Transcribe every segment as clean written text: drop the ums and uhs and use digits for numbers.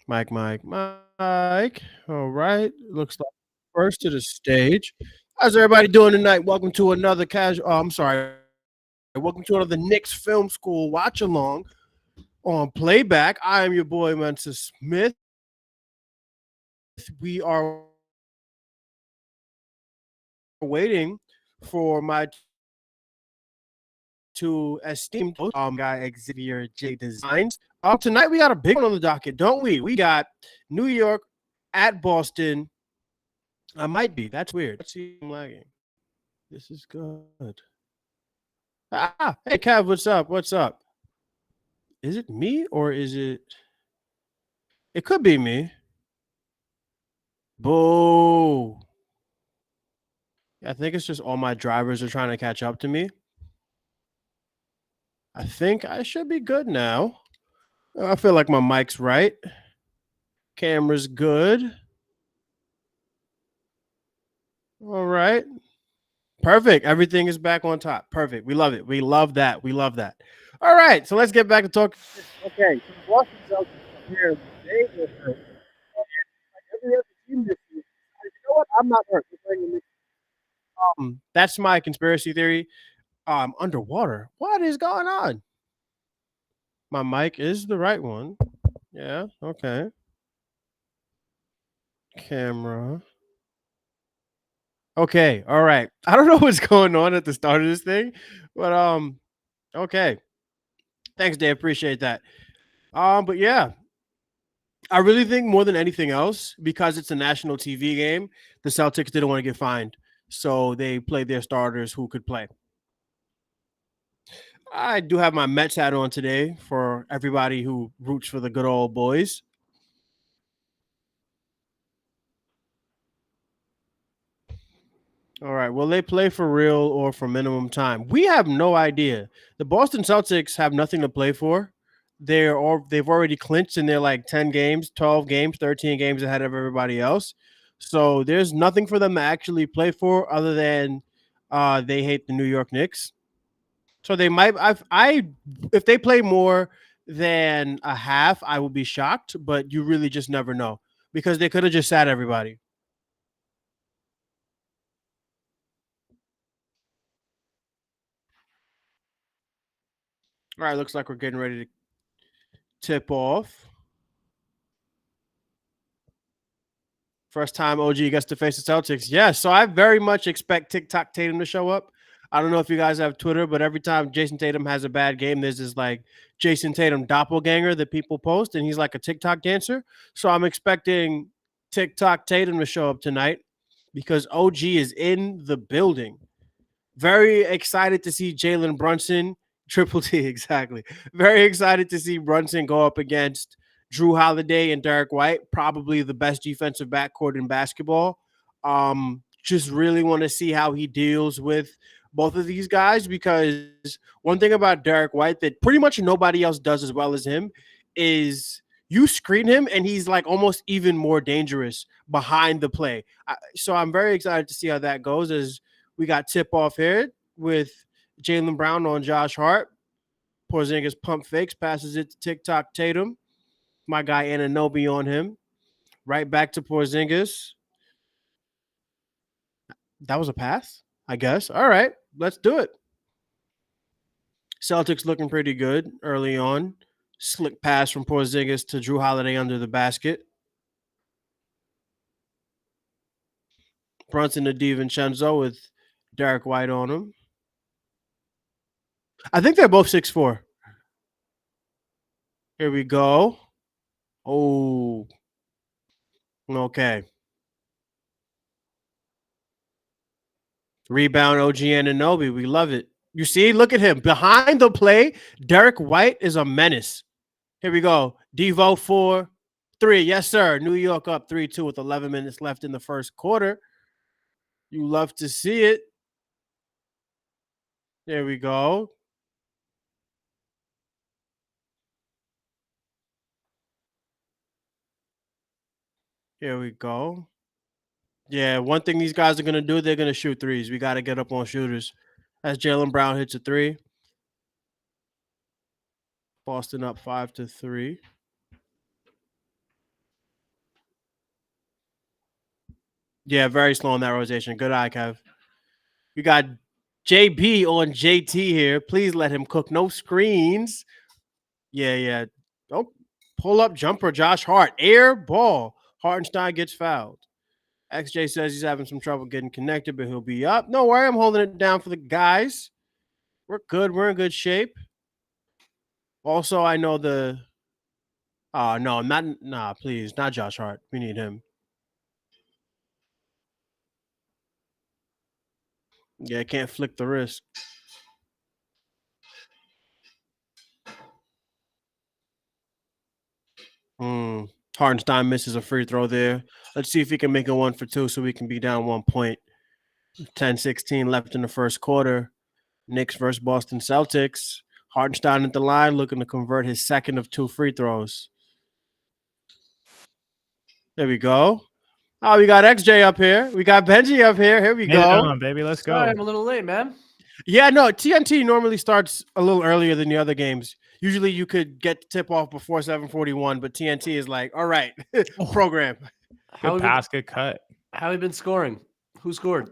Mike, Mike, Mike. All right. Looks like first to the stage. How's everybody doing tonight? Welcome to another casual. Oh, I'm sorry. Welcome to another Knicks Film School watch along on playback. I am your boy Mensa Smith. We are waiting for my two esteemed guy Xavier J Designs. Tonight we got a big one on the docket, don't we? We got New York at Boston. I might be. That's weird. Let's see. I'm lagging. This is good. Hey Kev, what's up? What's up? Is it me or is it? It could be me. Boo. I think it's just all my drivers are trying to catch up to me. I think I should be good now. I feel like my mic's right. Camera's good. All right. Perfect. Everything is back on top. Perfect. We love it. We love that. We love that. All right. So let's get back to talk. Okay. So the Boston Celtics here. They were hurt. Like every other team this year. You know what? I'm not hurt. That's my conspiracy theory. Underwater. What is going on? My mic is the right one. Yeah. Okay. Camera. Okay. All right. I don't know what's going on at the start of this thing, but okay. Thanks, Dave. Appreciate that. But yeah, I really think more than anything else, because it's a national TV game, the Celtics didn't want to get fined, so they played their starters who could play. I do have my Mets hat on today for everybody who roots for the good old boys. All right. Will they play for real or for minimum time? We have no idea. The Boston Celtics have nothing to play for. They've already clinched and they're like 10 games, 12 games, 13 games ahead of everybody else. So there's nothing for them to actually play for other than they hate the New York Knicks. So they might if they play more than a half, I will be shocked, but you really just never know because they could have just sat everybody. All right, looks like we're getting ready to tip off. First time OG gets to face the Celtics. Yeah, so I very much expect TikTok Tatum to show up. I don't know if you guys have Twitter, but every time Jason Tatum has a bad game, there's this like Jason Tatum doppelganger that people post, and he's like a TikTok dancer. So I'm expecting TikTok Tatum to show up tonight because OG is in the building. Very excited to see Jalen Brunson, Triple T, exactly. Very excited to see Brunson go up against Drew Holiday and Derek White, probably the best defensive backcourt in basketball. Just really want to see how he deals with both of these guys because one thing about Derek White that pretty much nobody else does as well as him is you screen him and he's like almost even more dangerous behind the play. So I'm very excited to see how that goes as we got tip off here with Jaylen Brown on Josh Hart. Porzingis pump fakes, passes it to TikTok Tatum. My guy Anunoby on him. Right back to Porzingis. That was a pass, I guess. All right, let's do it. Celtics looking pretty good early on. Slick pass from Porzingis to Drew Holiday under the basket. Brunson to DiVincenzo with Derek White on him. I think they're both 6'4". Here we go. Oh, okay. Rebound OG Anunoby. We love it. You see, look at him. Behind the play, Derek White is a menace. Here we go. Devo 4-3. Yes, sir. New York up 3-2 with 11 minutes left in the first quarter. You love to see it. There we go. Here we go. Yeah, one thing these guys are going to do, they're going to shoot threes. We got to get up on shooters. As Jaylen Brown hits a three. Boston up 5-3. Yeah, very slow in that rotation. Good eye, Kev. We got JB on JT here. Please let him cook. No screens. Yeah. Don't pull up jumper. Josh Hart. Air ball. Hartenstein gets fouled. XJ says he's having some trouble getting connected, but he'll be up. No worry. I'm holding it down for the guys. We're good. We're in good shape. Also, I know the. No, not. Nah, please. Not Josh Hart. We need him. Yeah, can't flick the wrist. Hartenstein misses a free throw there. Let's see if he can make a 1 for 2 so we can be down 1 point. 10-16 left in the first quarter. Knicks versus Boston Celtics. Hartenstein at the line looking to convert his second of 2 free throws. There we go. Oh, we got XJ up here. We got Benjy up here. Here we go. On, baby. Let's go. Sorry, I'm a little late, man. Yeah, no, TNT normally starts a little earlier than the other games. Usually you could get tip off before 7:41, but TNT is like, all right, program. Good pass, good cut. How have you been scoring? Who scored?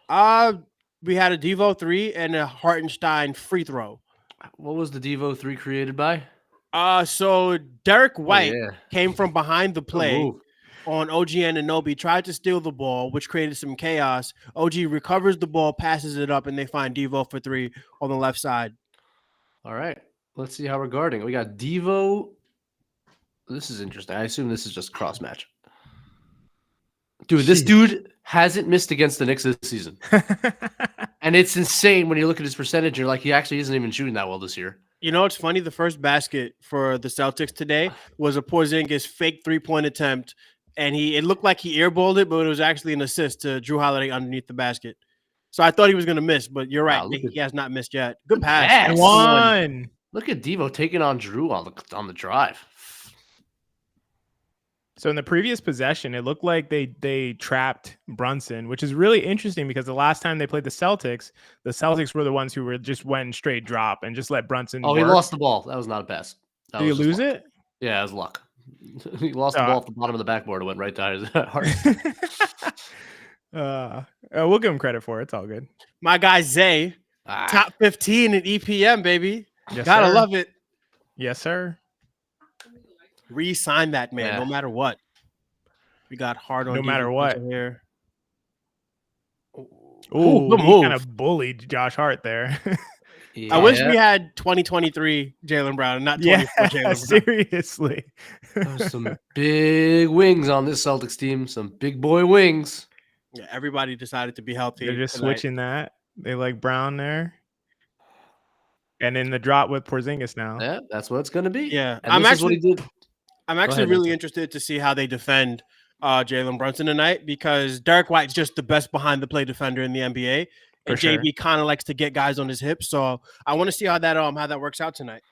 We had a Devo 3 and a Hartenstein free throw. What was the Devo 3 created by? So Derek White came from behind the play on OG Anunoby, tried to steal the ball, which created some chaos. OG recovers the ball, passes it up, and they find Devo for 3 on the left side. All right. Let's see how we're guarding. We got Devo. This is interesting. I assume this is just cross match. Dude, this dude hasn't missed against the Knicks this season. And it's insane when you look at his percentage. You're like, he actually isn't even shooting that well this year. You know, it's funny. The first basket for the Celtics today was a Porzingis fake 3-point attempt. And it looked like he airballed it, but it was actually an assist to Drew Holiday underneath the basket. So I thought he was going to miss, but you're right. He has not missed yet. Good pass. One. Look at Devo taking on Drew on the drive. So in the previous possession, it looked like they trapped Brunson, which is really interesting because the last time they played the Celtics were the ones who went straight drop and just let Brunson work. He lost the ball. That was not a pass. Did he lose it? Yeah, it was luck. He lost the ball off the bottom of the backboard. It went right to his heart. We'll give him credit for it. It's all good. My guy Zay, top 15 in EPM, baby. Yes, Gotta sir. love it. Yes, sir. Re-sign that man, no matter what. We got hard on no matter what here. Ooh, he kind of bullied Josh Hart there. I wish we had 2023 Jaylen Brown and not 24 Jaylen Brown. Seriously. There's some big wings on this Celtics team. Some big boy wings. Yeah, everybody decided to be healthy. They're just switching that. They like Brown there. And in the drop with Porzingis now. Yeah, that's what it's going to be. Yeah. And this is what he did. I'm actually really interested to see how they defend Jalen Brunson tonight because Derek White's just the best behind-the-play defender in the NBA. And JB kind of likes to get guys on his hips. So I want to see how that works out tonight.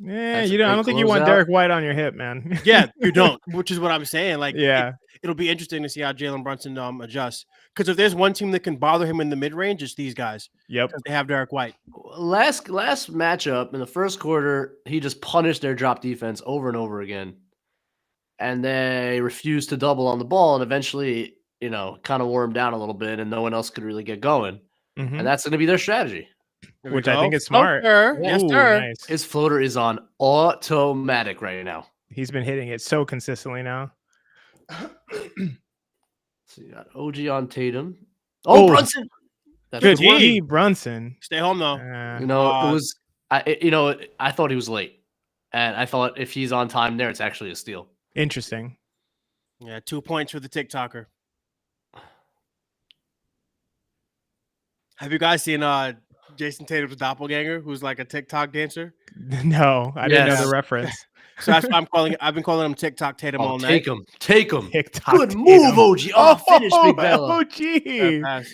Yeah, I don't think you want Derek White on your hip, man. Yeah, you don't, which is what I'm saying. Like, yeah, it'll be interesting to see how Jalen Brunson adjusts. Because if there's one team that can bother him in the mid-range, it's these guys. Yep. Because they have Derek White. Last matchup in the first quarter, he just punished their drop defense over and over again. And they refused to double on the ball. And eventually, kind of wore him down a little bit and no one else could really get going. Mm-hmm. And that's going to be their strategy. Which I think is smart. Yes, sir. Nice. His floater is on automatic right now. He's been hitting it so consistently now. So you got OG on Tatum. Oh, Brunson. That's good D, Brunson. Stay home though. It was. I thought he was late, and I thought if he's on time there, it's actually a steal. Interesting. Yeah, 2 points for the TikToker. Have you guys seen Jason Tatum's doppelganger, who's like a TikTok dancer? No, I didn't know the reference. So that's why I've been calling him TikTok Tatum all night. Take him. TikTok Good move, OG. Finish, Big Bella. OG.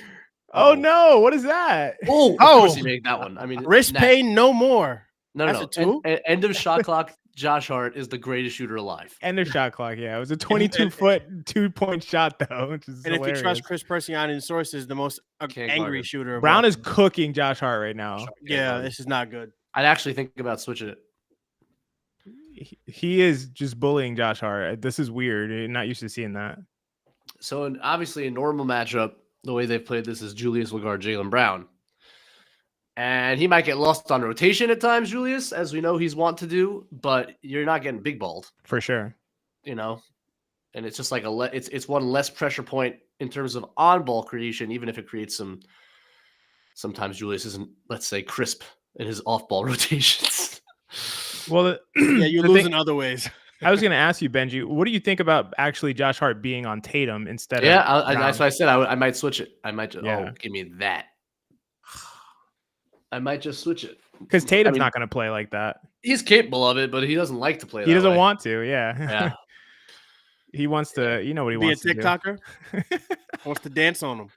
Oh no, what is that? Oh, of course he made that one. I mean, wrist pain no more. No. End of shot clock. Josh Hart is the greatest shooter alive. End of shot clock. Yeah, it was a 22-foot 2-point shot though, which is hilarious. If you trust Chris Persiano's sources, the most angry shooter. Brown is cooking Josh Hart right now. Yeah, this is not good. I'd actually think about switching it. He is just bullying Josh Hart. This is weird. You're not used to seeing that. So obviously a normal matchup, the way they've played this is Julius will guard Jaylen Brown. And he might get lost on rotation at times, Julius, as we know he's wont to do, but you're not getting big balled, For sure. you know? And it's just like it's one less pressure point in terms of on-ball creation, even if it creates sometimes Julius isn't, let's say, crisp in his off-ball rotations. Well, Yeah, you lose in other ways. I was going to ask you, Benji, what do you think about actually Josh Hart being on Tatum instead of that's why I said I might switch it. I might just, Yeah. give me that. I might just switch it. Because Tatum's not going to play like that. He's capable of it, but he doesn't like to play He that doesn't way. want to, yeah. Yeah. He wants to, you know what he Be a wants to do. TikToker. Wants to dance on them.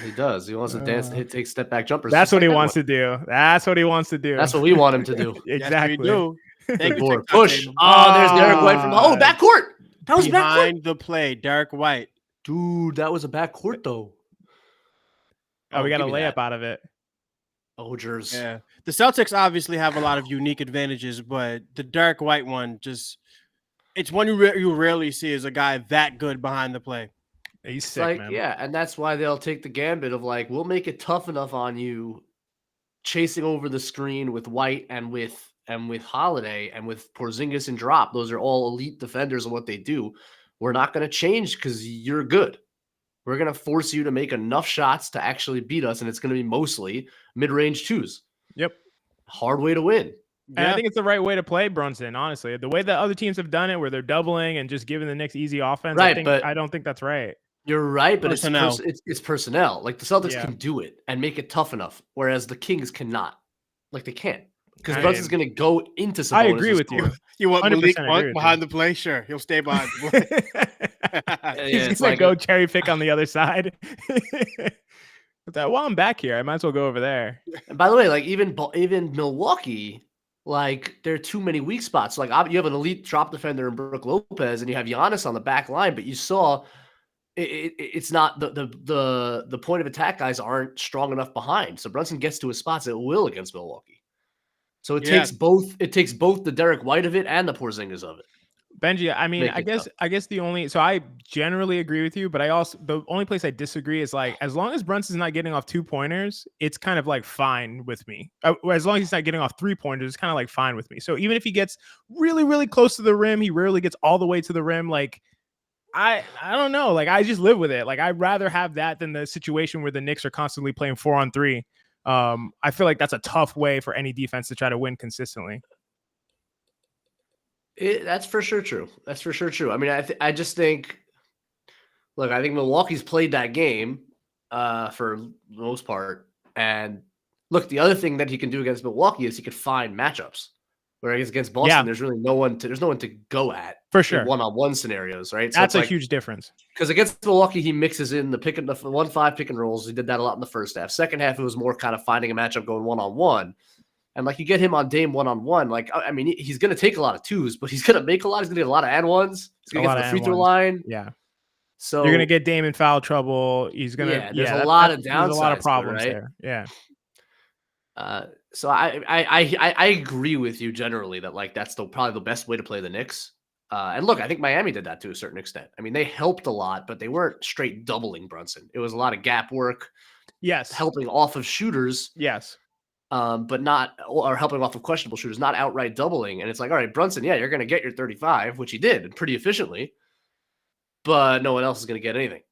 He does. He wants to dance, take step back jumpers. That's just what like he that wants one. to do. That's what he wants to do. That's what we want him to do. Exactly. Yes, we do. Thank you, Board. TikTok Push. Tatum. Oh, there's Derek White from backcourt. That was backcourt. Behind the play, Derek White. Dude, that was a backcourt though. Oh, we got a give me layup that. out of it. Ogers. Yeah. The Celtics obviously have a lot of unique advantages, but the Derek White one it's one you rarely see as a guy that good behind the play. He's It's sick, like, man. yeah, and that's why they'll take the gambit of like, we'll make it tough enough on you chasing over the screen with White and with Holiday and with Porzingis and Drop. Those are all elite defenders and what they do. We're not going to change because you're good. We're going to force you to make enough shots to actually beat us, and it's going to be mostly mid-range twos. Yep. Hard way to win. And I think it's the right way to play Brunson, honestly. The way that other teams have done it, where they're doubling and just giving the Knicks easy offense, Right, but I don't think that's right. You're right, but Personnel. it's personnel. Like the Celtics Yeah. can do it and make it tough enough, whereas the Kings cannot. Like they can't. Because I Brunson's going to go into Sabonis. I agree and with you. score. You want 100% Malik agree Monk with behind you. the play? Sure. He'll stay behind the play. He's it's gonna like go cherry pick on the other side. But that, while I'm back here, I might as well go over there. And by the way, like even Milwaukee, like there are too many weak spots. Like you have an elite drop defender in Brook Lopez, and you have Giannis on the back line, but you saw it's not the point of attack guys aren't strong enough behind. So Brunson gets to his spots at will against Milwaukee. So it takes both. It takes both the Derek White of it and the Porzingis of it. Benji, I mean, Make I it guess I generally agree with you, but the only place I disagree is like, as long as Brunson's not getting off 2-pointers, it's kind of like fine with me. As long as he's not getting off 3-pointers, it's kind of like fine with me. So even if he gets really, really close to the rim, he rarely gets all the way to the rim. Like, I don't know. Like, I just live with it. Like, I'd rather have that than the situation where the Knicks are constantly playing 4-on-3. I feel like that's a tough way for any defense to try to win consistently. That's for sure true. That's for sure true. I mean, I just think, look, I think Milwaukee's played that game for the most part. And look, the other thing that he can do against Milwaukee is he could find matchups. Whereas against Boston, there's really no one to go at For sure. one-on-one scenarios, right? That's so a huge difference. Because against Milwaukee, he mixes in the 1-5 pick and rolls. He did that a lot in the first half. Second half, it was more kind of finding a matchup going one-on-one. And like you get him on Dame one-on-one, like I mean, he's going to take a lot of twos, but he's going to make a lot. He's going to get a lot of and ones. He's going to get to the free throw line. Yeah. So you're going to get Dame in foul trouble. He's going to. There's a lot of There's a lot of downsides, problems right? there. Yeah. So I agree with you generally that like that's probably the best way to play the Knicks. And look, I think Miami did that to a certain extent. I mean, they helped a lot, but they weren't straight doubling Brunson. It was a lot of gap work. Yes. Helping off of shooters. Yes. But not, or helping off of questionable shooters, not outright doubling. And it's like, all right, Brunson, yeah, you're going to get your 35, which he did pretty efficiently, but no one else is going to get anything.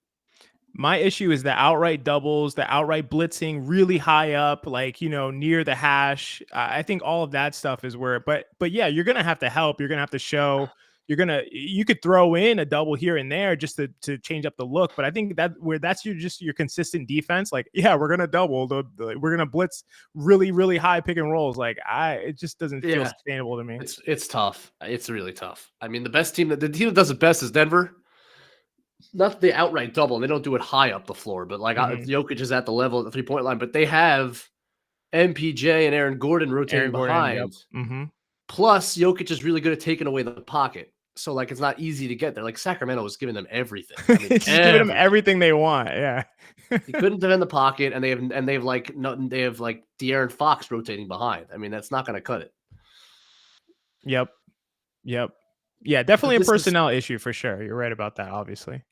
My issue is the outright doubles, the outright blitzing really high up, like, near the hash. I think all of that stuff is where, but yeah, you're going to have to help. You're going to have to show. You could throw in a double here and there just to change up the look. But I think that's your consistent defense. Like, yeah, we're going to double we're going to blitz really, really high pick and rolls. Like it just doesn't feel sustainable to me. It's tough. It's really tough. I mean, the team that does it best is Denver. Not the outright double. They don't do it high up the floor, but like Jokic is at the level at the 3-point line, but they have MPJ and Aaron Gordon rotating behind. Yep. Mm-hmm. Plus, Jokic is really good at taking away the pocket. So, like, it's not easy to get there. Like, Sacramento was giving them everything. I mean, it's giving them everything they want. Yeah. He couldn't defend the pocket, and they have De'Aaron Fox rotating behind. I mean, that's not going to cut it. Yep. Yeah, definitely a personnel issue for sure. You're right about that, obviously.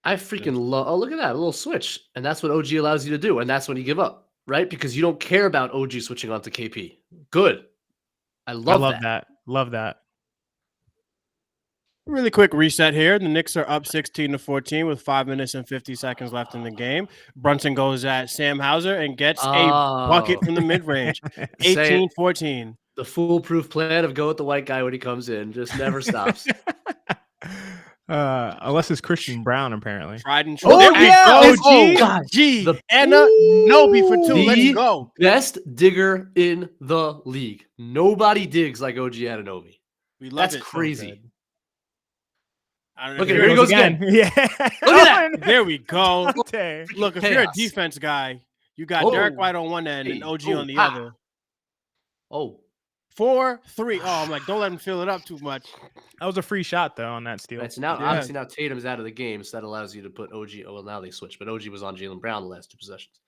I freaking love. Oh, look at that, a little switch, and that's what OG allows you to do, and that's when you give up, right? Because you don't care about OG switching onto KP. Good, I love that. Love that. Really quick reset here. The Knicks are up 16-14 with 5 minutes and 50 seconds left in the game. Brunson goes at Sam Hauser and gets a bucket from the mid-range. 18-14. The foolproof plan of go with the white guy when he comes in just never stops. Unless it's Christian Brown, apparently. Tried and true. Oh, yeah. God. G. Anna Nobi for 2. Let's go. Best digger in the league. Nobody digs like OG Anunoby. We love That's it. crazy. Look at here he goes again. Yeah. Look at that. There we go. Okay. Look, if you're a defense guy, you got Derek White on one end and OG on the other. Oh. 4-3. Oh, I'm like, don't let him fill it up too much. That was a free shot, though, on that steal. Right, so now, obviously, now Tatum's out of the game, so that allows you to put OG. Oh, well, now they switched, but OG was on Jaylen Brown the last 2 possessions.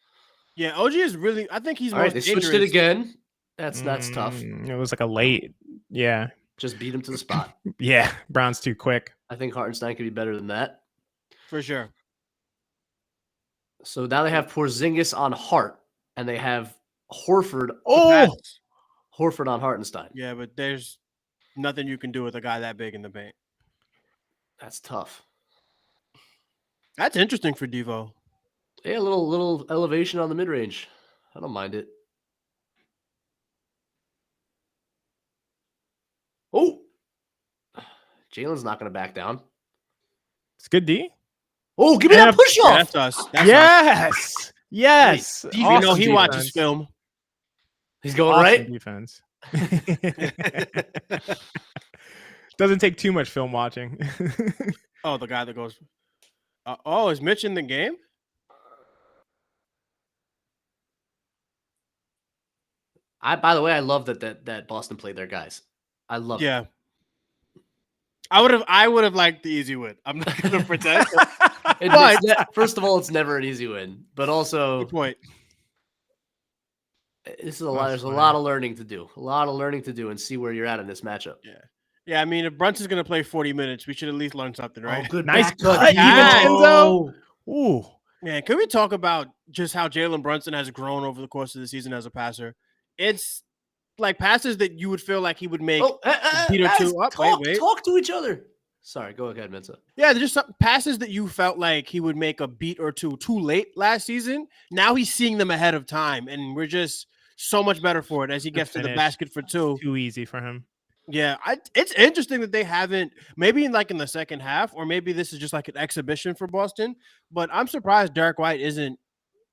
Yeah, OG is really, I think he's all right. They switched it again. That's tough. It was like a late, yeah. Just beat him to the spot. Yeah, Brown's too quick. I think Hartenstein could be better than that. For sure. So now they have Porzingis on Hart, and they have Horford. Horford on Hartenstein. Yeah, but there's nothing you can do with a guy that big in the paint. That's tough. That's interesting for Devo. Yeah, a little elevation on the mid-range. I don't mind it. Oh, Jalen's not going to back down. It's good D. Oh, give me that push off. That's us. That's yes. us. Yes. Wait, you know he watches film. He's going awesome right. Defense. Doesn't take too much film watching. Oh, the guy that goes. Is Mitch in the game? By the way, I love that Boston played their guys. I love it. Yeah. I would have liked the easy win. I'm not gonna pretend. First of all, it's never an easy win, but also good point. This is a lot. There's a lot of learning to do. A lot of learning to do and see where you're at in this matchup. Yeah. Yeah, I mean, if Brunson's gonna play 40 minutes, we should at least learn something, right? Oh, good. Nice cut. Enzo. Ooh. Man, can we talk about just how Jalen Brunson has grown over the course of the season as a passer? It's like passes that you would feel like he would make a beat or two up. Talk to each other. Sorry, go ahead, Mensa. Yeah, there's just some passes that you felt like he would make a beat or two too late last season. Now he's seeing them ahead of time, and we're just so much better for it as he gets to the basket for 2. Too easy for him. Yeah, it's interesting that they haven't, maybe in the second half, or maybe this is just like an exhibition for Boston, but I'm surprised Derek White isn't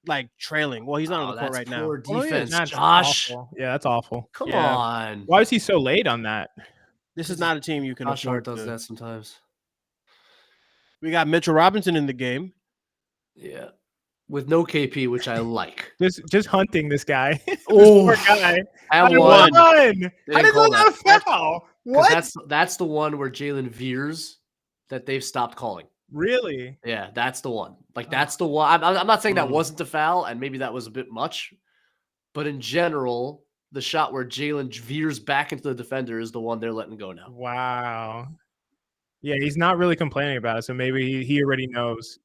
like trailing. Well, he's not on the court right now. Poor defense, Josh. Awful. Yeah, that's awful. Come on. Why was he so late on that? This is not a team you can Josh Hart afford does that sometimes. We got Mitchell Robinson in the game. Yeah. With no KP, which I like. Just hunting this guy. Oh, poor guy. How did not a foul? What? That's the one where Jalen veers that they've stopped calling. Really? Yeah, that's the one. Like, that's the one. I'm not saying that wasn't a foul, and maybe that was a bit much. But in general, the shot where Jalen veers back into the defender is the one they're letting go now. Wow. Yeah, he's not really complaining about it, so maybe he already knows.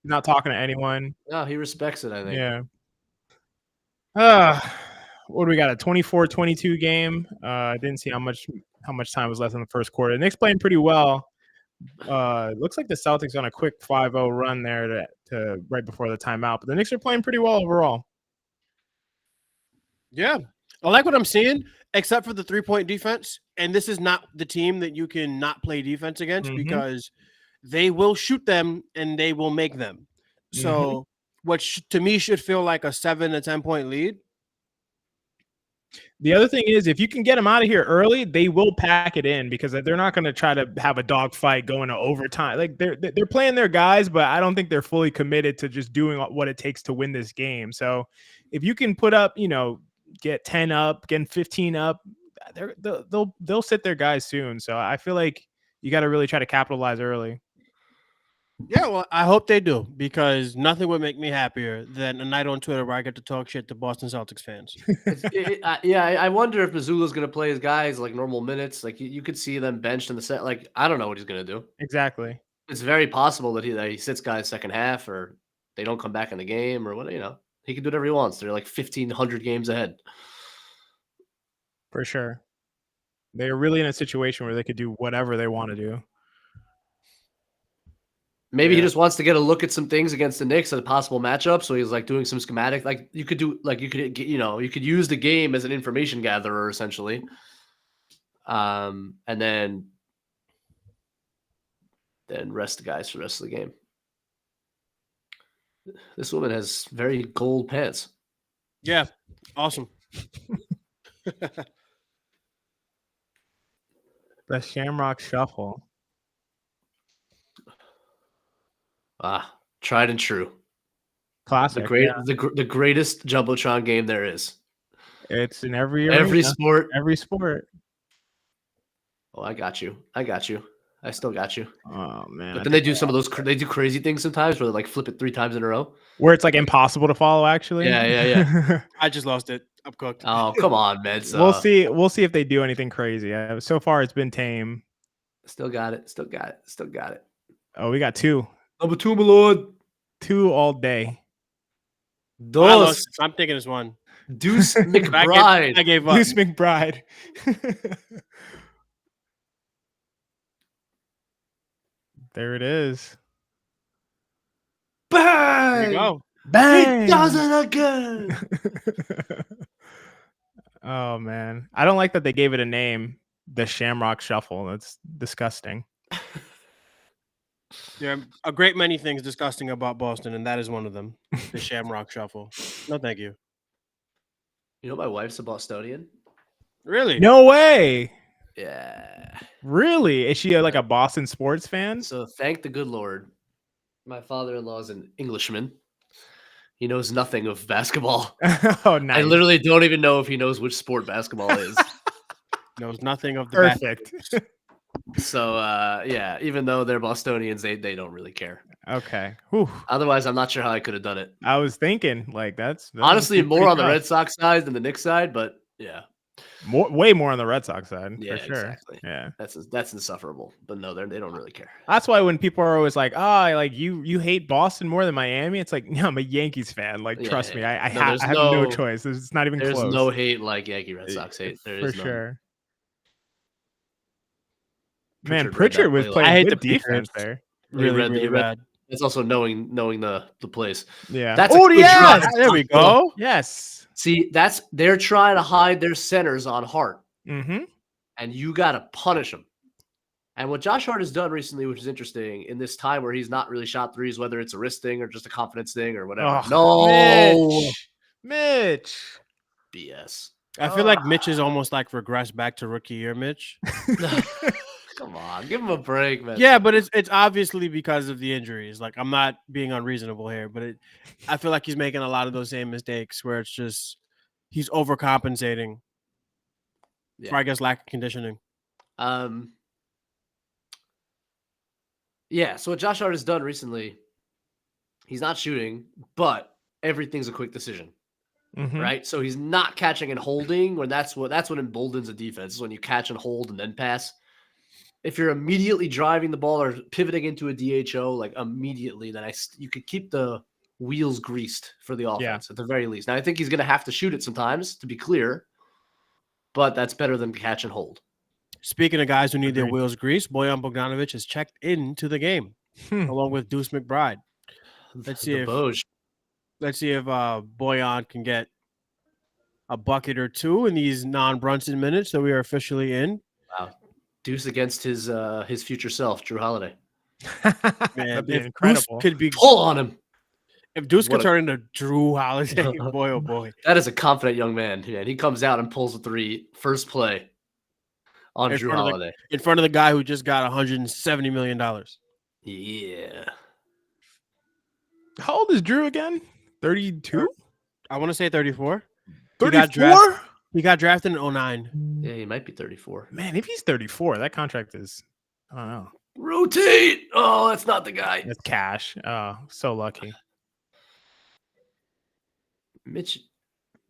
He's not talking to anyone. No, he respects it, I think. Yeah. What do we got? A 24-22 game. I didn't see how much time was left in the first quarter. The Knicks playing pretty well. Looks like the Celtics on a quick 5-0 run there to right before the timeout. But the Knicks are playing pretty well overall. Yeah. I like what I'm seeing, except for the 3-point defense. And this is not the team that you can not play defense against because they will shoot them and they will make them. So what to me should feel like a 7 to 10 point lead. The other thing is, if you can get them out of here early, they will pack it in because they're not going to try to have a dogfight going to overtime. Like they're playing their guys, but I don't think they're fully committed to just doing what it takes to win this game. So if you can put up, get 10 up, getting 15 up, they'll sit their guys soon. So I feel like you got to really try to capitalize early. Yeah, well, I hope they do because nothing would make me happier than a night on Twitter where I get to talk shit to Boston Celtics fans. I wonder if Mazzulla's going to play his guys like normal minutes. Like you could see them benched in the set. Like I don't know what he's going to do. Exactly. It's very possible that he sits guys second half, or they don't come back in the game, or what. He can do whatever he wants. They're like 1,500 games ahead. For sure. They're really in a situation where they could do whatever they want to do. Maybe he just wants to get a look at some things against the Knicks as a possible matchup. So he's like doing some schematic. Like you could use the game as an information gatherer essentially. And then rest the guys for the rest of the game. This woman has very gold pants. Yeah. Awesome. The Shamrock Shuffle. Tried and true. Classic. The greatest Jumbotron game there is. It's in every sport. Every sport. Oh, I got you. I still got you. Oh man! But then they do some of those. They do crazy things sometimes, where they like flip it 3 times in a row, where it's like impossible to follow. Actually, yeah. I just lost it. I'm cooked. Oh, come on, Mensa. We'll see. We'll see if they do anything crazy. So far, it's been tame. Still got it. Oh, we got 2. Number 2, my lord. 2 all day. Dos. I'm thinking it's 1. Deuce McBride. I gave up. Deuce McBride. There it is. Bang! There you go. Bang! He does it again. Oh man, I don't like that they gave it a name, the Shamrock Shuffle. That's disgusting. Yeah, a great many things disgusting about Boston, and that is one of them. The Shamrock Shuffle. No, thank you. You know, my wife's a Bostonian. Really? No way. Yeah. Really? Is she like a Boston sports fan? So thank the good Lord. My father-in-law is an Englishman. He knows nothing of basketball. Oh, nice. I literally don't even know if he knows which sport basketball is. Knows nothing of the Perfect. So, yeah, even though they're Bostonians, they don't really care. Okay. Whew. Otherwise, I'm not sure how I could have done it. I was thinking like that's honestly more on the tough. Red Sox side than the Knicks side, but yeah. Way more on the Red Sox side, Yeah, for sure. exactly. Yeah, that's insufferable. But no, they don't really care. that's why when people are always like, "Oh, like you hate Boston more than Miami," it's like, no, I'm a Yankees fan. Like, trust me, I have no choice. It's not even close. There's no hate like Yankee Red Sox hate. There is for none. sure. Man, Pritchard was playing. I hate good the defense there. Really bad. It's also knowing the place. Yeah. That's there we go. Yes. See, they're trying to hide their centers on Hart. Mm-hmm. And you got to punish them. And what Josh Hart has done recently, which is interesting, in this time where he's not really shot threes, whether it's a wrist thing or just a confidence thing or whatever. Oh, Mitch. BS. I feel like Mitch is almost like regressed back to rookie year Mitch. Come on, give him a break, man. Yeah, but it's obviously because of the injuries. Like, I'm not being unreasonable here, but I feel like he's making a lot of those same mistakes where it's just he's overcompensating for, I guess, lack of conditioning. Yeah, so what Josh Hart has done recently, he's not shooting, but everything's a quick decision. Mm-hmm. Right? So he's not catching and holding, when that's what emboldens a defense, is when you catch and hold and then pass. If you're immediately driving the ball or pivoting into a DHO, like immediately, then you could keep the wheels greased for the offense at the very least. Now, I think he's going to have to shoot it sometimes, to be clear, but that's better than catch and hold. Speaking of guys who need their wheels greased, Bojan Bogdanovic has checked into the game along with Deuce McBride. Let's see if Bojan can get a bucket or two in these non-Brunson minutes that we are officially in. Wow. Deuce against his future self, Drew Holiday. Man, if incredible. Deuce could be pull on him. If Deuce could turn into Drew Holiday, boy, oh boy. That is a confident young man. Yeah, he comes out and pulls a three, first play on Drew Holiday. In front of the guy who just got $170 million. Yeah. How old is Drew again? 32? I want to say 34. 34? He got drafted in 09. Yeah, he might be 34. Man, if he's 34, that contract is, I don't know. Rotate. Oh, that's not the guy. That's cash. Oh, so lucky. Mitch.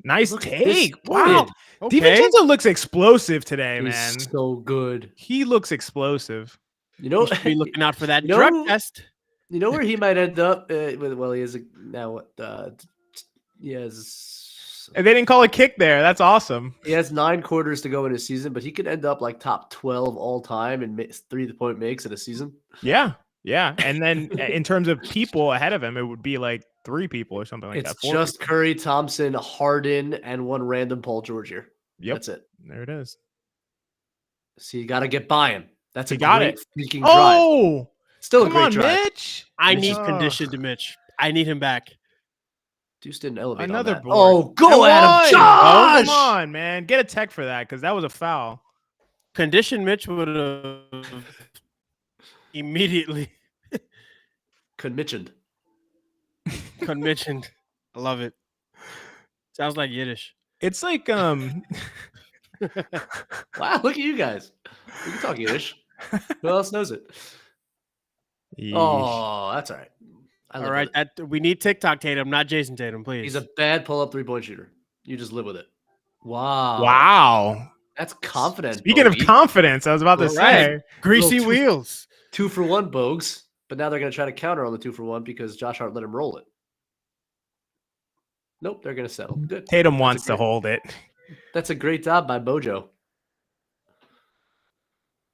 Nice take. Wow. Okay. DiVincenzo looks explosive today, He's man. so good. He looks explosive. You know, You should be looking out for that you know- drug test. You know where he might end up? Well, he is now. What? He has. And they didn't call a kick there. That's awesome. He has 9 quarters to go in his season, but he could end up like top 12 all time and 3-point makes in a season. Yeah. And then in terms of people ahead of him, it would be like 3 people or something like It's that. 4 just people. Curry, Thompson, Harden, and one random Paul George here. Yep. That's it. There it is. So you got to get by him. That's a You got great it. freaking drive. Oh, Still a come great on, drive. Mitch. I need Oh. conditioned Mitch. I need him back. Deuce didn't elevate Another on that. board. Oh, go Come at on. him, Josh! Oh, come on, man. Get a tech for that because that was a foul. Conditioned Mitch would have immediately Commissioned. conditioned. I love it. Sounds like Yiddish. It's like Wow, look at you guys. You can talk Yiddish. Who else knows it? Oh, that's all right. All right, we need TikTok Tatum, not Jason Tatum, please. He's a bad pull-up 3-point shooter. You just live with it. Wow. Wow. That's confident. Speaking of Bogey. confidence, I was about to say. Greasy Little wheels. 2-for-1 Bogues, but now they're going to try to counter on the 2-for-1 because Josh Hart let him roll it. Nope, they're going to settle. Good. Tatum wants to hold it. That's a great job by Bojo.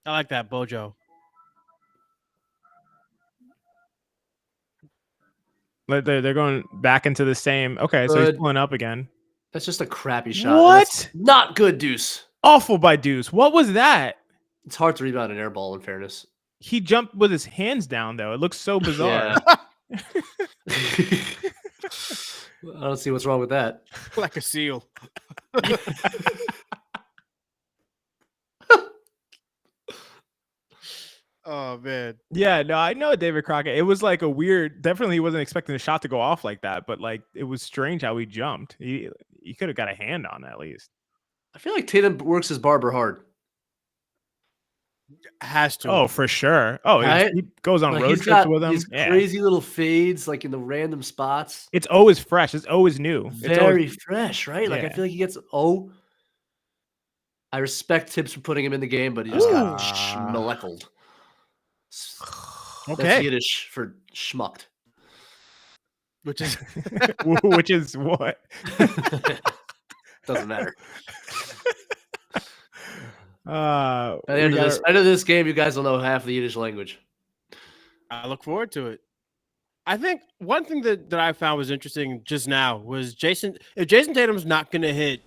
I like that, Bojo. They're going back into the same. Okay, so he's Good. pulling up again. That's just a crappy shot. What? That's not good, Deuce. Awful by Deuce. What was that? It's hard to rebound an air ball, in fairness. He jumped with his hands down, though. It looks so bizarre. Yeah. I don't see what's wrong with that. Like a seal. Oh, man. Yeah, no, I know David Crockett. It was like a weird. Definitely, he wasn't expecting the shot to go off like that, but like it was strange how he jumped. He could have got a hand on it at least. I feel like Tatum works his barber hard. Has to. Oh, for sure. Oh, Right? he goes on Like, road he's trips got with him. these Yeah. crazy little fades, like in the random spots. It's always fresh. It's always new. It's Very always, fresh, right? Like I Yeah. feel like he gets. Oh, I respect Tibbs for putting him in the game, but he just got schmeleckled. That's okay. Yiddish for schmucked. Which is Which is what? Doesn't matter. At At the end of this game, you guys will know half the Yiddish language. I look forward to it. I think one thing that I found was interesting just now was if Jason Tatum's not going to hit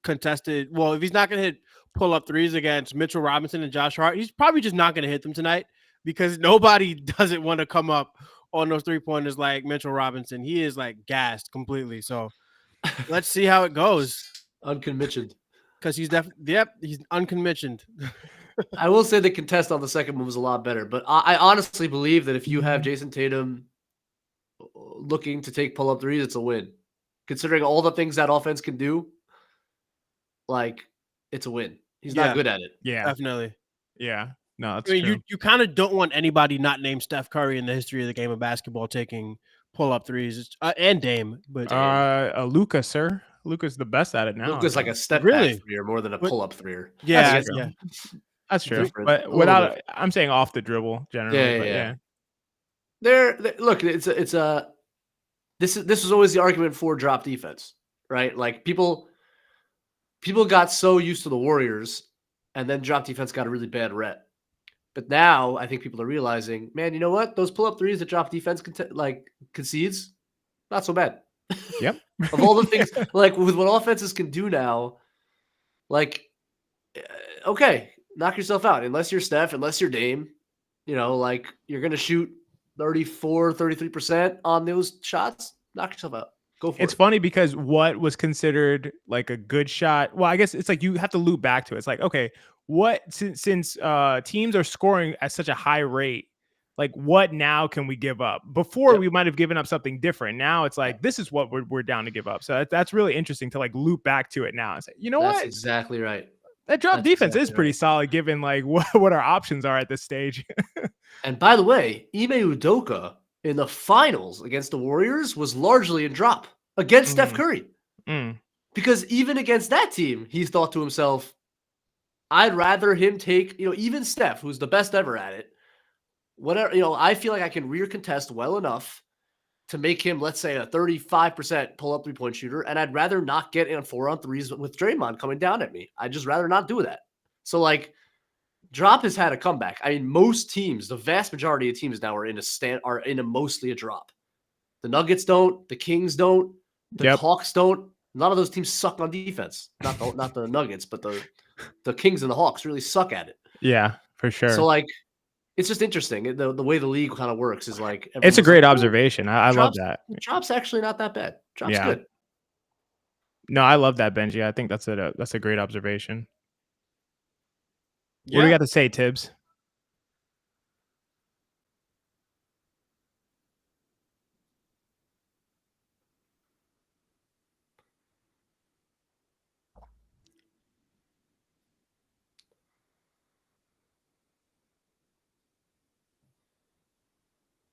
contested, well, if he's not going to hit pull-up threes against Mitchell Robinson and Josh Hart, he's probably just not going to hit them tonight because nobody doesn't want to come up on those three-pointers like Mitchell Robinson. He is like gassed completely. So let's see how it goes. Uncommissioned. Because he's he's uncommissioned. I will say the contest on the second one was a lot better, but I honestly believe that if you have Jason Tatum looking to take pull-up threes, it's a win. Considering all the things that offense can do, like, it's a win. He's not good at it. Yeah. Definitely. Yeah. No, that's I mean, true. you kind of don't want anybody not named Steph Curry in the history of the game of basketball taking pull-up threes and Dame. But Luka, sir. Luka's the best at it now. Luka's like a step Really? back threer more than a But- pull-up threer. yeah, That's true. yeah. That's true. Different. But A little without, bit. I'm saying off the dribble generally. Yeah, but yeah. Look, this was always the argument for drop defense, right? Like people got so used to the Warriors, and then drop defense got a really bad rep. But now I think people are realizing, man, you know what? Those pull-up threes that drop defense concedes, not so bad. Yep. Of all the things, like with what offenses can do now, like, okay, knock yourself out. Unless you're Steph, unless you're Dame, like you're going to shoot 34, 33% on those shots, knock yourself out. Go for it. It's funny because what was considered like a good shot, well, I guess it's like you have to loop back to it. It's like, okay, what since teams are scoring at such a high rate, like what now can we give up? Before we might have given up something different. Now it's like this is what we're down to give up. So that's really interesting to like loop back to it now and say, you know That's what? exactly right. That drop That's defense exactly is pretty solid given like what our options are at this stage. And by the way, Ime Udoka in the finals against the Warriors was largely in drop against Steph Curry. Because even against that team, he's thought to himself, I'd rather him take, even Steph, who's the best ever at it, whatever, I feel like I can rear contest well enough to make him, let's say, a 35% pull-up three-point shooter, and I'd rather not get in 4-on-3s with Draymond coming down at me. I'd just rather not do that. So, like, drop has had a comeback. I mean, most teams, the vast majority of teams now are in a mostly a drop. The Nuggets don't. The Kings don't. The Hawks don't. None of those teams suck on defense. Not the Nuggets, but the Kings and the Hawks really suck at it. Yeah, for sure. So, like, it's just interesting. The way the league kind of works is like it's a great observation. I love that. Drop's actually not that bad. Drop's good. No, I love that, Benji. I think that's a great observation. Yeah. What do you got to say, Tibbs?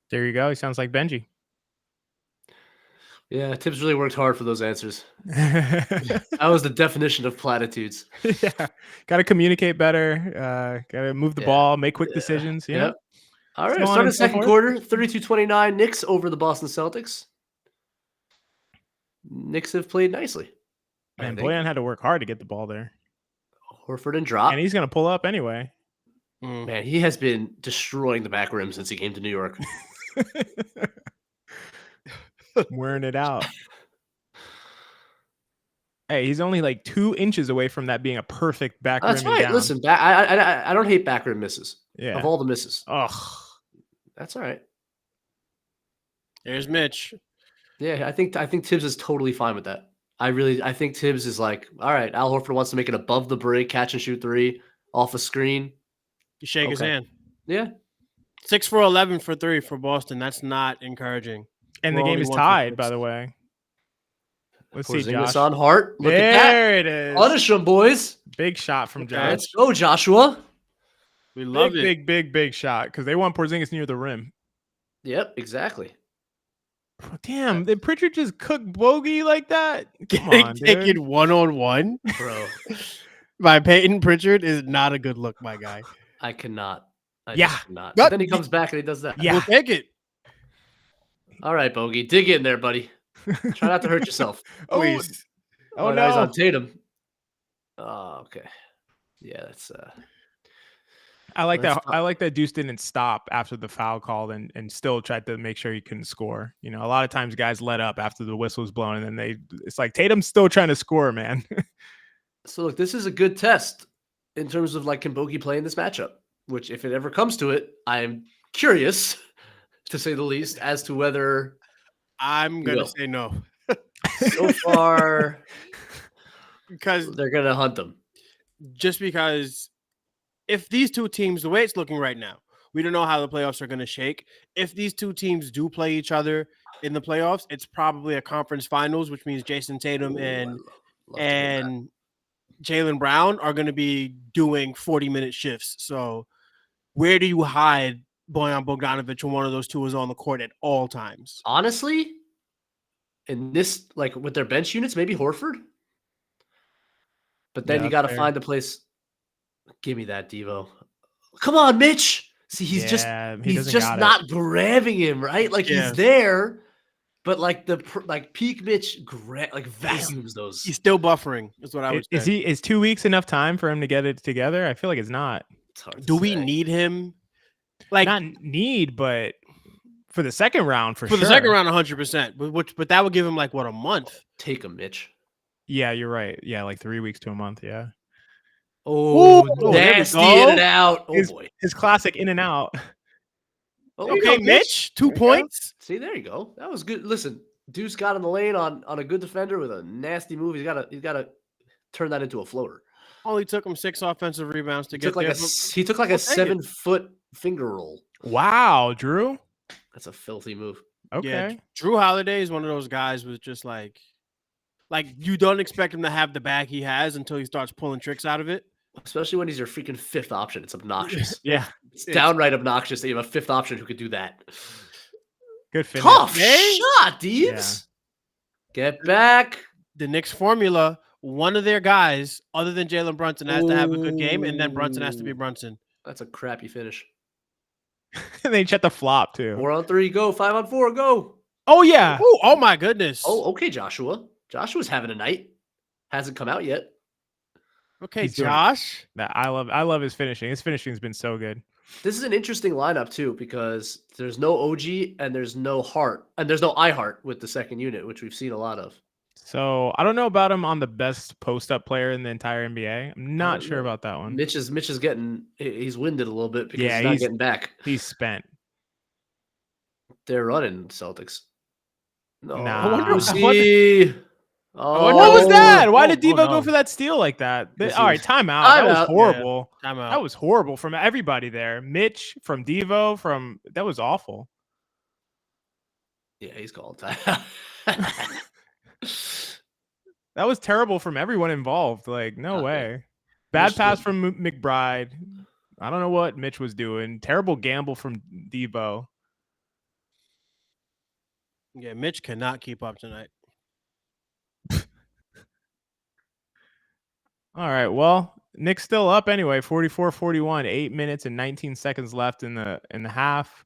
There you go. He sounds like Benji. Yeah, Tibbs really worked hard for those answers. That was the definition of platitudes. Yeah, got to communicate better. Got to move the ball, make quick decisions. You know? All right, start the second quarter. 32-29. Knicks over the Boston Celtics. Knicks have played nicely. Man, Boyan had to work hard to get the ball there. Horford and drop. And he's going to pull up anyway. Man, he has been destroying the back rim since he came to New York. Wearing it out. Hey, he's only like 2 inches away from that being a perfect back rim. That's right. Down. Listen, I don't hate back rim misses. Yeah. Of all the misses. Ugh. That's all right. There's Mitch. Yeah, I think Tibbs is totally fine with that. I think Tibbs is like, all right, Al Horford wants to make it above the break, catch and shoot three, off a screen. You shake his hand. Yeah. 6 for 11 for 3 for Boston. That's not encouraging. And the game is tied, by the way. Let's see, Josh. on Hart. Look there at that. There it is. Punish him, boys. Big shot from Josh. Let's go, Joshua. We love it. Big shot because they want Porzingis near the rim. Yep, exactly. Damn, did Pritchard just cook Bogey like that? Come on, dude. Take it 1-on-1, bro. By Peyton Pritchard is not a good look, my guy. I cannot. I cannot. But then he comes back and he does that. Yeah, we'll take it. All right, Bogey, dig in there, buddy. Try not to hurt yourself. Please. Oh no, he's on Tatum. Oh, okay. Yeah, that's. I like that. I like that Deuce didn't stop after the foul called and still tried to make sure he couldn't score. You know, a lot of times guys let up after the whistle was blown, and then it's like Tatum's still trying to score, man. So look, this is a good test in terms of like, can Bogey play in this matchup? Which, if it ever comes to it, I'm curious, to say the least, as to whether I'm gonna say no. So far, because they're gonna hunt them. Just because. If these two teams, the way it's looking right now, we don't know how the playoffs are going to shake. If these two teams do play each other in the playoffs, it's probably a conference finals, which means Jason Tatum and Jaylen Brown are going to be doing 40-minute shifts. So where do you hide Bojan Bogdanovic when one of those two is on the court at all times? Honestly, in this, like with their bench units, maybe Horford. But then you got to find a place. Give me that, Devo. Come on, Mitch. See, he's just not grabbing him, right? Like he's there, but like peak Mitch vacuums those. He's still buffering. Is what I would say. Is 2 weeks enough time for him to get it together? I feel like it's not. Do we need him? Like not need, but for the second round for the second round, 100%. But that would give him like what, a month? Take him, Mitch. Yeah, you're right. Yeah, like 3 weeks to a month. Yeah. Oh, nasty in and out. Oh, boy. His classic in and out. Okay, Mitch, 2 points. See, there you go. That was good. Listen, Deuce got in the lane on a good defender with a nasty move. He's got to turn that into a floater. Only took him 6 offensive rebounds to get there. He took like a 7-foot finger roll. Wow, Drew. That's a filthy move. Okay. Yeah, Drew Holiday is one of those guys with just like you don't expect him to have the bag he has until he starts pulling tricks out of it. Especially when he's your freaking 5th option. It's obnoxious. Yeah. It's downright obnoxious that you have a 5th option who could do that. Good finish. Tough shot, Deebs. Yeah. Get back. The Knicks formula, one of their guys, other than Jalen Brunson, has to have a good game, and then Brunson has to be Brunson. That's a crappy finish. And they check the flop too. 4 on 3, go. 5 on 4, go. Oh yeah. Oh my goodness. Oh, okay, Joshua. Joshua's having a night. Hasn't come out yet. Okay, He's doing it. Josh. I love his finishing. His finishing has been so good. This is an interesting lineup too because there's no OG and there's no Hart and there's no iHeart with the second unit, which we've seen a lot of. So I don't know about him on the best post-up player in the entire NBA. I'm not sure about that one. Mitch is he's winded a little bit because he's not he's getting back. He's spent. They're running Celtics. No, Nah. I wonder Oh, What was that? Why did Oh, Devo no. go for that steal like that? Because All he right, was- timeout. That was Timeout. horrible. Time out. That was horrible from everybody there. Mitch, from Devo, that was awful. Yeah, he's called time. That was terrible from everyone involved. Like, no Okay. way. Bad Mitch pass did- from McBride. I don't know what Mitch was doing. Terrible gamble from Devo. Yeah, Mitch cannot keep up tonight. All right. Well, Knicks still up anyway, 44-41, 8 minutes and 19 seconds left in the half.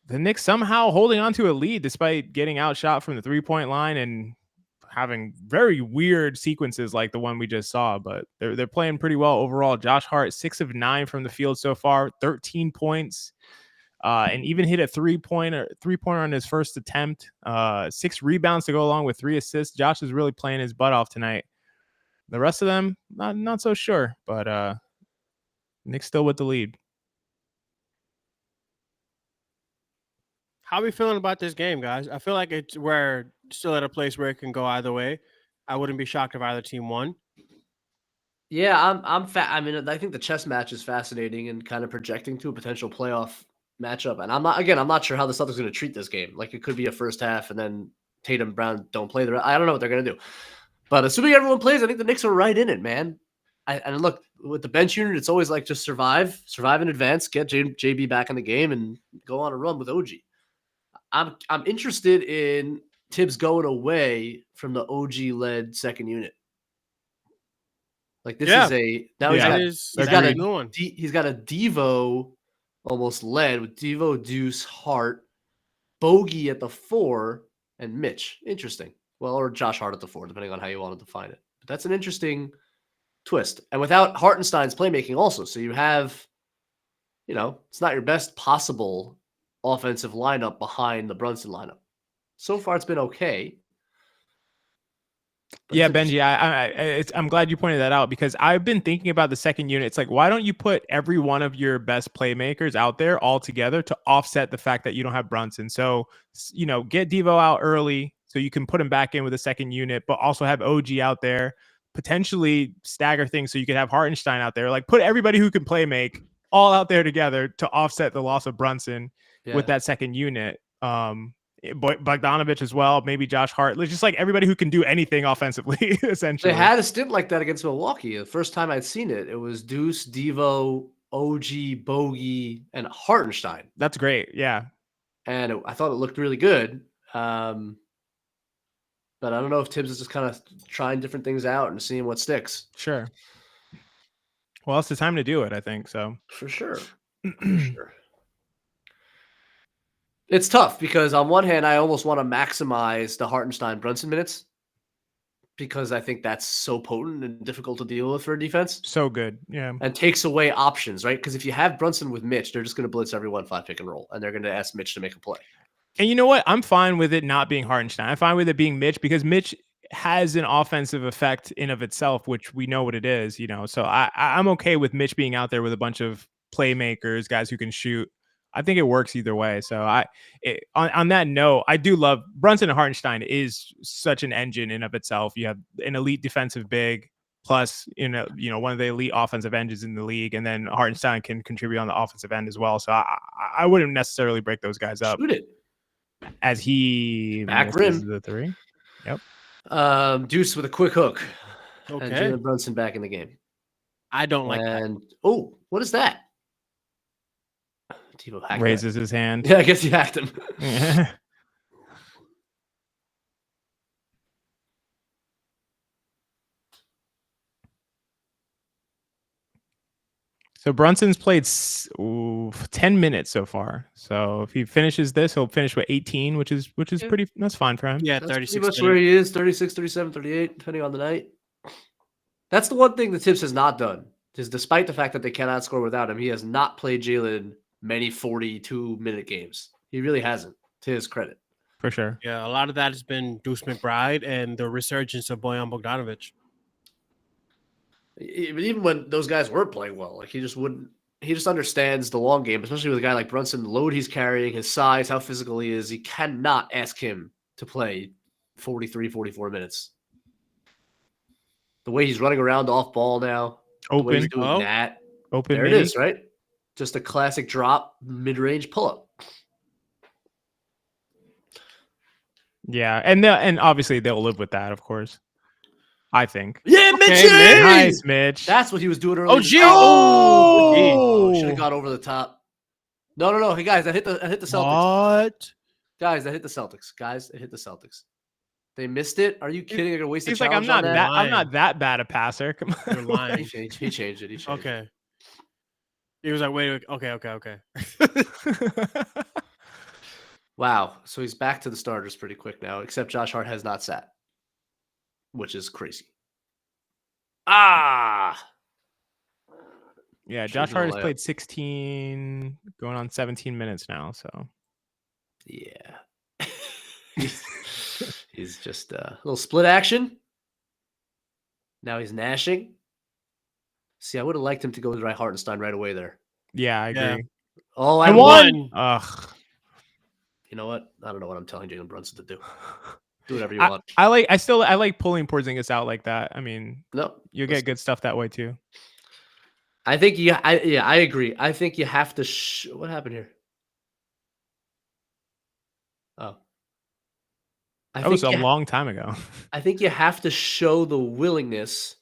The Knicks somehow holding on to a lead despite getting outshot from the 3-point line and having very weird sequences like the one we just saw, but they're playing pretty well overall. Josh Hart, 6 of 9 from the field so far, 13 points, and even hit a three-pointer on his first attempt. 6 rebounds to go along with 3 assists. Josh is really playing his butt off tonight. The rest of them, not so sure, but Knicks still with the lead. How are we feeling about this game, guys? I feel like we're still at a place where it can go either way. I wouldn't be shocked if either team won. Yeah, I mean, I think the chess match is fascinating and kind of projecting to a potential playoff matchup. And I'm not sure how the Celtics are going to treat this game. Like, it could be a first half and then Tatum, Brown don't play the rest. I don't know what they're going to do. But assuming everyone plays, I think the Knicks are right in it, man. And look, with the bench unit, it's always like just survive in advance, get JB back in the game, and go on a run with OG. I'm interested in Tibbs going away from the OG-led second unit. Like, this is he's got a Devo almost led with Devo, Deuce, Hart, Bogey at the 4, and Mitch. Interesting. Well, or Josh Hart at the 4, depending on how you want to define it. But that's an interesting twist. And without Hartenstein's playmaking also. So you have, it's not your best possible offensive lineup behind the Brunson lineup. So far, it's been okay. Yeah, Benji, I'm glad you pointed that out because I've been thinking about the second unit. It's like, why don't you put every one of your best playmakers out there all together to offset the fact that you don't have Brunson? So, get Devo out early so you can put him back in with a second unit, but also have OG out there, potentially stagger things so you could have Hartenstein out there. Like, put everybody who can play make all out there together to offset the loss of Brunson with that second unit. Bogdanovic as well, maybe Josh Hart, just like everybody who can do anything offensively, essentially. They had a stint like that against Milwaukee. The first time I'd seen it, it was Deuce, Devo, OG, Bogey, and Hartenstein. That's great, yeah. And I thought it looked really good. But I don't know if Tibbs is just kind of trying different things out and seeing what sticks. Sure. Well, it's the time to do it, I think, so. For sure. For sure. It's tough because on one hand, I almost want to maximize the Hartenstein-Brunson minutes because I think that's so potent and difficult to deal with for a defense. So good, yeah. And takes away options, right? Because if you have Brunson with Mitch, they're just going to blitz every 1-5 pick and roll, and they're going to ask Mitch to make a play. And you know what? I'm fine with it not being Hartenstein. I'm fine with it being Mitch because Mitch has an offensive effect in of itself, which we know what it is, So I'm okay with Mitch being out there with a bunch of playmakers, guys who can shoot. I think it works either way. So on that note, I do love Brunson and Hartenstein is such an engine in of itself. You have an elite defensive big plus, one of the elite offensive engines in the league. And then Hartenstein can contribute on the offensive end as well. So I wouldn't necessarily break those guys up. Shoot it. As he back rim the 3. Yep. Deuce with a quick hook. Okay. And Jalen Brunson back in the game. I don't like that. And what is that? Devo raises his hand. Yeah, I guess he hacked him. Yeah. So Brunson's played 10 minutes so far. So if he finishes this, he'll finish with 18, which is pretty. That's fine for him. Yeah, That's 36 pretty much minutes. where he is, 36, 37, 38, depending on the night. That's the one thing the Tibbs has not done. Is despite the fact that they cannot score without him, he has not played Jalen many 42-minute games. He really hasn't, to his credit. For sure. Yeah, a lot of that has been Deuce McBride and the resurgence of Bojan Bogdanovic. But even when those guys weren't playing well, like he just understands the long game, especially with a guy like Brunson, the load he's carrying, his size, how physical he is. He cannot ask him to play 43, 44 minutes. The way he's running around off ball now. The way he's doing that. Open. There it is, right? Just a classic drop, mid-range pull-up. Yeah, and obviously they'll live with that, of course. I think. Yeah, Mitch! Nice, Mitch. That's what he was doing earlier. Oh, should have gone over the top. No. Hey guys, I hit the Celtics. What? Guys, I hit the Celtics. They missed it. Are you kidding? They're gonna waste. He's a like, I'm challenge on not that? I'm not that bad a passer. Come on. You're lying. He changed it. Okay. He was like, wait. Okay. Wow. So he's back to the starters pretty quick now, except Josh Hart has not sat, which is crazy. Yeah, Josh Should've Hart has been a layup. played 16, going on 17 minutes now. So Yeah. He's just a little split action. Now he's gnashing. See, I would have liked him to go with Hartenstein right away there. yeah, I agree. Yeah. Oh, I won. Ugh. You know what? I don't know what I'm telling Jalen Brunson to do. Do whatever you want. I like pulling Porzingis out like that. I mean, No, you'll get good stuff that way too. I think I agree. I think you have to. What happened here? Oh, That was a long time ago. I think you have to show the willingness.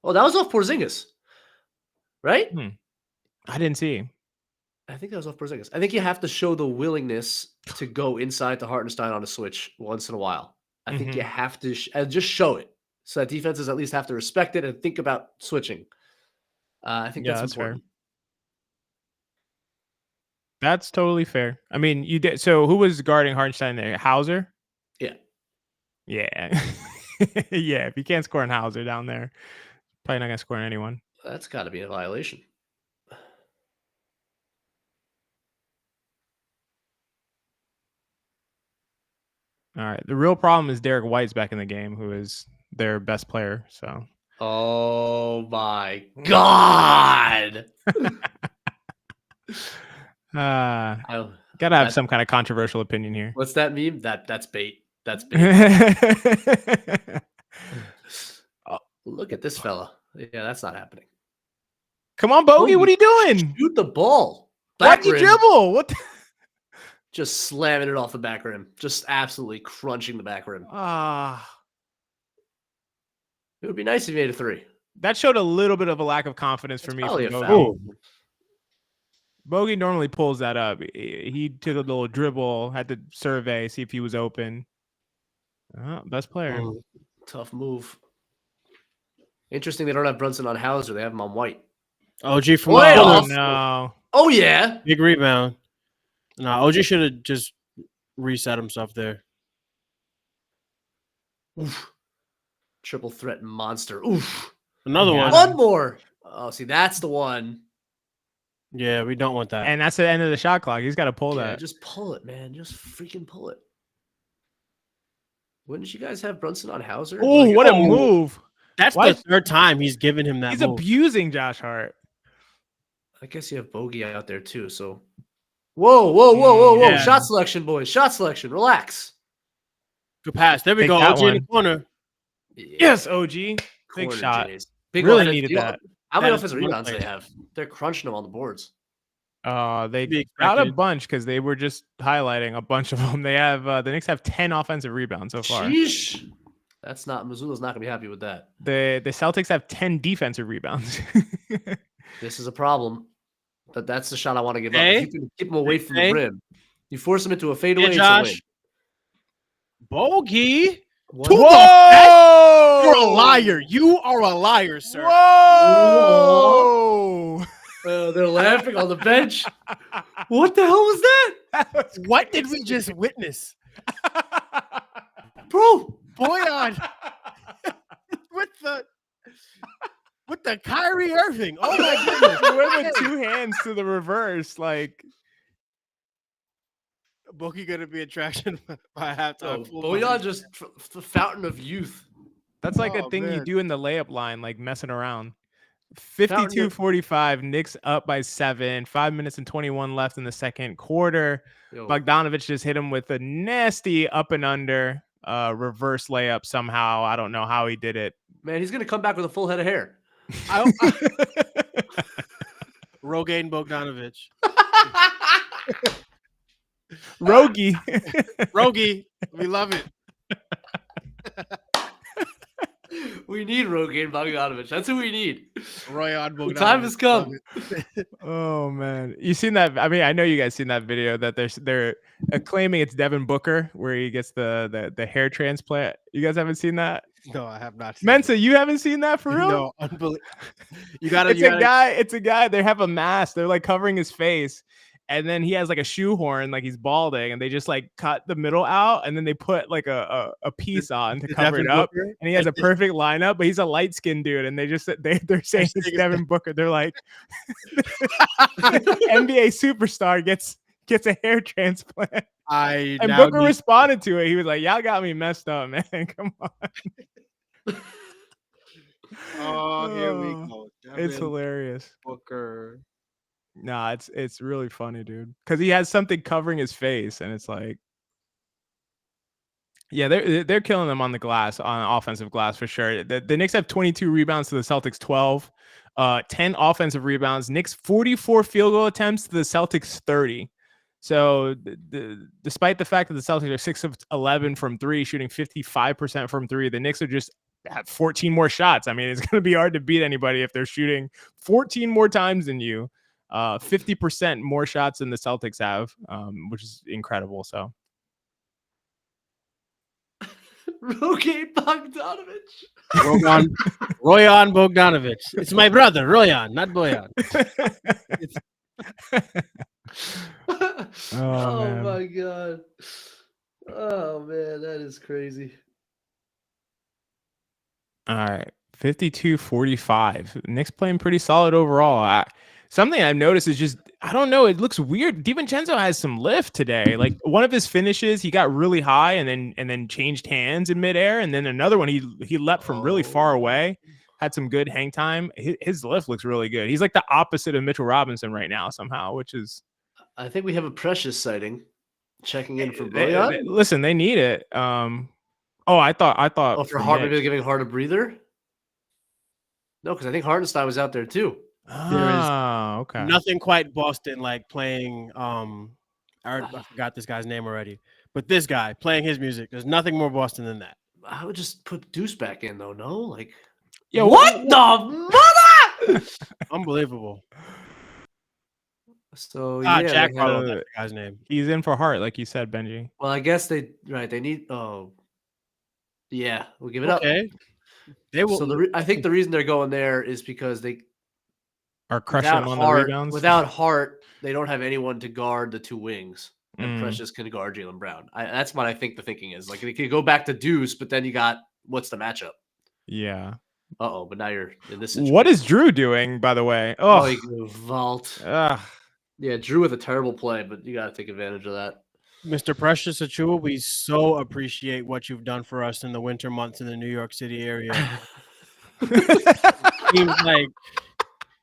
Oh, that was off Porzingis, right? I didn't see. I think that was off Porzingis. I think you have to show the willingness to go inside to Hartenstein on a switch once in a while. I think you have to just show it so that defenses at least have to respect it and think about switching. I think that's important. Fair. That's totally fair. I mean, you did. So who was guarding Hartenstein there? Hauser? Yeah. Yeah. Yeah. If you can't score in Hauser down there, probably not going to score in anyone. That's got to be a violation. All right. The real problem is Derek White's back in the game, who is their best player. So. Oh my God. Gotta have some kind of controversial opinion here. What's that meme? That's bait. That's bait. Oh, look at this fella. Yeah, that's not happening. Come on, Bogey. What are you doing? Shoot the ball. Why'd you dribble? What? Just slamming it off the back rim. Just absolutely crunching the back rim. It would be nice if he made a three. That showed a little bit of a lack of confidence for me. Probably a Bogey. foul. Bogey normally pulls that up. He took a little dribble, had to survey, see if he was open. Best player. Tough move. Interesting they don't have Brunson on Hauser. They have him on White. OG from no. Oh, yeah. Big rebound. No, OG should have just reset himself there. Oof. Triple threat monster. Oof. Another one. One more. Oh, see, that's the one. Yeah, we don't want that. And that's the end of the shot clock. He's got to pull that. Just pull it, man. Just freaking pull it. Wouldn't you guys have Brunson on Hauser? Oh, what a move. That's the third time he's given him that He's move. abusing Josh Hart. I guess you have Bogey out there too, so. Whoa. Yeah. Shot selection, boys. Shot selection. Relax. Good pass. There we Take go. that OG in the one. corner. Yeah. Yes, OG. Big Corner shot. Jays. Big Really offense. needed that. How many That is offensive one rebounds play. they have? They're crunching them on the boards. They Be got a expected. bunch because they were just highlighting a bunch of them. They have the Knicks have 10 offensive rebounds so far. Sheesh. That's not Missoula's not gonna be happy with that. The Celtics have 10 defensive rebounds. This is a problem. But that's the shot I want to give Hey. up. If you can keep him away from Hey. the rim. You force him into a fadeaway. Hey, it's a win. Josh. Bogey. What? Whoa! You're a liar. You are a liar, sir. Whoa! They're laughing on the bench. What the hell was that? What did we just witness? Bro, Boyan with the Kyrie Irving. Oh my goodness. He went with 2 hands to the reverse. Like, Bookie gonna be attraction by halftime. Boyan just the fountain of youth. that's like a Oh, thing you man. do in the layup line, like messing around. 52-45, Knicks up by 7. 5 minutes and 21 left in the second quarter. Yo, Bogdanovic just hit him with a nasty up and under reverse layup somehow. I don't know how he did it. man, he's gonna come back with a full head of hair. Rogaine Bogdanovic. Rogie. Rogie, we love it. We need Rogaine Bogdanovic. That's who we need. Royan Bogdanovic. The time has come. Oh man, you seen that? I mean, I know you guys seen that video that they're claiming it's Devin Booker where he gets the hair transplant. You guys haven't seen that? No, I have not seen Mensa, you haven't seen that for real? No, unbelievable. You gotta. It's a guy. They have a mask. They're like covering his face, and then he has like a shoehorn, like he's balding, and they just like cut the middle out, and then they put like a piece on to cover it up. Booker? And he has a perfect lineup, but he's a light skinned dude, and they're saying it's Devin Booker. They're like, NBA superstar gets a hair transplant. And Booker responded to it. He was like, "Y'all got me messed up, man. Come on." Oh, here we go. It's hilarious. Booker. Nah, it's really funny, dude. Because he has something covering his face, and it's like, yeah, they're killing them on the glass, on offensive glass for sure. The Knicks have 22 rebounds to the Celtics 12, 10 offensive rebounds. Knicks 44 field goal attempts to the Celtics 30. So despite the fact that the Celtics are 6 of 11 from 3, shooting 55% from 3, the Knicks are just have 14 more shots. I mean, it's going to be hard to beat anybody if they're shooting 14 more times than you. 50% more shots than the Celtics have, which is incredible. So, Rogaine Bogdanovic. Royan Bogdanovic. It's my brother, Royan, not Boyan. Oh my god. Oh man, that is crazy. All right, 52-45. Knicks playing pretty solid overall. Something I've noticed is just, I don't know, it looks weird. DiVincenzo has some lift today. Like one of his finishes, he got really high and then changed hands in midair, and then another one he leapt from really far away, had some good hang time. His lift looks really good. He's like the opposite of Mitchell Robinson right now somehow, which is. I think we have a Precious sighting checking in for Boyan. Listen, they need it. I thought. Oh, for Hart, maybe giving Hart a breather. No, because I think Hartenstein was out there too. Okay. Nothing quite Boston like playing. I forgot this guy's name already, but this guy playing his music. There's nothing more Boston than that. I would just put Deuce back in though. No, like, yeah. What the mother? Unbelievable. So yeah, Jack Harlow, that guy's name. He's in for Hart, like you said, Benji. Well, I guess they need. Oh, yeah, we'll give it up. They will. So I think the reason they're going there is because they are crushing them on the rebounds. Without Hart, they don't have anyone to guard the two wings, and Precious can guard Jaylen Brown. That's what I think the thinking is. Like they could go back to Deuce, but then you got what's the matchup? Yeah. But now you're in this situation. What is Drew doing, by the way? Oh, he can vault. Yeah, Drew with a terrible play, but you got to take advantage of that. Mr. Precious Achiuwa, we so appreciate what you've done for us in the winter months in the New York City area.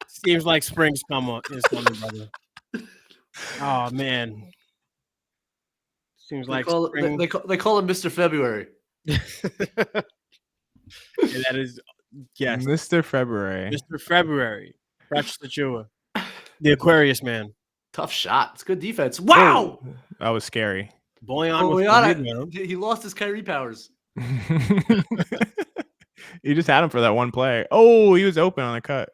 seems like spring's is coming, brother. Oh man, seems like spring. They call him Mr. February. That is, yes, Mr. February. Mr. February, Precious Achiuwa, the Aquarius man. Tough shot. It's good defense. Wow, that was scary. Boyan, he lost his Kyrie powers. He just had him for that one play. Oh, he was open on a cut.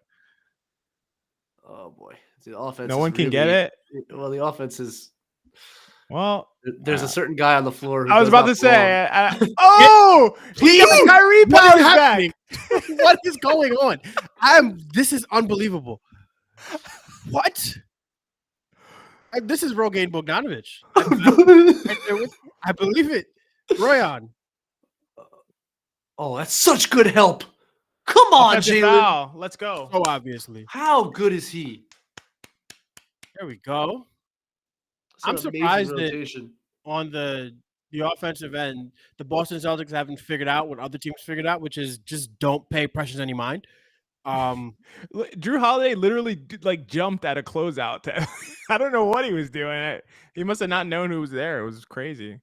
Oh boy, the offense. No one can get it. Well, the offense is. Well, there's a certain guy on the floor. Who I was about to say. Please, Kyrie powers back. What is going on? This is unbelievable. What? This is Rogaine Bogdanovic. I believe it. Royan. Oh, that's such good help. Come on, Offensive Jalen. foul. Let's go. So obviously. How good is he? There we go. That's I'm an amazing surprised that rotation. on the offensive end, the Boston Celtics haven't figured out what other teams figured out, which is just don't pay Precious any mind. Drew Holiday literally jumped at a closeout. I don't know what he was doing. He must have not known who was there. It was crazy.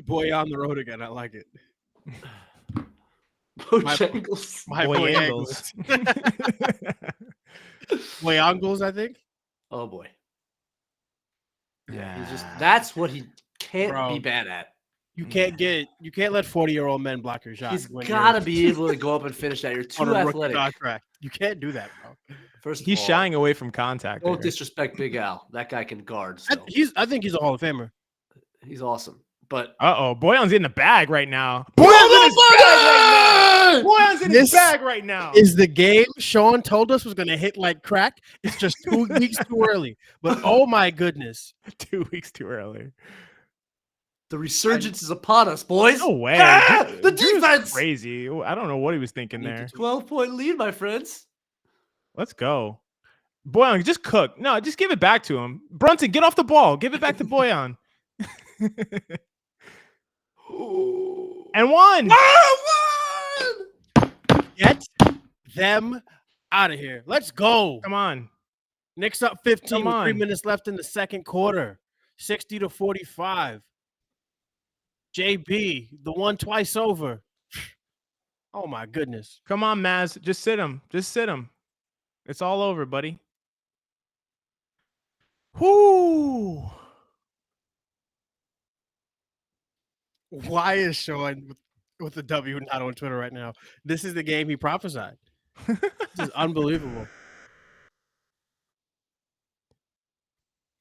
Boy on the road again. I like it. Bojangles. My Boy boy Angles. Boy Angles, I think. Oh boy. Yeah. That's what he can't Bro. be bad at. You can't let 40-year-old men block your shot. He's when got to you're be able to go up and finish that. You're on too a rookie athletic. contract. You can't do that, bro. First of He's all, shying away from contact. Don't there. disrespect Big Al. That guy can guard. Still. I think he's a Hall of Famer. He's awesome. But Boyan's in the bag right now. Boyan's Boyan's in his bag right now. Is the game Sean told us was going to hit like crack? It's just 2 weeks too early. But oh my goodness. 2 weeks too early. the resurgence is upon us, boys. No way. Ah, the Drew's defense. crazy. I don't know what he was thinking there. 12-point lead, my friends. Let's go. Boyan, just cook. No, just give it back to him. Brunson, get off the ball. Give it back to Boyan. And one. Get them out of here. Let's go. Come on. Knicks up 15 Come with 3 on. minutes left in the second quarter. 60-45. JB, the one twice over. Oh my goodness. Come on, Maz. Just sit him. Just sit him. It's all over, buddy. Whoo. Why is Sean with the W not on Twitter right now? This is the game he prophesied. This is unbelievable.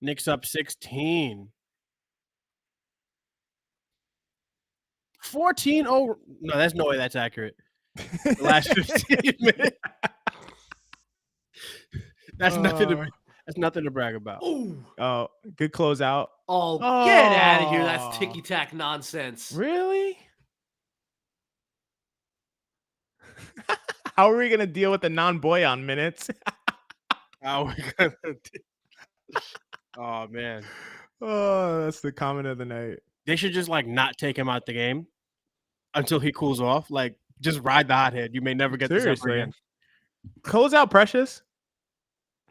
Knicks up 16. 14 over. No, there's no way that's accurate. The last 15 minutes. That's nothing to brag about. Oh, good closeout. Oh, get out of here. That's ticky-tack nonsense. Really? How are we going to deal with the non-Boyan minutes? How we gonna do- Oh man. Oh, that's the comment of the night. They should just not take him out the game until he cools off. Just ride the hothead. You may never get this ever Seriously. again. Close out, Precious.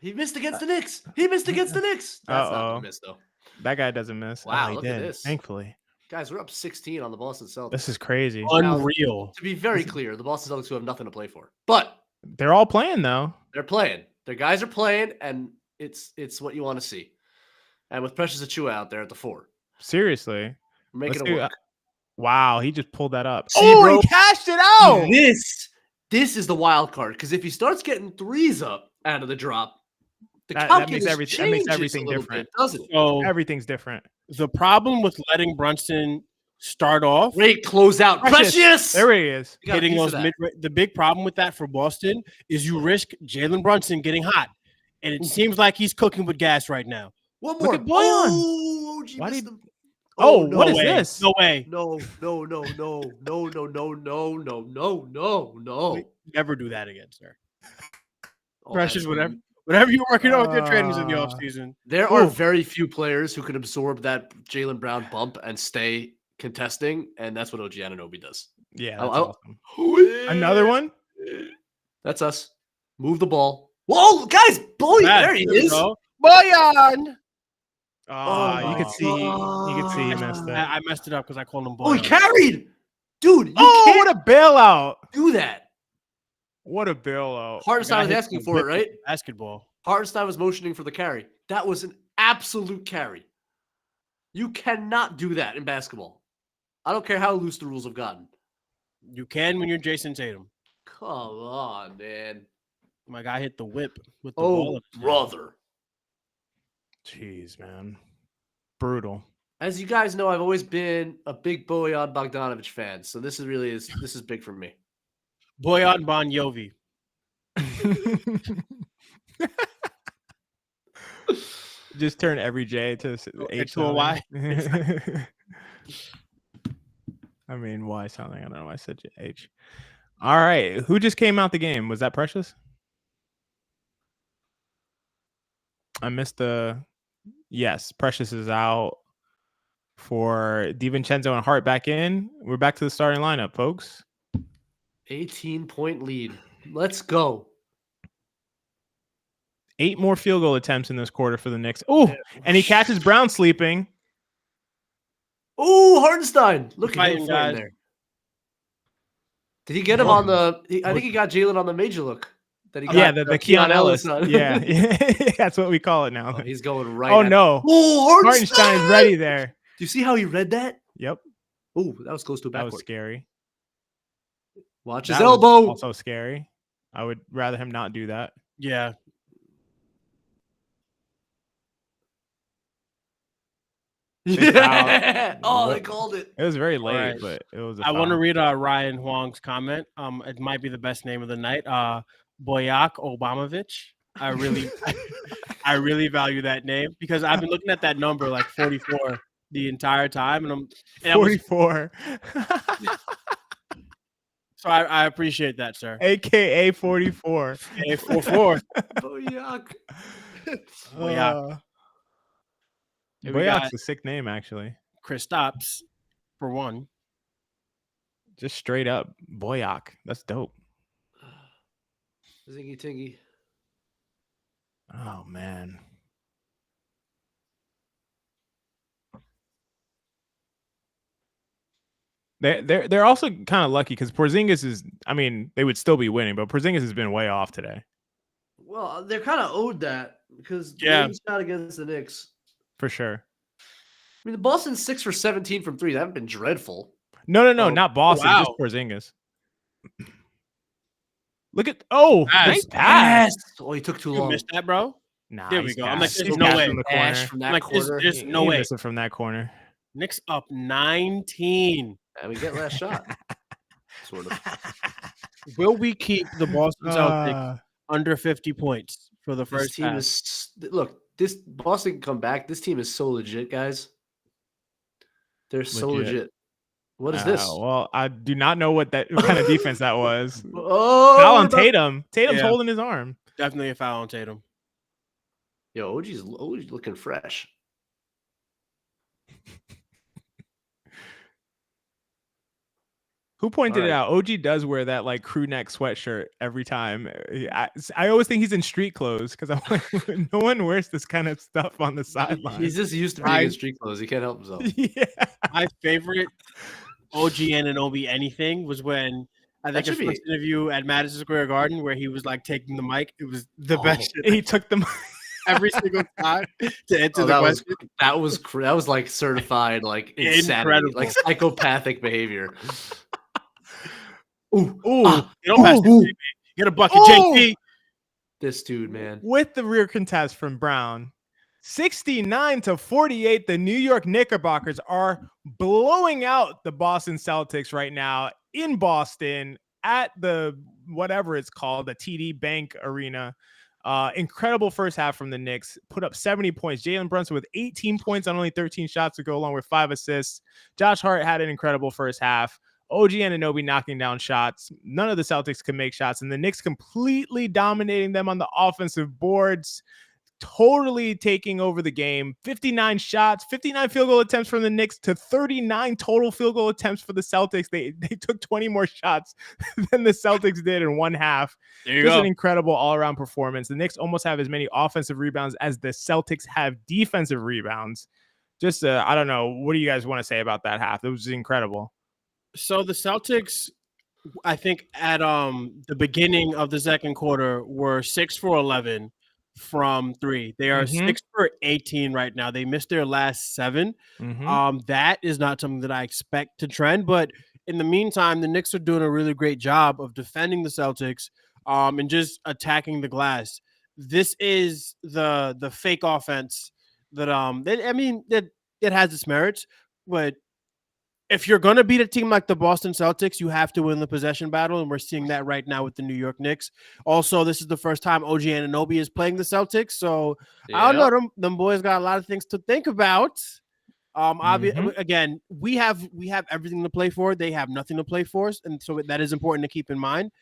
He missed against the Knicks. That's not a miss, though. That guy doesn't miss. Wow, he look at did, this. Thankfully. Guys, we're up 16 on the Boston Celtics. This is crazy. Unreal. To be very clear, the Boston Celtics who have nothing to play for. But They're all playing, though. they're playing. Their guys are playing, and it's what you want to see. And with Precious Achua out there at the 4, Seriously. we're making Let's it do- work. Wow, he just pulled that up. See, Oh, bro? he cashed it out. This is the wild card, because if he starts getting threes up out of the drop, the That calculus makes everything- that makes changes everything a little different. bit, doesn't it? So Everything's different. the problem with letting Brunson start off Great close out. Precious! There he is. You got a hitting piece those of that. the big problem with that for Boston is you risk Jalen Brunson getting hot. And it seems like he's cooking with gas right now. One Look more. at Boyan. Oh, OG Why missed did- him. Oh, no what is way. this? No way. No. Never do that again, sir. Oh, Precious, that's- whatever you're working on with your trainers in the Ah. offseason. There are very few players who can absorb that Jaylen Brown bump and stay contesting, and that's what OG Anunoby does. Yeah, Oh, that's oh. awesome. Another one? That's us. Move the ball. Whoa, guys, boy, there he is. Boyan! Oh, you could see. You could see he God. messed up. I messed it up because I called him Oh, he Boyan. carried. Dude, you Oh, can't what a bailout! do that. What a bailout! Hartenstein was Guy hit asking the for it, whip right? with Basketball. Hartenstein was motioning for the carry. That was an absolute carry. You cannot do that in basketball. I don't care how loose the rules have gotten. You can when you're Jason Tatum. Come on, man. My guy hit the whip with the ball. Oh, up there. brother. Jeez, man, brutal. As you guys know, I've always been a big Bojan Bogdanovic fan, so this is big for me. Boyan Bon Jovi. Just turn every J to H to a Y. I mean, Y sounding. I don't know why I said H. All right. Who just came out the game? Was that Precious? I missed the... Yes, Precious is out for DiVincenzo and Hart back in. We're back to the starting lineup, folks. 18-point lead. Let's go. 8 more field goal attempts in this quarter for the Knicks. Oh, and he catches Brown sleeping. Oh, Hartenstein. Look at him guys. there. Did he get him on the... I think he got Jalen on the major look. That he got, the Keon Ellis. on. Yeah, that's what we call it now. Oh, he's going right. Oh, no. Oh, Hartenstein is ready there. Do you see how he read that? Yep. Oh, that was close to a backcourt. That was scary. Watch his elbow. Also scary. I would rather him not do that. Yeah. Yeah. Oh, they called it. It was very late, right. but it was. I want to read Ryan Huang's comment. It might be the best name of the night. Boyak Obamovich. I really value that name because I've been looking at that number like 44 the entire time, and 44. So I appreciate that, sir. AKA 44. AKA 44. Boyak. Boyak. Boyak's a sick name, actually. Kristaps, for one. Just straight up Boyak. That's dope. Zingy tingy. Oh man. They're also kind of lucky because Porzingis is. I mean, they would still be winning, but Porzingis has been way off today. Well, they're kind of owed that because shot against the Knicks. For sure. I mean, the Boston's 6 for 17 from 3. They haven't been dreadful. No, not Boston. Just Porzingis. Look at nice pass. Oh, he took too You long. missed that, bro. Nah, there we go. I'm like, there's no way. From the corner. From that corner. There's no way. Missed it from that corner. Knicks up 19. And we get last shot. Sort of. Will we keep the Boston Celtics under 50 points for the first team half? Look, this Boston can come back. This team is so legit, guys. They're so legit. What is this? Well, I do not know what kind of defense that was. Foul on Tatum. Tatum's holding his arm. Definitely a foul on Tatum. Yo, OG's looking fresh. Who pointed it out? OG does wear that like crew neck sweatshirt every time. I always think he's in street clothes because I'm like, no one wears this kind of stuff on the sideline. He's just used to being in street clothes. He can't help himself. Yeah. My favorite OG Anunoby anything was when I think his first interview at Madison Square Garden where he was like taking the mic. It was the best shit. He took the mic every single time to answer the question. That was like certified like insanity, like psychopathic behavior. Ooh. You don't pass this, JP. Get a bucket, JP. This dude, man. With the rear contest from Brown. 69-48, the New York Knickerbockers are blowing out the Boston Celtics right now in Boston at the whatever it's called, the TD Bank Arena. Incredible first half from the Knicks. Put up 70 points. Jalen Brunson with 18 points on only 13 shots to go along with 5 assists. Josh Hart had an incredible first half. OG Anunoby knocking down shots. None of the Celtics can make shots, and the Knicks completely dominating them on the offensive boards, totally taking over the game. 59 shots, 59 field goal attempts from the Knicks to 39 total field goal attempts for the Celtics. They took 20 more shots than the Celtics did in one half. Just an incredible all-around performance. The Knicks almost have as many offensive rebounds as the Celtics have defensive rebounds. Just, I don't know. What do you guys want to say about that half? It was incredible. So the Celtics, I think at the beginning of the second quarter were 6 for 11 from 3. They are 6 for 18 right now. They missed their last 7. That is not something that I expect to trend, but in the meantime, the Knicks are doing a really great job of defending the Celtics and just attacking the glass. This is the fake offense that it has its merits, but if you're going to beat a team like the Boston Celtics, you have to win the possession battle, and we're seeing that right now with the New York Knicks. Also, this is the first time OG Anunoby is playing the Celtics, so I don't know. Them boys got a lot of things to think about. Again, we have everything to play for. They have nothing to play for, and so that is important to keep in mind.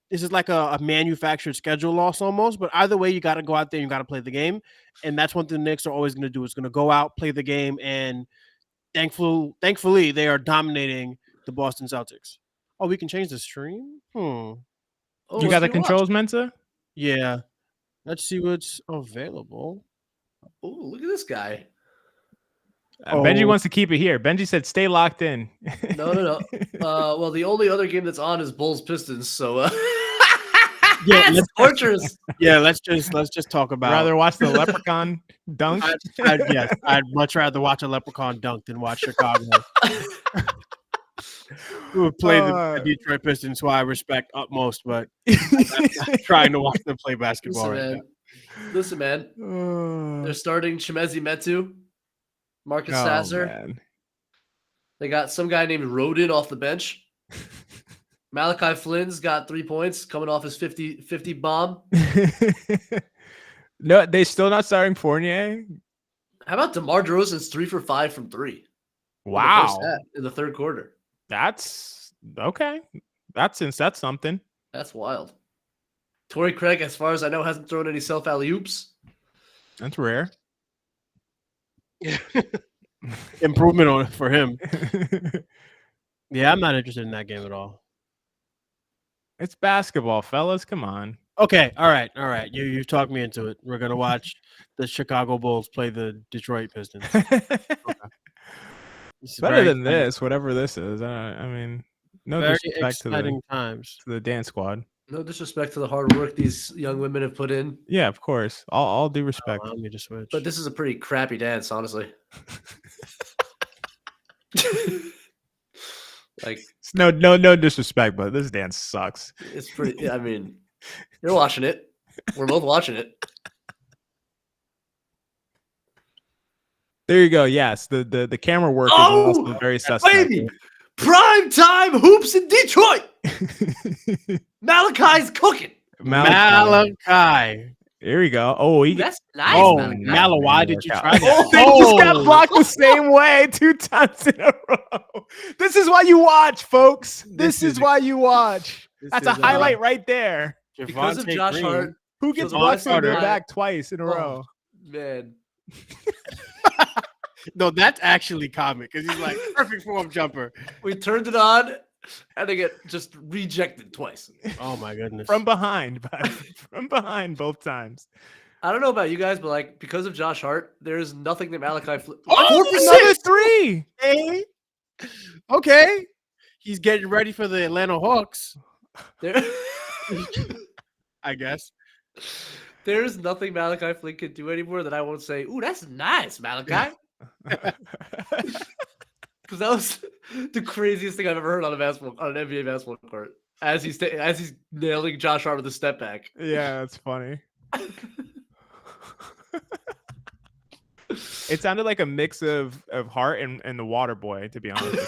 This is like a manufactured schedule loss almost, but either way, you got to go out there and you got to play the game, and that's what the Knicks are always going to do. Is going to go out, play the game, and thankfully, they are dominating the Boston Celtics. Oh, we can change the stream? Oh, you got the controls, Mensa? Yeah. Let's see what's available. Oh, look at this guy. Benjy wants to keep it here. Benjy said, stay locked in. No. Well, the only other game that's on is Bulls Pistons, so yeah, that's torturous. Yeah, let's just talk about. Rather watch the Leprechaun dunk. I'd much rather watch a Leprechaun dunk than watch Chicago. We would play the Detroit Pistons, who I respect utmost, but I'm trying to watch them play basketball Listen, man. They're starting Chimezie Metu, Marcus Sasser. Man. They got some guy named Rodin off the bench. Malachi Flynn's got 3 points coming off his 50 bomb. No, they still not starting Fournier. How about DeMar DeRozan's 3 for 5 from 3? Wow. In the third quarter. That's okay. That's something. That's wild. Torrey Craig, as far as I know, hasn't thrown any self alley-oops. That's rare. Improvement for him. Yeah, I'm not interested in that game at all. It's basketball, fellas. Come on. Okay, all right. You talked me into it. We're gonna watch the Chicago Bulls play the Detroit Pistons. Okay. Better than this, whatever this is. I mean, no very disrespect to the dance squad. No disrespect to the hard work these young women have put in. Yeah, of course. All due respect. Allow me to switch. But this is a pretty crappy dance, honestly. Like no disrespect, but this dance sucks. It's pretty. I mean, you're watching it. We're both watching it. There you go. Yes, the camera work is also very suspect. Baby, prime time hoops in Detroit. Malachi's cooking. Malachi. Here we go. Oh, that's nice. Oh, Malachi, why did you try that? He just got blocked the same way 2 times in a row. This is why you watch, folks. This is why you watch. That's a highlight right there. Because of Josh Hart. Who gets blocked from their back twice in a row? Man. No, that's actually comic because he's like perfect form jumper. We turned it on and they get just rejected twice. Oh my goodness. From behind both times. I don't know about you guys, but like because of Josh Hart, there's nothing that Malachi 4 for another 3. Hey. Okay. He's getting ready for the Atlanta Hawks. I guess. There's nothing Malachi Flynn can do anymore that I won't say, ooh, that's nice, Malachi. Because that was the craziest thing I've ever heard on an NBA basketball court. As he's nailing Josh Hart with a step back. Yeah, that's funny. It sounded like a mix of Hart and the Water Boy, to be honest with you.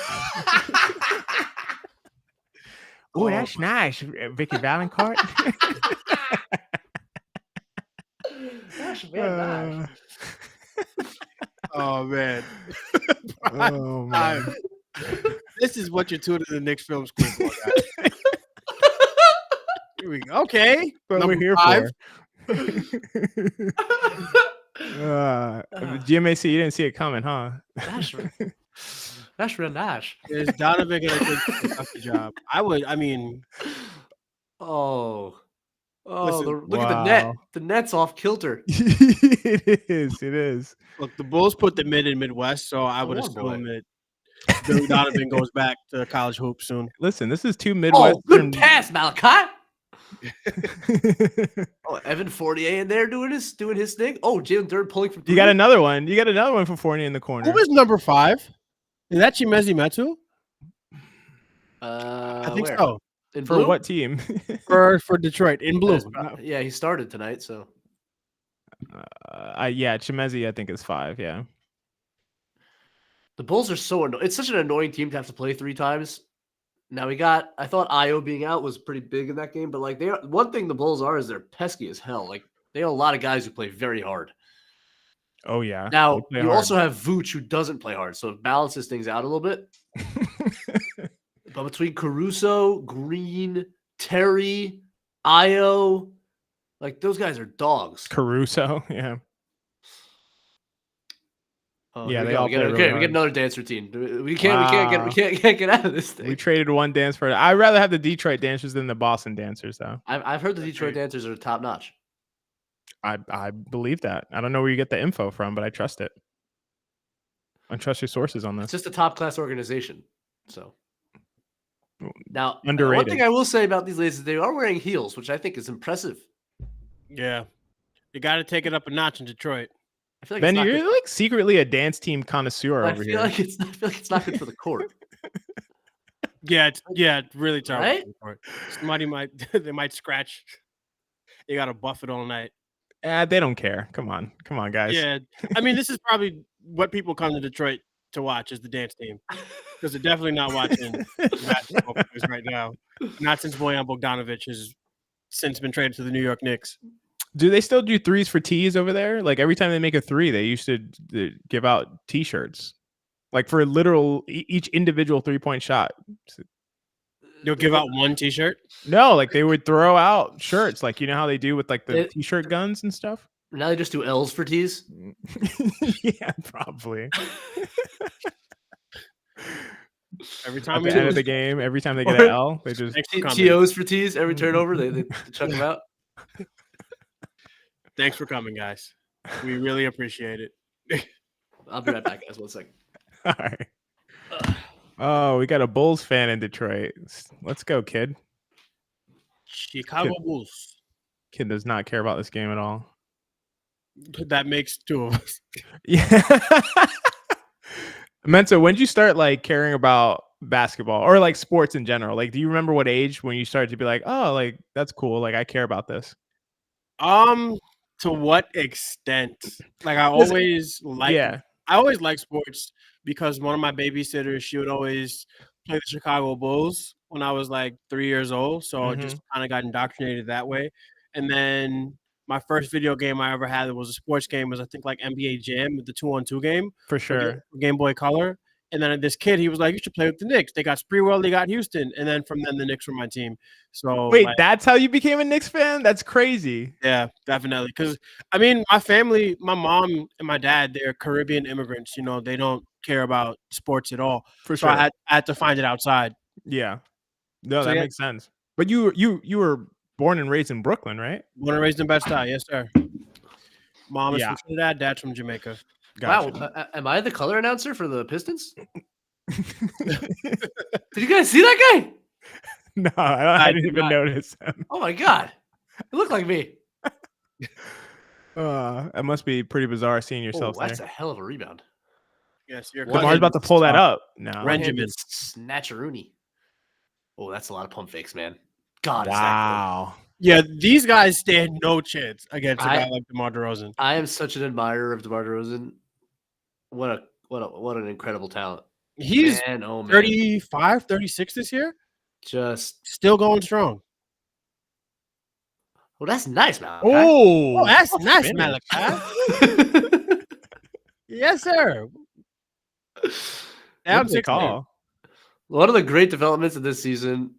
Oh, that's nice, Vicky Valancourt. That's very nice. Oh man. Oh man. This is what you're tuning to the Knicks Film School for, guys. Here we go. Okay. What we're here 5. For. GMAC, you didn't see it coming, huh? That's real nice. Is Donovan gonna do a job? I mean. Oh, listen, look at the net. The net's off kilter. It is. Look, the Bulls put the mid and Midwest, so I would assume that Donovan goes back to college hoops soon. Listen, this is 2 Midwest. Oh, good pass, Malachi. Evan Fournier in there doing his thing. Oh, Jalen Durden pulling from 3. You got another one. You got another one for Fournier in the corner. Who is number 5? Is that Chimezie Metu? I think so. For what team? for Detroit in blue. Yeah, he started tonight. So, yeah, Chimezie I think is 5. Yeah. The Bulls are so annoying. It's such an annoying team to have to play 3 times. Now I thought Io being out was pretty big in that game, but like one thing the Bulls are is they're pesky as hell. Like they have a lot of guys who play very hard. Oh yeah. Now you also have Vooch who doesn't play hard, so it balances things out a little bit. But between Caruso, Green, Terry, Io, like those guys are dogs. Caruso, yeah. Yeah, they all play really hard. We get another dance routine. We can't get out of this thing. We traded one dance for it. I'd rather have the Detroit dancers than the Boston dancers, though. I've heard the Detroit dancers are top notch. I believe that. I don't know where you get the info from, but I trust it. I trust your sources on this. It's just a top class organization. So now, underrated. One thing I will say about these ladies is they are wearing heels, which I think is impressive. Yeah, you got to take it up a notch in Detroit. I feel like Ben, you're like secretly a dance team connoisseur over here. I feel like it's not good for the court. Yeah, it's really terrible. Right? Somebody might scratch. You got to buff it all night. They don't care. Come on, guys. Yeah, I mean, this is probably what people come to Detroit to watch is the dance team, because they're definitely not watching basketball right now. Not since Bojan Bogdanovic has since been traded to the New York Knicks. Do they still do threes for tees over there? Like every time they make a three, they used to give out T-shirts, like for a literal each individual 3-point shot. You'll give out one T-shirt? No, like they would throw out shirts, like you know how they do with like the T-shirt guns and stuff. Now they just do L's for T's. Yeah, probably. Every time at the end of the game, every time they get an L, they just TOs for T's. Every turnover, they chuck them out. Thanks for coming, guys. We really appreciate it. I'll be right back, guys. 1 second. All right. Oh, we got a Bulls fan in Detroit. Let's go, kid. Chicago Bulls. Kid does not care about this game at all. That makes 2 of us. Yeah. Mensa, when did you start like caring about basketball or like sports in general? Like, do you remember what age when you started to be like, oh, like that's cool. Like I care about this. To what extent? Like I always liked sports because one of my babysitters, she would always play the Chicago Bulls when I was like 3 years old. So I just kind of got indoctrinated that way. And then my first video game I ever had was a sports game. It was I think like NBA Jam with the 2-on-2 game. For sure. Game Boy Color. And then this kid, he was like, you should play with the Knicks. They got Sprewell, they got Houston. And then from then the Knicks were my team. So wait, that's how you became a Knicks fan? That's crazy. Yeah, definitely. Because, I mean, my family, my mom and my dad, they're Caribbean immigrants. You know, they don't care about sports at all. For sure. So I had to find it outside. Yeah. No, that makes sense. But you were born and raised in Brooklyn, right? Born and raised in Bed-Stuy, yes, sir. Mom is from Trinidad, dad's from Jamaica. Gotcha. Wow, am I the color announcer for the Pistons? Did you guys see that guy? No, I didn't even notice him. Oh my god, it looked like me. It must be pretty bizarre seeing yourself there. That's a hell of a rebound. Yes, you're. Demar's about to pull that up now. Benjamin Snatcheroony. Oh, that's a lot of pump fakes, man. God, wow. Yeah, these guys stand no chance against a guy like DeMar DeRozan. I am such an admirer of DeMar DeRozan. What an incredible talent. He's 35, 36 this year. Just still going strong. Well, that's nice, Malachi. Oh, that's nice, Malachi. Yes, sir. Down 6 call. One of the great developments of this season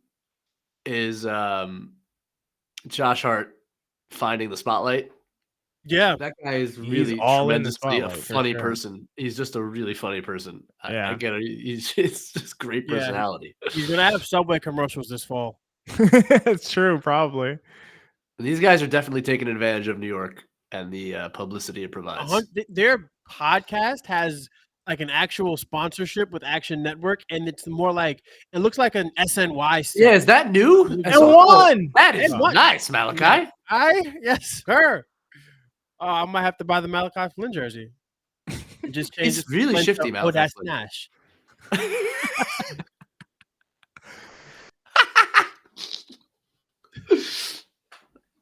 is Josh Hart finding the spotlight. Yeah, that guy is really tremendously a funny person. He's just a really funny person. I get it. It's just great personality. He's gonna have Subway commercials this fall. It's true, probably. These guys are definitely taking advantage of New York and the publicity it provides. Their podcast has like an actual sponsorship with Action Network, and it's more like it looks like an SNY set. Yeah, is that new? N1. That is nice, Malachi. Yes, sir. I might have to buy the Malachi Flynn jersey. Just change. It's really shifty, Malachi. Oh, that's Nash.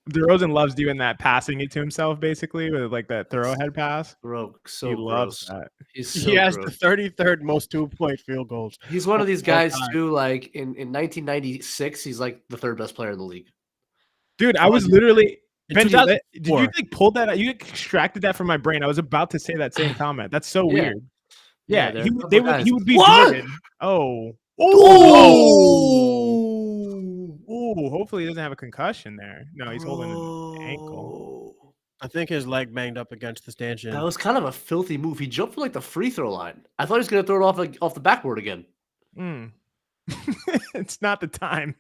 DeRozan loves doing that, passing it to himself, basically, with like that thoroughhead pass. Bro, so He gross. loves that. He's so He has gross. the 33rd most 2-point field goals. He's one of these guys time. too. Like in 1996, he's like the third best player in the league. Dude, I was literally In Benjy, did you 2004. like pull that out? You extracted that from my brain. I was about to say that same comment. That's so Yeah. weird. Yeah, Yeah, there he are a would. couple They would. guys. He would be What? Jordan. Oh. Oh! Ooh, hopefully he doesn't have a concussion there. No, he's holding an ankle. I think his leg banged up against the stanchion. That was kind of a filthy move. He jumped from like the free throw line. I thought he was going to throw it off the backboard again. It's not the time.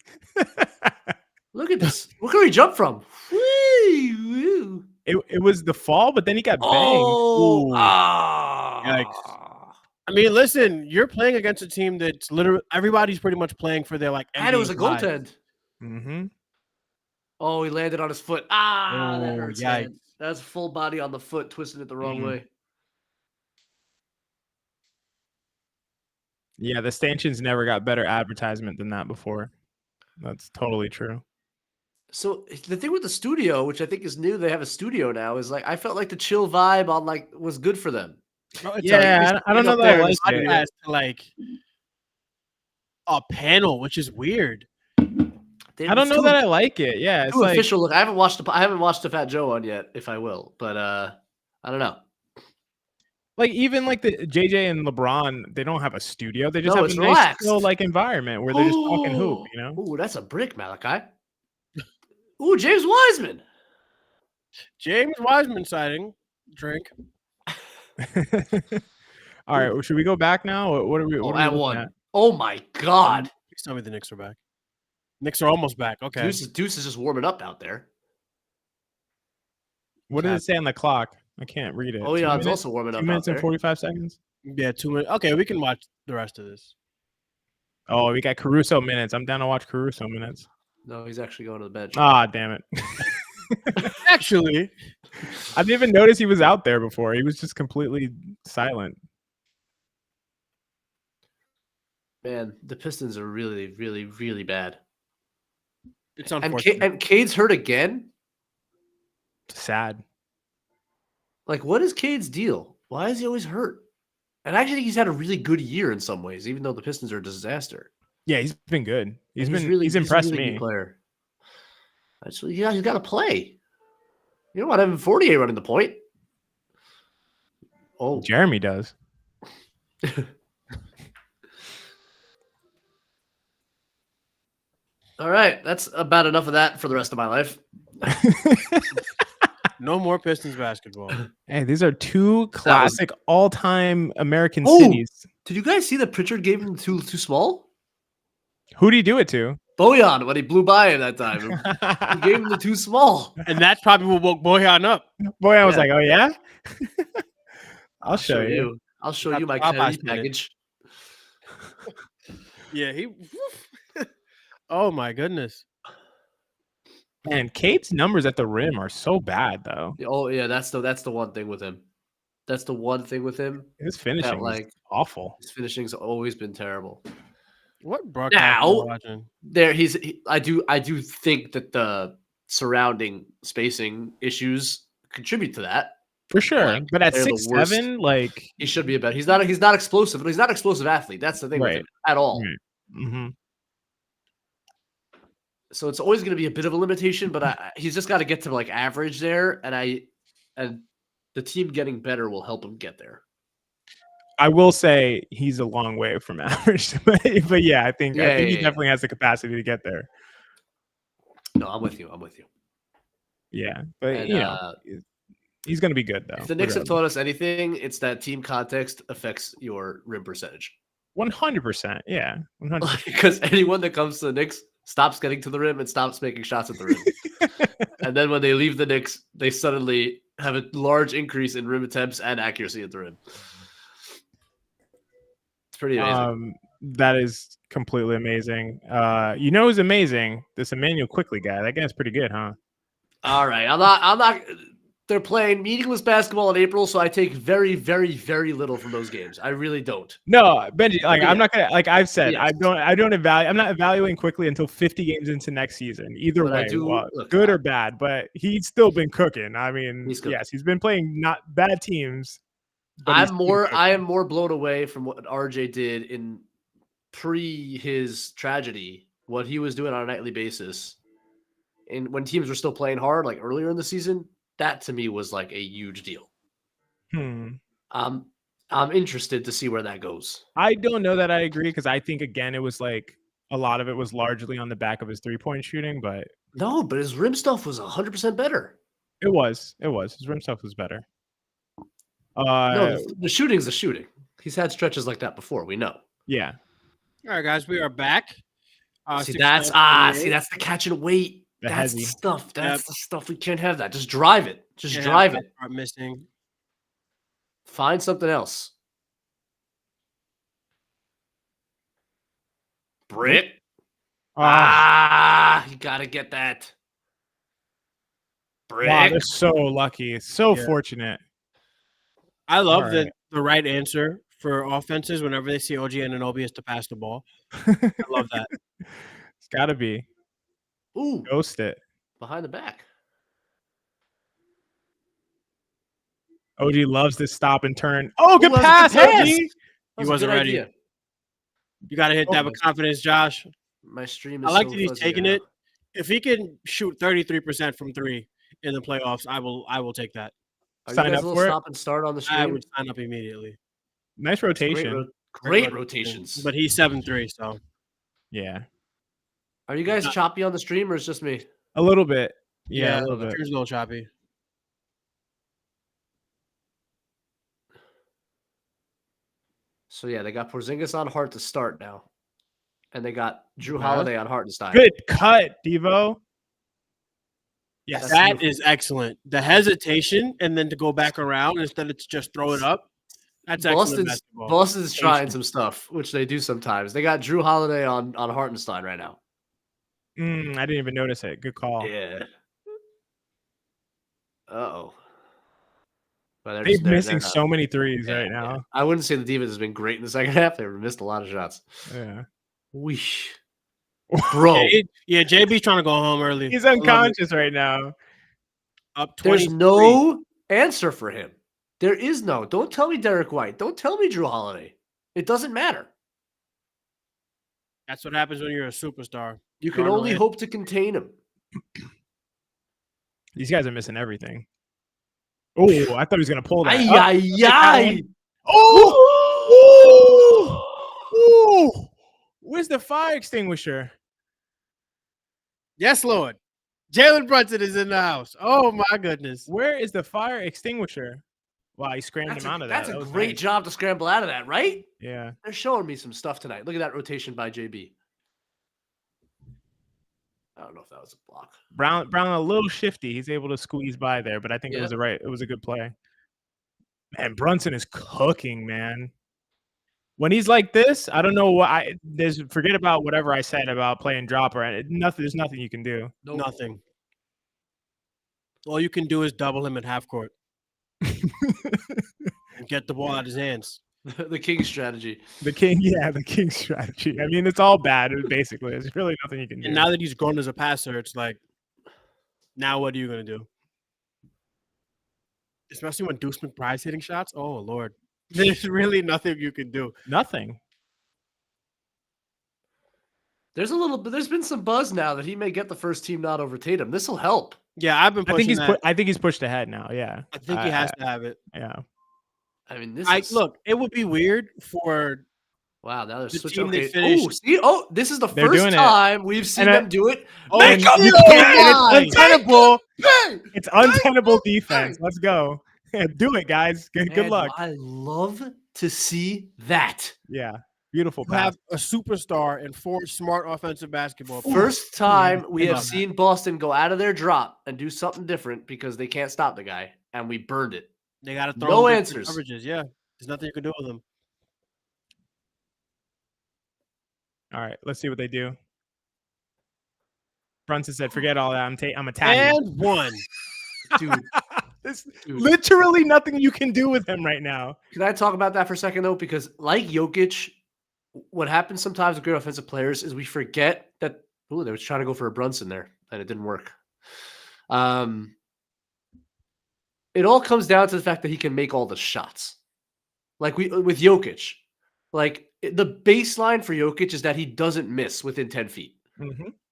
Look at this. Look where he jumped from. Woo! It was the fall, but then he got banged. Oh! Ooh. Yikes. I mean, listen, you're playing against a team that's literally everybody's pretty much playing for their like. And it was a NBA lives. goaltend. Mm-hmm. Oh, he landed on his foot. That Oh, hurts. yikes. Man. That's full body on the foot, twisting it the wrong way. Yeah, the stanchions never got better advertisement than that before. That's totally true. So the thing with the studio, which I think is new, they have a studio now, is like I felt like the chill vibe on like was good for them. Bro, it's Yeah, I don't know up that I there. like This it. has, like a panel, which is weird. I don't know that I like it. Yeah, it's Too like official look. I haven't watched the Fat Joe one yet, if I will, but I don't know. even like the JJ and LeBron, they don't have a studio. They just No, have a it's nice relaxed. chill, like environment where they're just talking hoop. You know. Ooh, that's a brick, Malachi. Ooh, James Wiseman. James Wiseman sighting. Drink. All right, well, should we go back now? What are we? What are we At looking one. at? Oh my God. Please tell me the Knicks are back. Knicks are almost back. Okay. Deuce is just warming up out there. What does it say on the clock? I can't read it. Oh 2 yeah, it's minutes? also warming up 2 out minutes and there. 45 seconds. Yeah, 2 minutes. Okay, we can watch the rest of this. Oh, we got Caruso minutes. I'm down to watch Caruso minutes. No, he's actually going to the bench. Ah, damn it. Actually, I didn't even notice he was out there before. He was just completely silent. Man, the Pistons are really, really, really bad. it's And unfortunate. Cade's hurt again? Sad. Like, what is Cade's deal? Why is he always hurt? And I actually think he's had a really good year in some ways, even though the Pistons are a disaster. Yeah, he's been good. He's he's impressed a really me. good player. Actually, yeah, he's got to play. You don't want Evan Fournier running the point. Oh, Jeremy does. all right. That's about enough of that for the rest of my life. No more Pistons basketball. Hey, these are two classic all-time American Oh! cities. Did you guys see that Pritchard gave him too small? Who do you do it to? Bojan, when he blew by him that time. He gave him the too small. And that's probably what woke Bojan up. Boy, I was Yeah. like, oh yeah? I'll show you. I'll show Got you my the Popeyes Kennedy minute. package. Yeah, he. Oh my goodness. Man, Cade's numbers at the rim are so bad, though. Oh yeah, that's the one thing with him. That's the one thing with him. His finishing like- is awful. His finishing's always been terrible. What broadcast Now- are you watching? I do think that the surrounding spacing issues contribute to that. For sure. Like, But at they're the 6'7", like... He should be a better. He's not explosive. He's not an explosive athlete. That's the thing with Right. him at all. Right. Mm-hmm. So it's always going to be a bit of a limitation, but he's just got to get to like average there, and the team getting better will help him get there. I will say he's a long way from average, but yeah, I think he Yeah. definitely has the capacity to get there. No, I'm with you. Yeah, but And, he's going to be good though. if the Knicks have taught us anything, it's that team context affects your rim percentage. 100%. Yeah, 100%. Because anyone that comes to the Knicks stops getting to the rim and stops making shots at the rim. And then when they leave the Knicks, they suddenly have a large increase in rim attempts and accuracy at the rim. It's pretty amazing. That is completely amazing. Who's amazing? This Emmanuel Quickly guy. That guy's pretty good, huh? All right. I'm not they're playing meaningless basketball in April, so I take very, very, very little from those games. I really don't. No, Benji, like Yeah. I'm not gonna, like I've said, Yes. I'm not evaluating quickly until 50 games into next season. Either But I way, do- look, good or bad, but he's still been cooking. I mean, He's cooking. yes, he's been playing not bad teams. But I he's been cooking. am more blown away from what RJ did in pre his tragedy, what he was doing on a nightly basis. And when teams were still playing hard, like earlier in the season, that to me was like a huge deal. I'm interested to see where that goes. I don't know that I agree because I think again it was like a lot of it was largely on the back of his 3-point shooting, but No, but his rim stuff was 100% better. it was his rim stuff was better. No, the shooting's the shooting. He's had stretches like that before. We know. Yeah. All right, guys, we are back. See, 6 that's minutes, that's the catch and wait. The That's hezzy. the stuff. That's Yep. the stuff. We can't have that. Just drive it. Just Can't drive have it. that part missing. Find something else. Britt. You gotta get that. Brick. Wow, they're so lucky. It's so Yeah. fortunate. I love All that right. the right answer for offenses whenever they see OG Anunoby is to pass the ball. I love that. It's got to be. Ooh, Ghost it. behind the back. OG loves this stop and turn. Oh, good Ooh, pass, that's a good OG. pass. He That's a wasn't good ready. idea. You got to hit that with Almost. confidence, Josh. My stream is I like so that he's fuzzy taking right it. If he can shoot 33% from 3 in the playoffs, I will take that. now. Are Sign you guys up a little for it? stop and start on the stream? I would sign up immediately. Nice Great, rotation. great rotations. But he's 7'3", so Yeah. Are you guys choppy on the stream or it's just me? A little bit. Yeah, a little bit. Here's a little choppy. So yeah, they got Porzingis on Hart to start now, and they got Drew Yeah. Holiday on Hartenstein. Good cut, Devo. Yes. That's That beautiful. is excellent. The hesitation and then to go back around instead of to just throw it up. That's excellent basketball. Boston's trying Patient. some stuff, which they do sometimes. They got Drew Holiday on Hartenstein right now. I didn't even notice it. Good call. Yeah. Uh-oh. But they're They're just- they're missing not- so many threes yeah, right now. I wouldn't say the defense has been great in the second half. They've missed a lot of shots. Yeah. Weesh. Bro, Yeah, JB's trying to go home early. He's I love it. unconscious right now. Up 20. there's no answer for him. There is no. Don't tell me Derek White. Don't tell me Drew Holiday. It doesn't matter. That's what happens when you're a superstar. You can Darnold only hit. hope to contain him. These guys are missing everything. Oh, I thought he was gonna pull that. Ay, Oh, ay, ay. Oh! Ooh! Where's the fire extinguisher? Yes, Lord. Jalen Brunson is in the house. Oh my goodness. Where is the fire extinguisher? Wow, he scrammed him out of that. That's That a was great nice. job to scramble out of that, right? Yeah. They're showing me some stuff tonight. Look at that rotation by JB. I don't know if that was a block. Brown a little shifty. He's able to squeeze by there, but I think it was it was a good play. Man, Brunson is cooking, man. When he's like this, I don't know what forget about whatever I said about playing dropper. There's nothing you can do. Nothing. All you can do is double him at half court and get the ball out of his hands. The king strategy. The king strategy. I mean, it's all bad, basically. There's really nothing you can do. And now that he's grown as a passer, it's like, now what are you going to do? Especially when Deuce McBride's hitting shots. Oh, Lord. There's really nothing you can do. Nothing. There's been some buzz now that he may get the first team nod over Tatum. This will help. Yeah, I've been pushing I think he's pushed ahead now. Yeah. I think he has to have it. Yeah. I mean, Look, it would be weird for wow. Now they're the switching. team they Okay. finished- This is the They're first doing it. time we've seen And them do it. Oh, Make and up you your can't- mind! It's untenable. Bang! It's untenable defense. Let's go. Do it, guys. Good Man, luck. I love to see that. Yeah. Beautiful you pass. have a superstar in four smart offensive basketball players. First time we I have love that. seen Boston go out of their drop and do something different because they can't stop the guy, and we burned it. They got to throw No him different answers. coverages. Yeah, there's nothing you can do with them. All right. Let's see what they do. Brunson said, forget all that. I'm attacking. And one. Dude, There's Dude. literally nothing you can do with him right now. Can I talk about that for a second, though? Because like Jokic, what happens sometimes with great offensive players is we forget that, they was trying to go for a Brunson there, and it didn't work. It all comes down to the fact that he can make all the shots. Like with Jokic, like the baseline for Jokic is that he doesn't miss within 10 feet,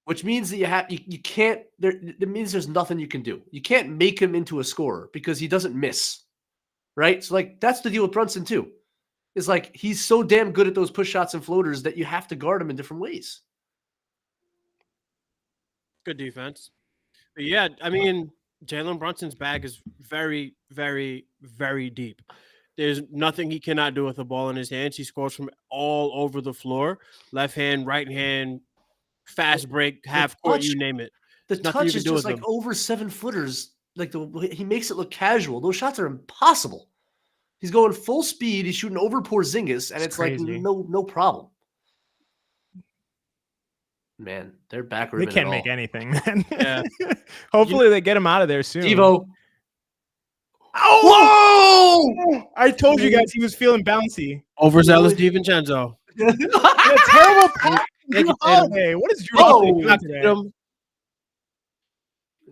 which means that you can't. It means there's nothing you can do. You can't make him into a scorer because he doesn't miss, right? So like that's the deal with Brunson too. Is like he's so damn good at those push shots and floaters that you have to guard him in different ways. Good defense. But yeah, I mean, Jalen Brunson's bag is very, very, very deep. There's nothing he cannot do with the ball in his hands. He scores from all over the floor. Left hand, right hand, fast break, half court, you name it. The touch is just like over 7-footers. Like he makes it look casual. Those shots are impossible. He's going full speed. He's shooting over Porzingis, and it's like no problem. Man, they're backward. They can't make anything, man. Yeah. Hopefully they get him out of there soon. Devo. Oh! Whoa! I told you guys he was feeling bouncy. Overzealous DiVincenzo. A terrible pass. Holiday. What is your today?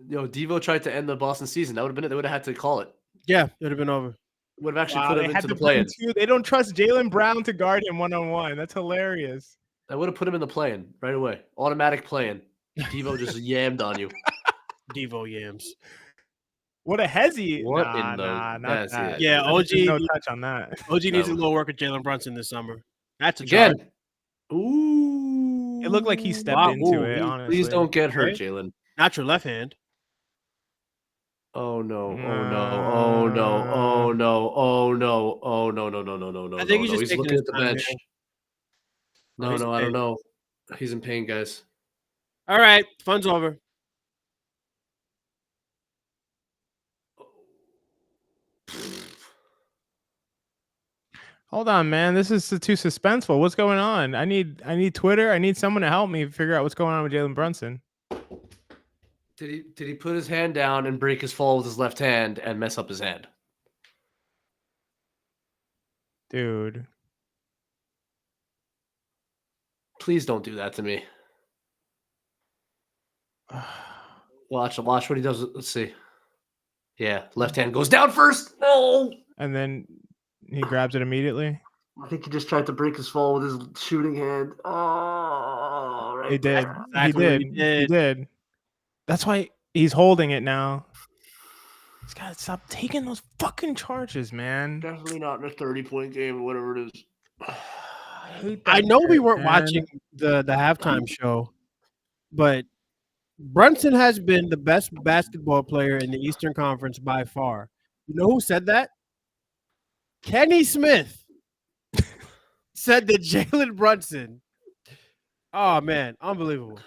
Yo, Devo tried to end the Boston season. That would have been it. They would have had to call it. Yeah, it would have been over. Would have actually put him into the play-in. They don't trust Jaylen Brown to guard him one-on-one. That's hilarious. I would have put him in the play-in right away. Automatic play-in. Devo just yammed on you. Devo yams. What a hezzy. What not that. Yeah, OG. No touch on that. OG needs a little work with Jalen Brunson this summer. That's again. Charge. Ooh. It looked like he stepped into it, honestly. Please don't get hurt, Jalen. Not your left hand. Oh no! Oh no! Oh no! Oh no! Oh no! Oh no! No! I think he's looking at the bench. No, I don't know. He's in pain, guys. All right, fun's over. Hold on, man. This is too suspenseful. What's going on? I need Twitter. I need someone to help me figure out what's going on with Jalen Brunson. Did he put his hand down and break his fall with his left hand and mess up his hand? Dude. Please don't do that to me. Watch what he does. Let's see. Yeah, left hand goes down first. No. And then he grabs it immediately. I think he just tried to break his fall with his shooting hand. Oh, right. He did. Exactly He did. That's why he's holding it now. He's got to stop taking those fucking charges, man. Definitely not in a 30-point game or whatever it is. I know we weren't watching the halftime show, but Brunson has been the best basketball player in the Eastern Conference by far. You know who said that? Kenny Smith said that Jalen Brunson. Oh, man. Unbelievable.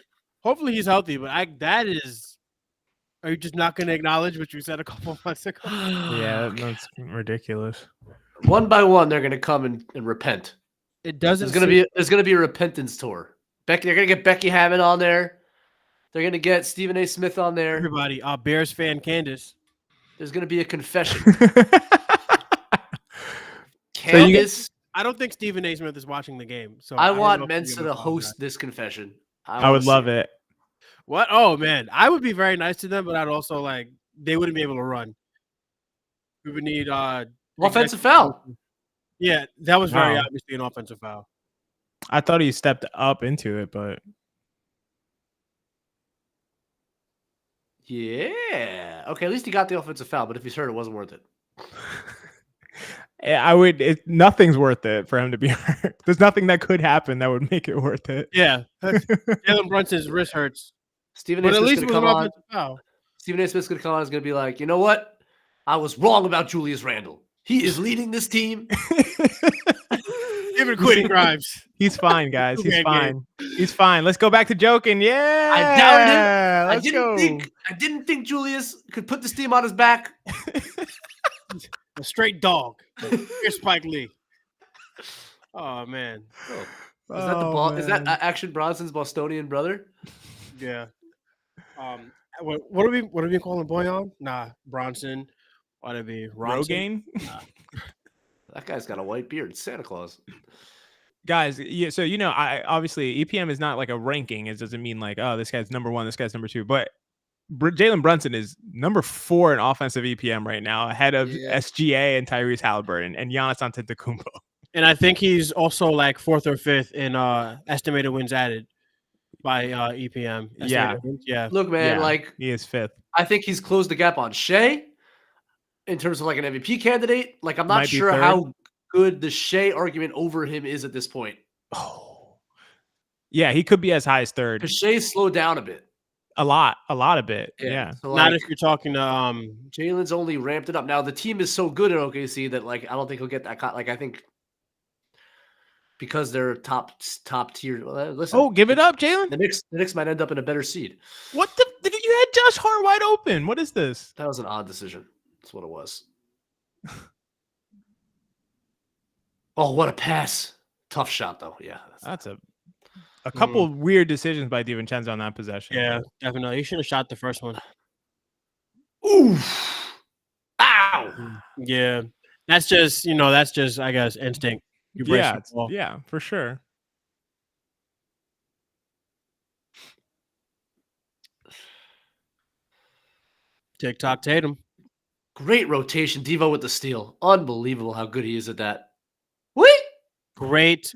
Hopefully he's healthy, but are you just not going to acknowledge what you said a couple of months ago? Yeah, that's ridiculous. One by one, they're going to come and repent. It doesn't. There's going to be a repentance tour. They're going to get Becky Hammond on there. They're going to get Stephen A. Smith on there. Everybody, Bears fan Candace. There's going to be a confession. Candace. I don't think Stephen A. Smith is watching the game. So I want Mensa to host this confession. I would love it. What? Oh, man. I would be very nice to them, but I'd also they wouldn't be able to run. We would need offensive foul. Yeah, that was very obviously an offensive foul. I thought he stepped up into it, but yeah. Okay, at least he got the offensive foul, but if he's hurt, it wasn't worth it. Nothing's worth it for him to be hurt. There's nothing that could happen that would make it worth it. Yeah. Jalen Brunson's wrist hurts. Stephen A. Smith's going to come on. Stephen A. Smith's going to come on and is going to be like, you know what? I was wrong about Julius Randle. He is leading this team. Even Quentin Grimes. He's fine, guys. He's fine. He's fine. Let's go back to joking. Yeah. I doubted him. I didn't think Julius could put this team on his back. A straight dog. Here's Spike Lee. Oh, man. Is that Action Bronson's Bostonian brother? Yeah. What are we calling Boyan? Nah, Bronson. Why to be Ronson? Rogaine? That guy's got a white beard. Santa Claus. Guys, yeah, so I obviously EPM is not like a ranking. It doesn't mean like, oh, this guy's number 1, this guy's number 2. But Jalen Brunson is number 4 in offensive EPM right now, ahead of SGA and Tyrese Halliburton and Giannis Antetokounmpo. And I think he's also like 4th or 5th in estimated wins added by EPM. Yeah. Look, man, like he is 5th. I think he's closed the gap on Shea in terms of like an MVP candidate. Like I'm not sure how good the Shea argument over him is at this point. Oh, yeah, he could be as high as 3rd. Because Shea's slowed down a bit. A lot of it. Yeah. So not if you're talking to Jalen's only ramped it up. Now the team is so good at OKC that like I don't think he'll get that. Like I think because they're top tier. Listen, give it up, Jalen. The Knicks might end up in a better seed. What you had Josh Hart wide open? What is this? That was an odd decision. That's what it was. Oh, what a pass! Tough shot though. Yeah, that's a couple of weird decisions by DiVincenzo on that possession. Yeah, definitely. He should have shot the first one. Oof! Ow! Yeah, that's just I guess instinct. Yeah, for sure. TikTok Tatum. Great rotation. Devo with the steal. Unbelievable how good he is at that. Wait. Great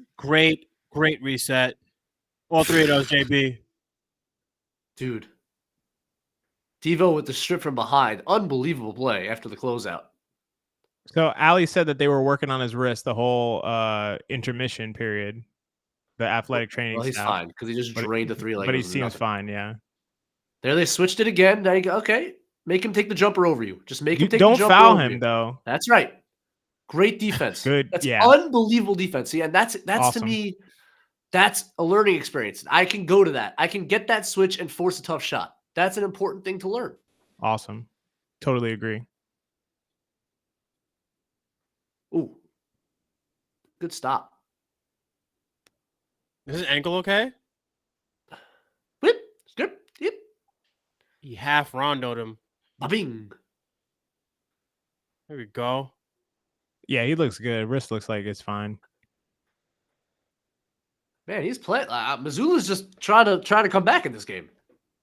reset. All 3 of those, JB. Dude. Devo with the strip from behind. Unbelievable play after the closeout. So Ali said that they were working on his wrist the whole intermission period. The athletic training. Well, he's fine because he just drained the 3 like. But he seems fine, yeah. There they switched it again. Now you go, okay. Make him take the jumper over you. Just make him take the jumper over you. Don't foul him, though. That's right. Great defense. Good. That's unbelievable defense. See, and that's awesome. To me, that's a learning experience. I can go to that. I can get that switch and force a tough shot. That's an important thing to learn. Awesome. Totally agree. Ooh. Good stop. Is his ankle okay? Whip. Good. Yep. He half rondoed him. Bing. There we go. Yeah, he looks good. Wrist looks like it's fine. Man, he's playing. Missoula's just trying to come back in this game.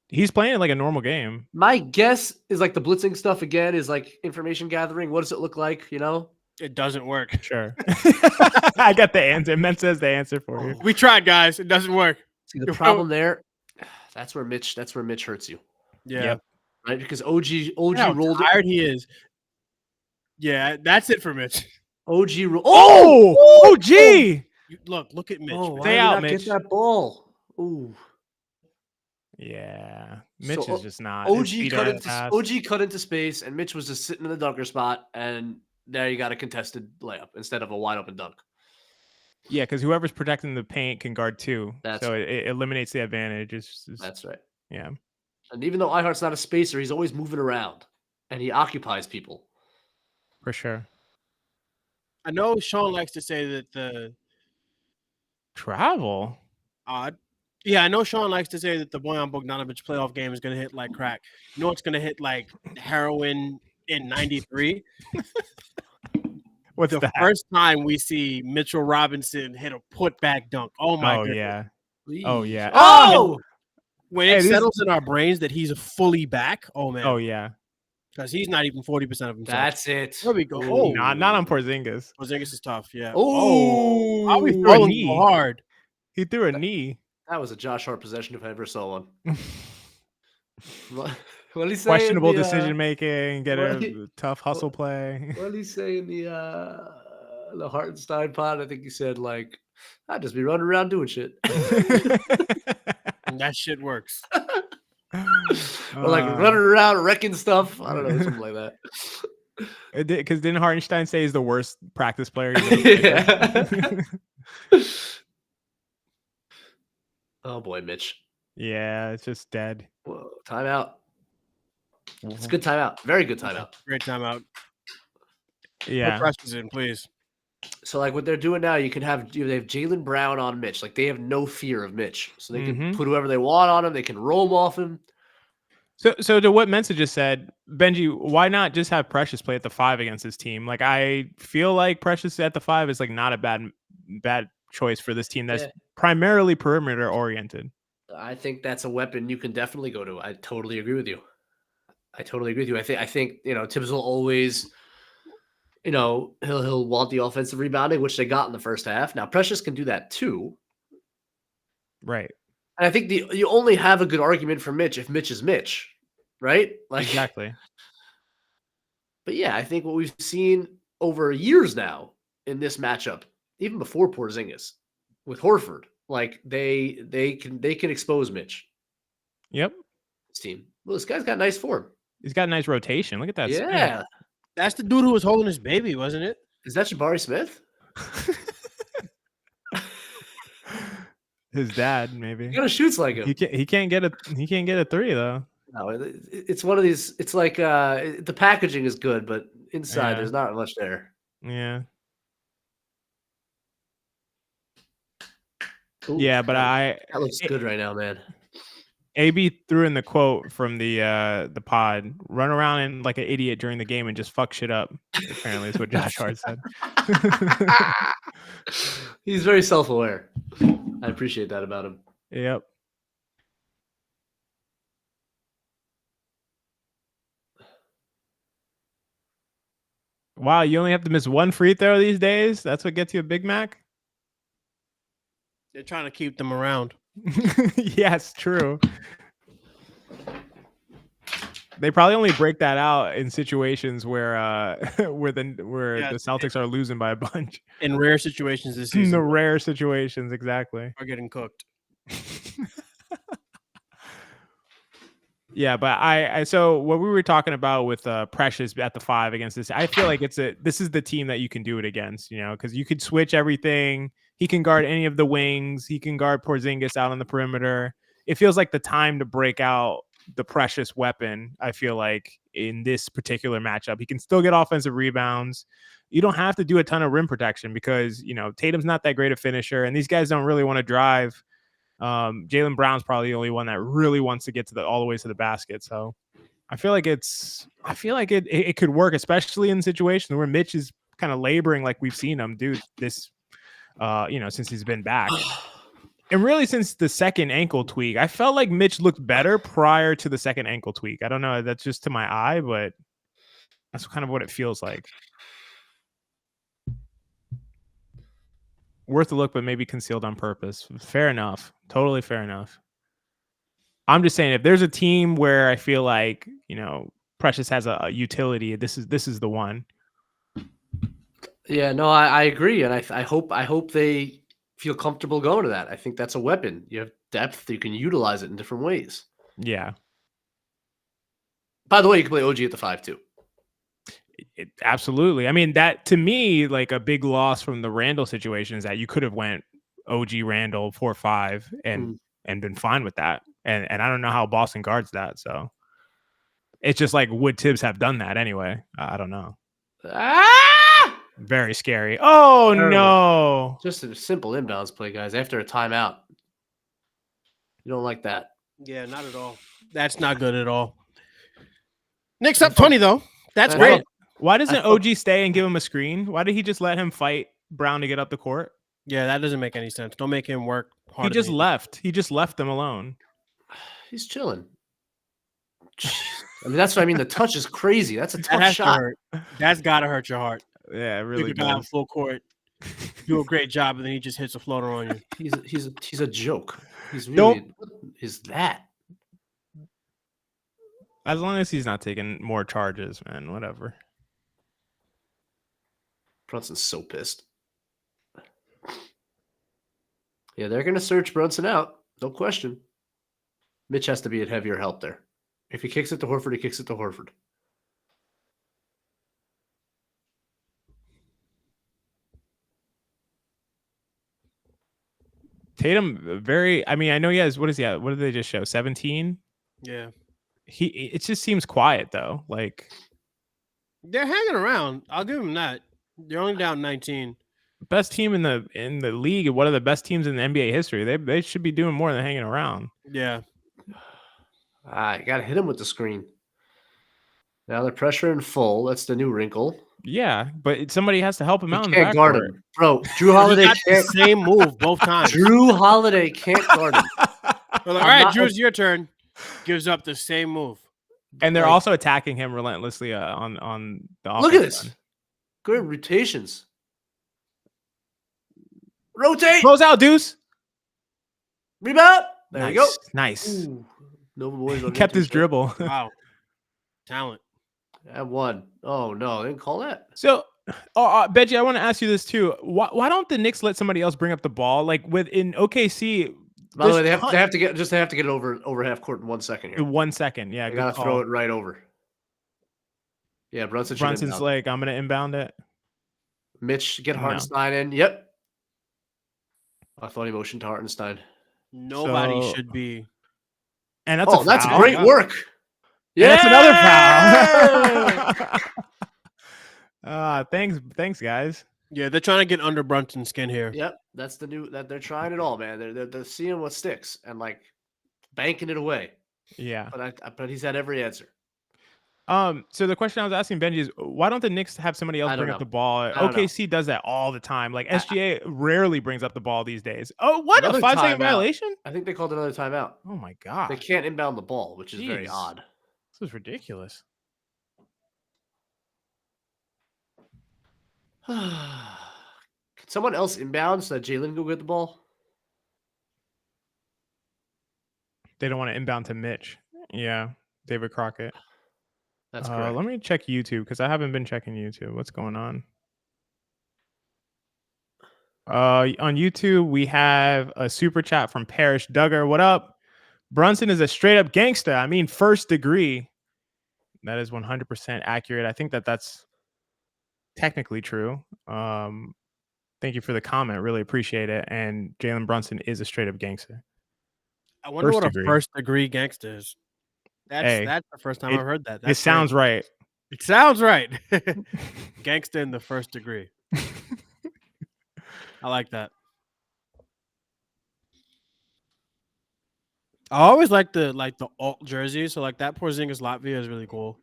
He's playing like a normal game. My guess is like the blitzing stuff again is like information gathering. What does it look like? It doesn't work. Sure. I got the answer. Mensa has the answer for you. We tried, guys. It doesn't work. See the problem there. That's where Mitch hurts you. Yeah. Yep. Right, because OG how rolled tired he is. Yeah, that's it for Mitch. OG rolled. Oh, OG! Look at Mitch. Stay out, Mitch. Get that ball. Ooh. Yeah, Mitch is just not. OG cut into space, and Mitch was just sitting in the dunker spot, and there you got a contested layup instead of a wide open dunk. Yeah, because whoever's protecting the paint can guard 2, so right. it eliminates the advantage. That's right. Yeah. And even though Ihart's not a spacer, he's always moving around, and he occupies people. For sure. I know Sean likes to say that the travel odd. Yeah, I know Sean likes to say that the Bojan Bogdanovic playoff game is going to hit like crack. You know, it's going to hit like heroin in '93. What's the first time we see Mitchell Robinson hit a putback dunk? Oh my god! Yeah. Please. Oh yeah! Oh, when it settles in our brains that he's fully back. Oh man! Oh yeah! Because he's not even 40% of himself. That's it. There we go. Oh, not on Porzingis. Porzingis is tough. Yeah. Oh, how we throwing so hard? He threw a knee. That was a Josh Hart possession if I ever saw one. What did he say? Questionable decision making. Get a tough hustle play. What did he say in the Hartenstein pod? I think he said like, "I'd just be running around doing shit." And that shit works. Or like running around wrecking stuff. I don't know, something like that. Because didn't Hartenstein say he's the worst practice player? Yeah. Oh boy, Mitch. Yeah, it's just dead. Whoa, timeout. It's a good timeout. Very good timeout. Great timeout. Yeah. Put pressures in, please. So like what they're doing now, they have Jaylen Brown on Mitch. Like they have no fear of Mitch. So they can put whoever they want on him. They can roam off him. So to what Mensa just said, Benjy, why not just have Precious play at the 5 against his team? Like, I feel like Precious at the 5 is like not a bad choice for this team that's primarily perimeter oriented. I think that's a weapon you can definitely go to. I totally agree with you. I think Tibbs will always, he'll want the offensive rebounding, which they got in the first half. Now Precious can do that too. Right. And I think you only have a good argument for Mitch if Mitch is Mitch, right? Like, exactly. But yeah, I think what we've seen over years now in this matchup, even before Porzingis, with Horford, like they can expose Mitch. Yep. This team. Well, this guy's got nice form. He's got a nice rotation. Look at that. Yeah. Spin. That's the dude who was holding his baby, wasn't it? Is that Jabari Smith? His dad, maybe. He kind of shoots like him. He can't get a 3 though. No, it's one of these. It's like the packaging is good, but inside there's not much there. Yeah. Ooh, yeah, but that looks good right now, man. AB threw in the quote from the pod: "Run around and like an idiot during the game and just fuck shit up." Apparently, is what Josh Hart said. He's very self-aware. I appreciate that about him. Yep. Wow, you only have to miss one free throw these days? That's what gets you a Big Mac? They're trying to keep them around. Yes, true. They probably only break that out in situations where the Celtics are losing by a bunch. In rare situations this season. In the rare situations, exactly. Are getting cooked. Yeah, but so what we were talking about with Precious at the 5 against this, I feel like this is the team that you can do it against, because you could switch everything. He can guard any of the wings. He can guard Porzingis out on the perimeter. It feels like the time to break out the Precious weapon, I feel like, in this particular matchup. He can still get offensive rebounds. You don't have to do a ton of rim protection because, Tatum's not that great a finisher, and these guys don't really want to drive. Jaylen Brown's probably the only one that really wants to get all the way to the basket. So I feel like it could work, especially in situations where Mitch is kind of laboring like we've seen him do this, since he's been back. And really since the second ankle tweak, I felt like Mitch looked better prior to the second ankle tweak. I don't know. That's just to my eye, but that's kind of what it feels like. Worth a look, but maybe concealed on purpose. Fair enough. Totally fair enough. I'm just saying, if there's a team where I feel like, Precious has a utility, this is the one. Yeah, no, I agree. And I hope they feel comfortable going to that. I think that's a weapon. You have depth. You can utilize it in different ways. Yeah. By the way, you can play OG at the 5 too. Absolutely. I mean, that to me, like a big loss from the Randall situation is that you could have went OG Randall 4-5 and been fine with that. And I don't know how Boston guards that. So it's just like, would Tibbs have done that anyway? I don't know. Very scary. Oh, no. Just a simple inbounds play, guys, after a timeout. You don't like that. Yeah, not at all. That's not good at all. Knicks up 20, though. That's great. Why doesn't OG stay and give him a screen? Why did he just let him fight Brown to get up the court? Yeah, that doesn't make any sense. Don't make him work hard. He just left. He just left them alone. He's chilling. I mean, that's what I mean. The touch is crazy. That's a tough shot. That's got to hurt your heart. Yeah, it really does. Guy full court, do a great job, and then he just hits a floater on you. He's a joke. He's really. What is that? As long as he's not taking more charges, man, whatever. Brunson's so pissed. Yeah, they're going to search Brunson out. No question. Mitch has to be at heavier help there. If he kicks it to Horford, he kicks it to Horford. Tatum, I know he has, what is he at? What did they just show? 17? Yeah. It just seems quiet, though. Like, they're hanging around. I'll give them that. They're only down 19. Best team in the league, one of the best teams in the NBA history. They should be doing more than hanging around. Yeah. You got to hit him with the screen. Now they're pressuring full. That's the new wrinkle. Yeah, but somebody has to help him He out. In can't the guard backcourt. him. Bro, Drew Holiday Got the can't. same move both times. Drew Holiday can't guard him. All right, Drew, it's your turn. Gives up the same move. And they're also attacking him relentlessly on the offense. Look at this. Good rotations. Rotate. Close out, Deuce. Rebound. There Nice. you go. Nice. Ooh. No boys. He kept his dribble. Wow. Talent. At one. Oh, no. They didn't call that. So, Benjy, I want to ask you this too. Why don't the Knicks let somebody else bring up the ball? Like in OKC. By the way, they have to get it over half court in 1 second here. In 1 second. Yeah. They got to throw it right over. Yeah, Brunson's like, I'm going to inbound it. Mitch, get Hartenstein in. Yep. I thought he motioned to Hartenstein. Nobody should be. And that's that's great work. Yeah, that's another foul. Thanks, guys. Yeah, they're trying to get under Brunson's skin here. Yep, that's the new that they're trying it all, man. They're seeing what sticks and like banking it away. Yeah, but he's had every answer. So the question I was asking Benjy is, why don't the Knicks have somebody else bring up the ball? OKC does that all the time. Like SGA rarely brings up the ball these days. Oh, what? A 5-second violation? I think they called another timeout. Oh my god. They can't inbound the ball, which is very odd. This is ridiculous. Can someone else inbound so that Jalen go get the ball? They don't want to inbound to Mitch. Yeah, David Crockett. That's correct. Let me check YouTube because I haven't been checking YouTube. What's going on? On YouTube, we have a super chat from Parrish Duggar. What up? Brunson is a straight up gangster. I mean, first degree. That is 100% accurate. I think that's technically true. Thank you for the comment. Really appreciate it. And Jalen Brunson is a straight up gangster. I wonder what a first degree gangster is. That's the first time I've heard that. It sounds right. It sounds right. Gangster in the first degree. I like that. I always like the alt jersey. So like that Porzingis Latvia is really cool.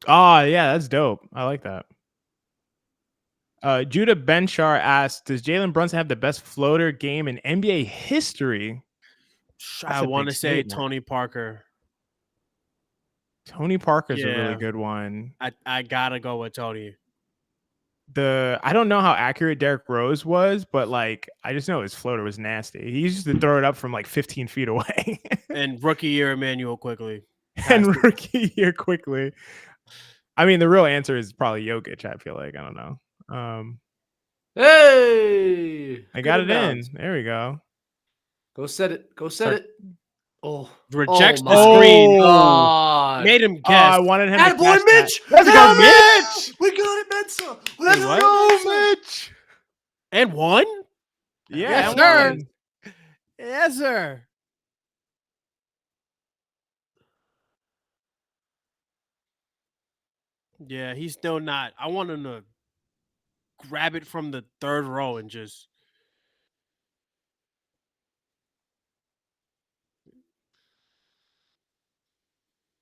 Oh yeah, that's dope. I like that. Judah Benchar asked, does Jalen Brunson have the best floater game in NBA history? I want to say Tony Parker. Tony Parker's a really good one. I gotta go with Tony. I don't know how accurate Derrick Rose was, but like I just know his floater was nasty. He used to throw it up from like 15 feet away. And rookie year Emmanuel quickly. I mean, the real answer is probably Jokic. I feel like I don't know. Hey, I got it in. There we go. Go set it. Oh, rejects the screen. God. Made him guess. I wanted him to boy, catch Mitch. Let's go, Mitch. We got it, Mensa. Let's go, Mitch. And one? Yeah, yes, sir. Yes, sir. Yeah, he's still not. I want him to grab it from the third row and just.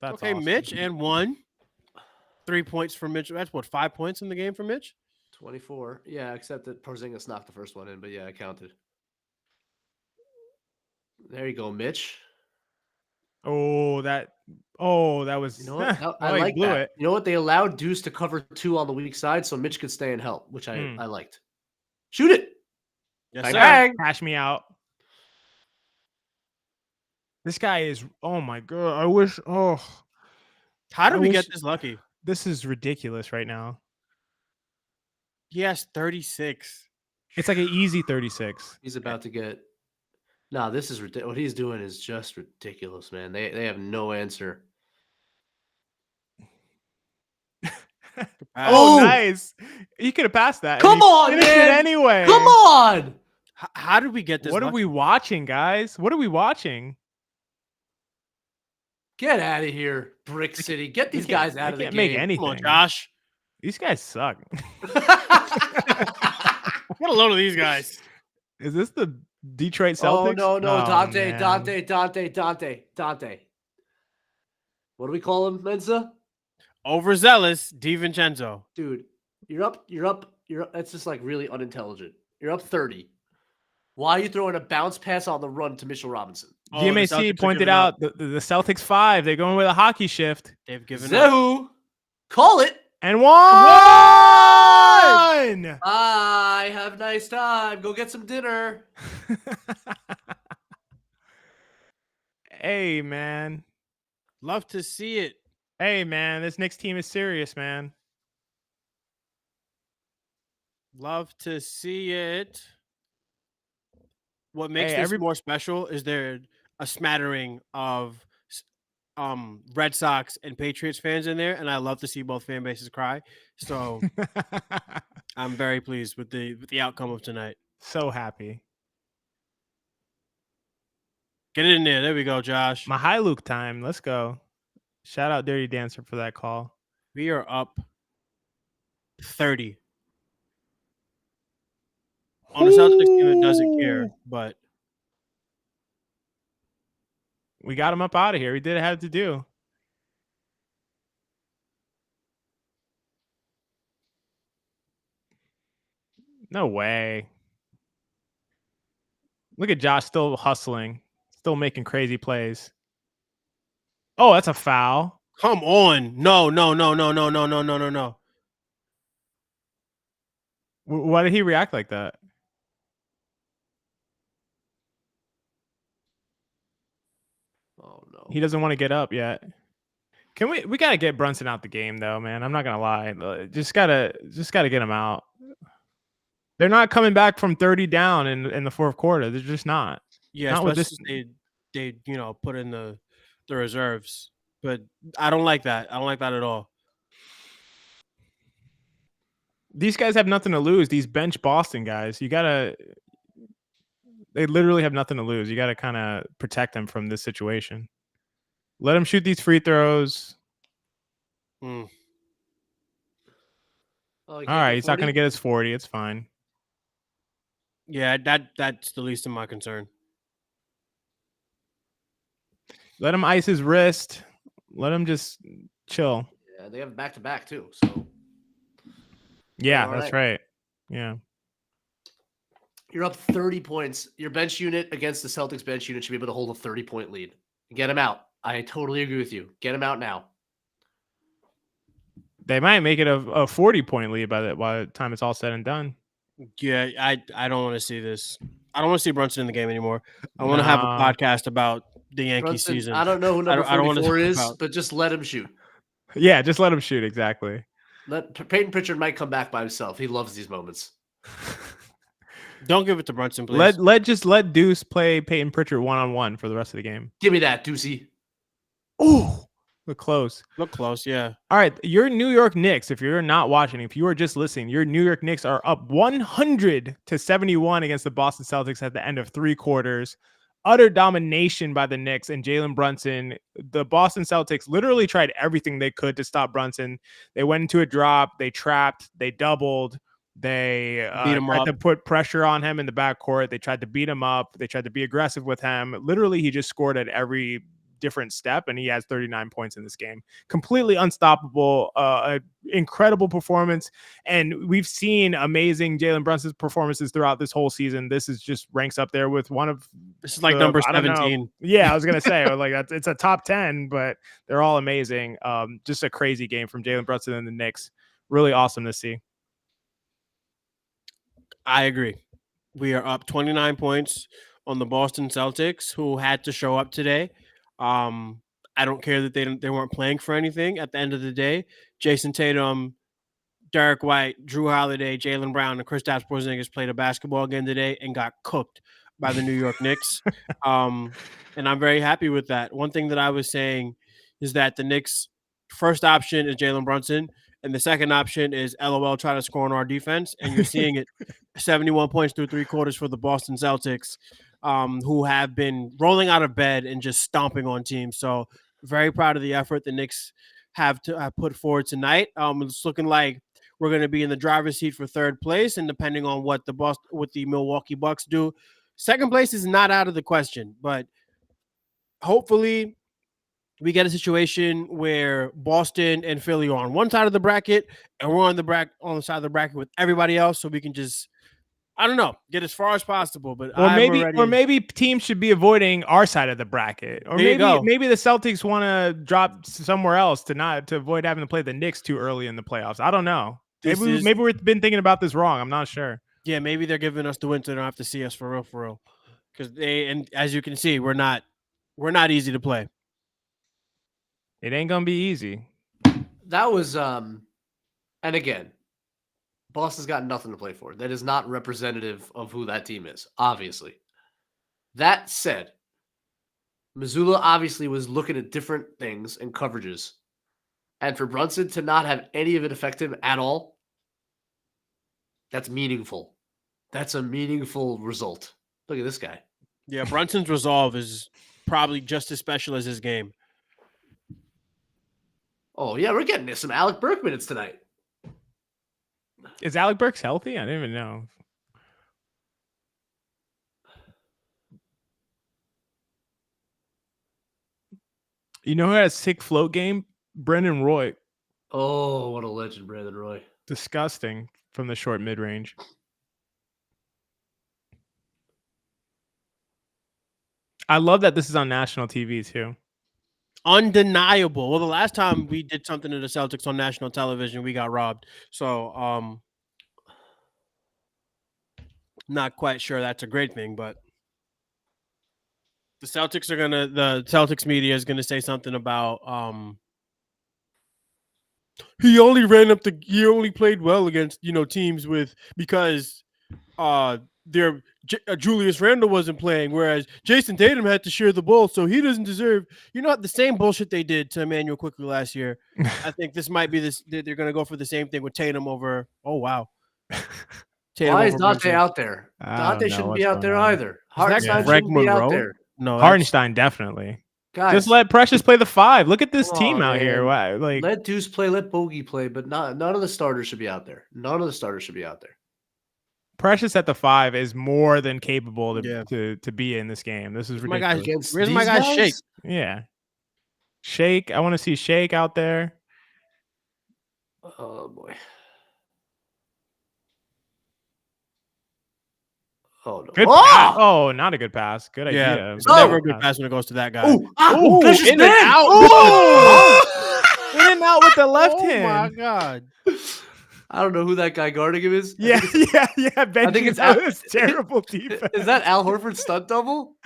That's okay, awesome. Mitch and 1. 3 points for Mitch. That's what, 5 points in the game for Mitch? 24. Yeah, except that Porzingis knocked the first one in, but yeah, it counted. There you go, Mitch. That was. You know what? I like that. It. You know what? They allowed Deuce to cover 2 on the weak side, so Mitch could stay and help, which I liked. Shoot it. Yes, bang, sir. Bang. Cash me out. This guy is. Oh my god! I wish. Oh, how did we get this lucky? This is ridiculous right now. He has 36. It's like an easy 36. He's about to get. No, this is ridiculous. What he's doing is just ridiculous, man. They have no answer. Oh, nice! You could have passed that. Come on, man! It anyway. Come on! How did we get this? What are we watching, guys? What are we watching? Get out of here, Brick City. Get these guys out of the game. Make anything. Come on, Josh. These guys suck. Get a load of these guys. Is this the Detroit Celtics? Oh, no. Dante. Man. What do we call him, Mensa? Overzealous DiVincenzo. Dude, you're up. That's just like really unintelligent. You're up 30. Why are you throwing a bounce pass on the run to Mitchell Robinson? Oh, the Celtics GMAC are pointed giving out up. the Celtics 5. They're going with a hockey shift. They've given up. Zehu, call it. And won! Bye. Have a nice time. Go get some dinner. Hey, man. Love to see it. Hey, man. This Knicks team is serious, man. Love to see it. What makes this more special is there a smattering of Red Sox and Patriots fans in there, and I love to see both fan bases cry. So I'm very pleased with the outcome of tonight. So happy. Get it in there. There we go, Josh. My high Luke time. Let's go. Shout out Dirty Dancer for that call. We are up 30. On the Celtics team that doesn't care, but we got him up out of here. We did what it had to do. No way. Look at Josh still hustling, still making crazy plays. Oh, that's a foul. Come on. No. Why did he react like that? Oh no. He doesn't want to get up yet. Can we got to get Brunson out the game though, man. I'm not going to lie. Just got to get him out. They're not coming back from 30 down in the fourth quarter. They're just not. Yeah, not especially they put in the reserves. But I don't like that. I don't like that at all. These guys have nothing to lose. These bench Boston guys, they literally have nothing to lose. You got to kind of protect them from this situation. Let them shoot these free throws. Oh, all right, he's not going to get his 40. It's fine. Yeah, that's the least of my concern. Let him ice his wrist. Let him just chill. Yeah, they have back-to-back too. So yeah, that's right. Yeah. You're up 30 points. Your bench unit against the Celtics bench unit should be able to hold a 30-point lead. Get him out. I totally agree with you. Get him out now. They might make it a 40-point lead by the time it's all said and done. Yeah, I don't want to see this. I don't want to see Brunson in the game anymore. I want to have a podcast about the Yankees season. I don't know who number 44 is, but just let him shoot. Yeah, just let him shoot. Exactly. Peyton Pritchard might come back by himself. He loves these moments. Don't give it to Brunson, please. Let Deuce play Peyton Pritchard one-on-one for the rest of the game. Give me that, Deucey. Oh, look close. Look close, yeah. All right, your New York Knicks, if you're not watching, if you are just listening, your New York Knicks are up 100-71 against the Boston Celtics at the end of 3 quarters. Utter domination by the Knicks and Jalen Brunson. The Boston Celtics literally tried everything they could to stop Brunson. They went into a drop. They trapped. They doubled. They tried to put pressure on him in the backcourt. They tried to beat him up. They tried to be aggressive with him. Literally, he just scored at every different step, and he has 39 points in this game. Completely unstoppable, incredible performance. And we've seen amazing Jalen Brunson's performances throughout this whole season. This is just ranks up there with one of this is like number 17. Yeah, I was gonna say like it's a top 10, but they're all amazing. Just a crazy game from Jalen Brunson and the Knicks. Really awesome to see. I agree. We are up 29 points on the Boston Celtics, who had to show up today. I don't care that they weren't playing for anything. At the end of the day, Jason Tatum, Derek White, Drew Holiday, Jaylen Brown, and Kristaps Porzingis played a basketball game today and got cooked by the New York Knicks. And I'm very happy with that. One thing that I was saying is that the Knicks' first option is Jalen Brunson, and the second option is LOL try to score on our defense. And you're seeing it 71 points through 3 quarters for the Boston Celtics, who have been rolling out of bed and just stomping on teams. So very proud of the effort the Knicks have put forward tonight. It's looking like we're going to be in the driver's seat for 3rd place, and depending on what the Milwaukee Bucks do second place is not out of the question, but hopefully we get a situation where Boston and Philly are on one side of the bracket and we're on the side of the bracket with everybody else, so we can just, I don't know, get as far as possible. But maybe teams should be avoiding our side of the bracket, or maybe the Celtics want to drop somewhere else to avoid having to play the Knicks too early in the playoffs. I don't know. Maybe we've been thinking about this wrong. I'm not sure. Yeah, maybe they're giving us the win so they don't have to see us for real. Because and as you can see, we're not easy to play. It ain't gonna be easy. That was and again, Boston's got nothing to play for. That is not representative of who that team is, obviously. That said, Missoula obviously was looking at different things and coverages. And for Brunson to not have any of it affect him at all, that's meaningful. That's a meaningful result. Look at this guy. Yeah, Brunson's resolve is probably just as special as his game. Oh, yeah, we're getting some Alec Burke minutes tonight. Is Alec Burks healthy? I didn't even know. You know who had a sick float game? Brendan Roy. Oh, what a legend, Brandon Roy. Disgusting from the short mid-range. I love that this is on national TV too. Undeniable. Well, the last time we did something to the Celtics on national television, we got robbed. So, not quite sure that's a great thing, but the Celtics media is gonna say something about he only played well against teams because Julius Randle wasn't playing, whereas Jason Tatum had to share the ball, so he doesn't deserve. The same bullshit they did to Emmanuel quickly last year. I think this might be this. They're going to go for the same thing with Tatum over. Oh wow. Why is Dante out there? Dante shouldn't be out there either. Hartenstein shouldn't be out there. No, Hartenstein definitely. Guys, just let Precious play the 5. Look at this team out here. Wow, let Deuce play, let Bogey play, but none of the starters should be out there. None of the starters should be out there. Precious at the 5 is more than capable to be in this game. This is ridiculous. Where's my guy Shake? Yeah, Shake. I want to see Shake out there. Oh boy. Oh no! Good pass. Oh, not a good pass. Good idea. It's never a good pass when it goes to that guy. In and out. In and out with the left hand. Oh my god. I don't know who that guy guarding him is. Yeah. Benjy, I think it's It's terrible defense. Is that Al Horford's stunt double?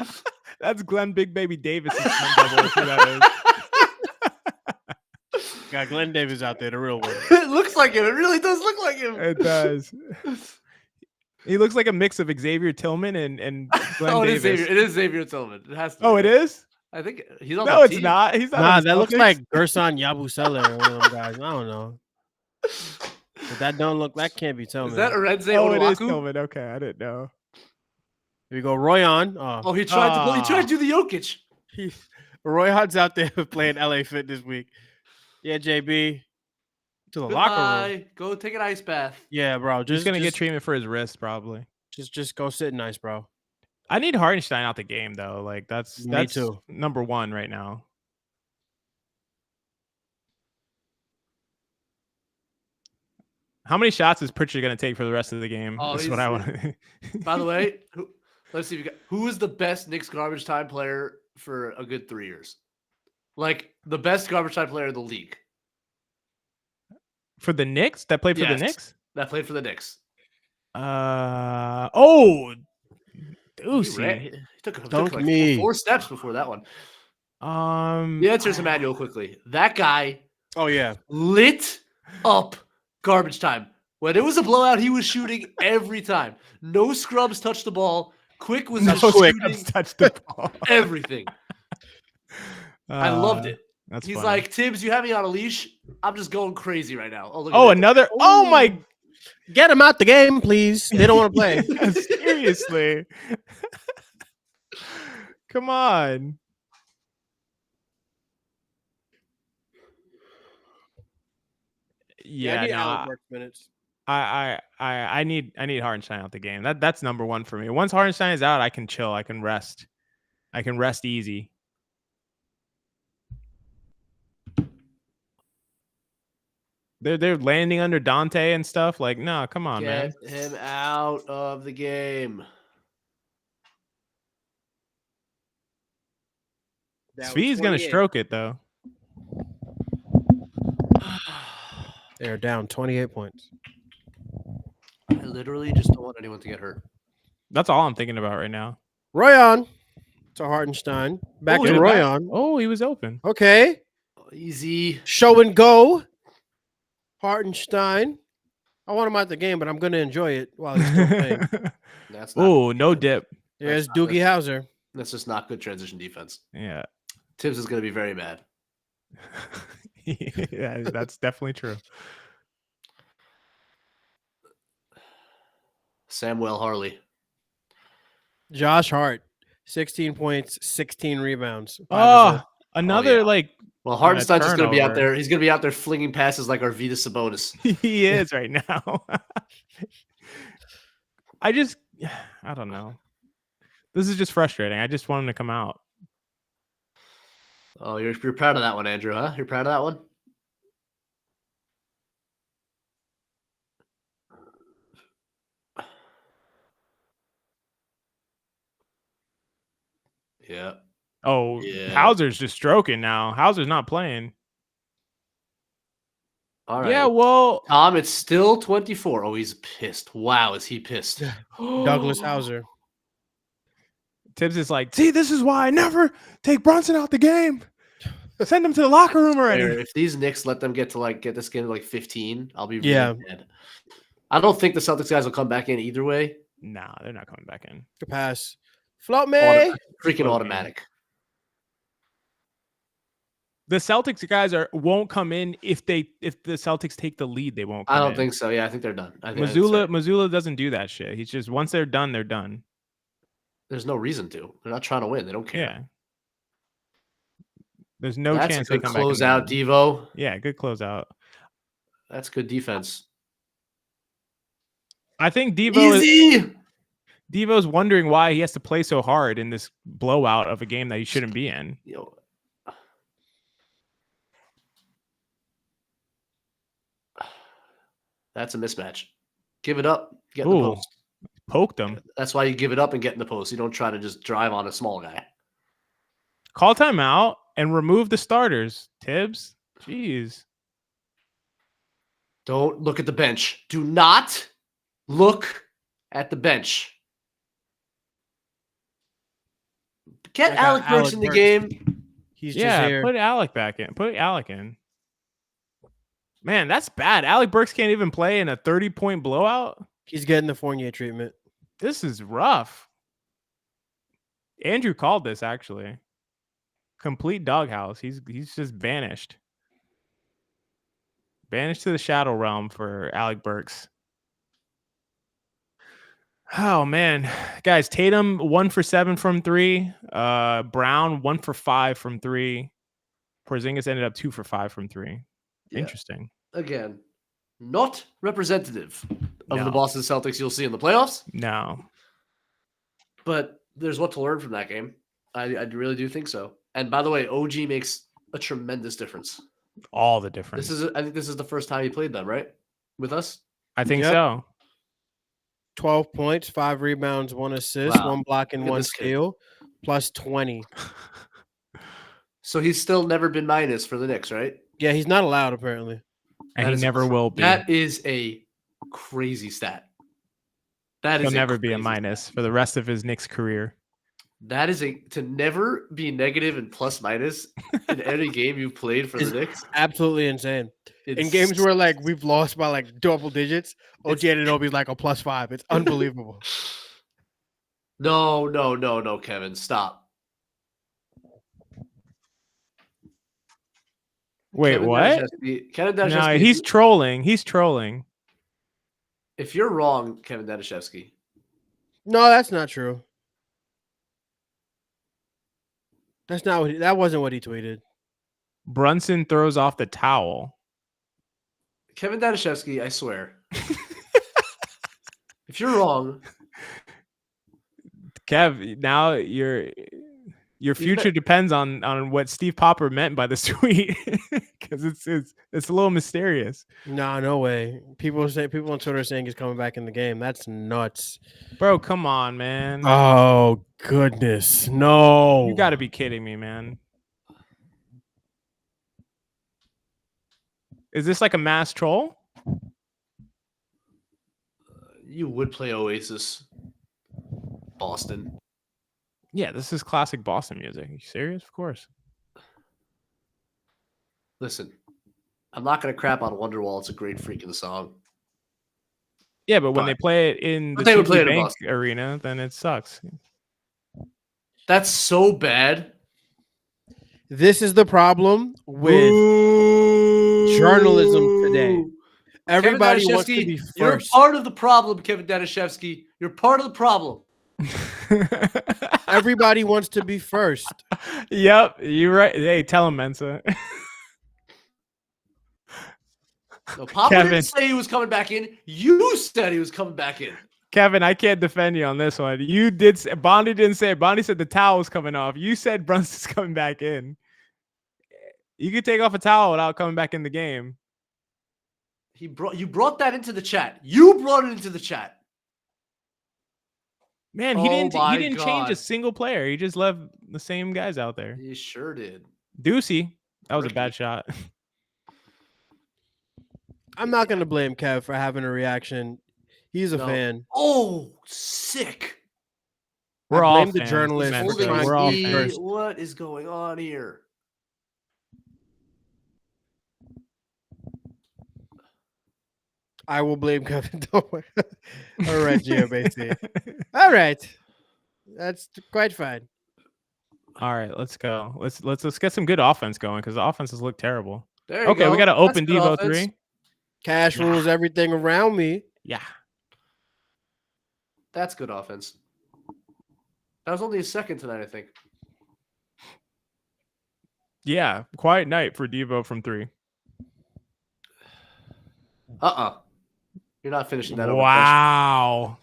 That's Glenn Big Baby Davis' stunt double. Who that is. Got Glenn Davis out there, the real one. It looks like him. It really does look like him. It does. He looks like a mix of Xavier Tillman and Glenn Davis. It is Xavier Tillman. It has to be. Oh, it is? I think he's on No, it's team. not. He's not. Nah, that looks like Gerson Yabusele or one of them guys. I don't know. But that can't be Tillman. Is that Arenze Oh, it is Onuaku? Tillman. Okay, I didn't know. Here we go. Roy on. Oh, he tried to do the Jokic. Roy Hod's out there playing LA Fit this week. Yeah, JB. To the locker room. Go take an ice bath. Yeah, bro. He's gonna get treatment for his wrist, probably. Just go sit nice, bro. I need Hartenstein out the game though. Like that's too. Number 1 right now. How many shots is Pritchard gonna take for the rest of the game? That's what I want. By the way, let's see who is the best Knicks garbage time player for a good 3 years? Like the best garbage time player in the league. For the Knicks? That played for the Knicks? That played for the Knicks. Deucey. He took like 4 steps before that one. The answer is Emmanuel quickly. That guy lit up garbage time. When it was a blowout, he was shooting every time. No scrubs touched the ball. Quick was shooting touched the ball. Everything. I loved it. He's funny. like, Tibbs, you have me on a leash. I'm just going crazy right now. Another. Oh my. Get him out the game, please. They don't want to play. Seriously. Come on. Yeah, Alec Burks minutes. I need Hartenstein out the game. That's number one for me. Once Hartenstein is out, I can chill. I can rest. I can rest easy. They're landing under Dante and stuff. Like, no, come on, man. Get him out of the game. Svee's gonna stroke it though. They're down 28 points. I literally just don't want anyone to get hurt. That's all I'm thinking about right now. Royan to Hartenstein. Back to Royan. Oh, he was open. Okay. Easy. Show and go. Hartenstein. I want him out the game, but I'm going to enjoy it while he's still playing. Oh, no dip. There's Doogie Howser. That's just not good transition defense. Yeah. Tibbs is going to be very mad. Yeah, that's definitely true. Samuel Harley. Josh Hart. 16 points, 16 rebounds. Another like. Well, Hartenstein's just going to be out there. He's going to be out there flinging passes like Arvydas Sabonis. He is right now. I don't know. This is just frustrating. I just want him to come out. Oh, you're proud of that one, Andrew, huh? You're proud of that one? Yeah. Oh, yeah. Hauser's just stroking now. Hauser's not playing. All right. Yeah, well, Tom, it's still 24. Oh, he's pissed. Wow, is he pissed? Douglas Hauser. Tibbs is like, see, this is why I never take Brunson out the game. Send him to the locker room already. If these Knicks let them get this game to like 15, I'll be really mad. I don't think the Celtics guys will come back in either way. Nah, they're not coming back in. Good pass. Float me. Freaking automatic. The Celtics guys won't come in if the Celtics take the lead. They won't. I don't think so. Yeah, I think they're done. Missoula doesn't do that shit. He's just once they're done, they're done. There's no reason to. They're not trying to win. They don't care. Yeah. There's no That's chance a good they come back. Closeout, Devo. Yeah, good closeout. That's good defense. I think Devo's wondering why he has to play so hard in this blowout of a game that he shouldn't be in. That's a mismatch. Give it up. Get in the post. Poked him. That's why you give it up and get in the post. You don't try to just drive on a small guy. Call timeout and remove the starters. Tibbs. Jeez. Don't look at the bench. Do not look at the bench. Get Alec Burks in the game. He's just here. Put Alec back in. Put Alec in. Man, that's bad. Alec Burks can't even play in a 30-point blowout. He's getting the Fournier treatment. This is rough. Andrew called this actually. Complete doghouse. He's just banished. Banished to the shadow realm for Alec Burks. Oh man, guys! Tatum 1 for 7 from 3. Brown 1 for 5 from 3. Porzingis ended up 2 for 5 from 3. Yeah. Interesting. Again, not representative of the Boston Celtics you'll see in the playoffs. No. But there's what to learn from that game. I really do think so. And by the way, OG makes a tremendous difference. All the difference. I think this is the first time he played them, right? With us? I think so. 12 points, 5 rebounds, 1 assist, 1 block, and 1 steal, plus 20. So he's still never been minus for the Knicks, right? Yeah, he's not allowed, apparently. And he never will be. That is a crazy stat. He'll never be a minus for the rest of his Knicks career. That is to never be negative and plus minus in any game you've played for the Knicks. Absolutely insane. In games where we've lost by double digits, OG Anunoby's like a +5. It's unbelievable. No, Kevin, stop. Wait, Kevin what? No, he's trolling. He's trolling. If you're wrong, Kevin Dadashevsky. No, that's not true. That's not that wasn't what he tweeted. Brunson throws off the towel. Kevin Dadashevsky, I swear. If you're wrong, Kev, now your future depends on what Steve Popper meant by this tweet, because it's a little mysterious. Nah, no way. People on Twitter are saying he's coming back in the game. That's nuts, bro. Come on, man. Oh goodness, no! You got to be kidding me, man. Is this like a mass troll? you would play Oasis, Boston. Yeah, this is classic Boston music. Are you serious? Of course. Listen, I'm not going to crap on Wonderwall. It's a great freaking song. Yeah, but when they play it in the Bank Arena, then it sucks. That's so bad. This is the problem with journalism today. Everybody wants to be first. You're part of the problem, Kevin Danishevsky. You're part of the problem. Everybody wants to be first. Yep, you're right. Hey, tell him, Mensa. No, Papa didn't say he was coming back in. You said he was coming back in. Kevin, I can't defend you on this one. You did. Bondi didn't say it. Bondi said the towel was coming off. You said Brunson's coming back in. You could take off a towel without coming back in the game. You brought that into the chat. You brought it into the chat. Man, he didn't change a single player. He just left the same guys out there. He sure did. Deucey. That was a bad shot. I'm not going to blame Kev for having a reaction. He's a fan. Oh, sick. We're all the journalist. We're all fans. What is going on here? I will blame Kevin. Don't worry. All right, GeoBC. All right. That's quite fine. All right, let's go. Let's get some good offense going because the offenses look terrible. There you go. We got to open Devo 3. Cash rules everything around me. Yeah. That's good offense. That was only his second tonight, I think. Yeah, quiet night for Devo from 3. You're not finishing that. Wow.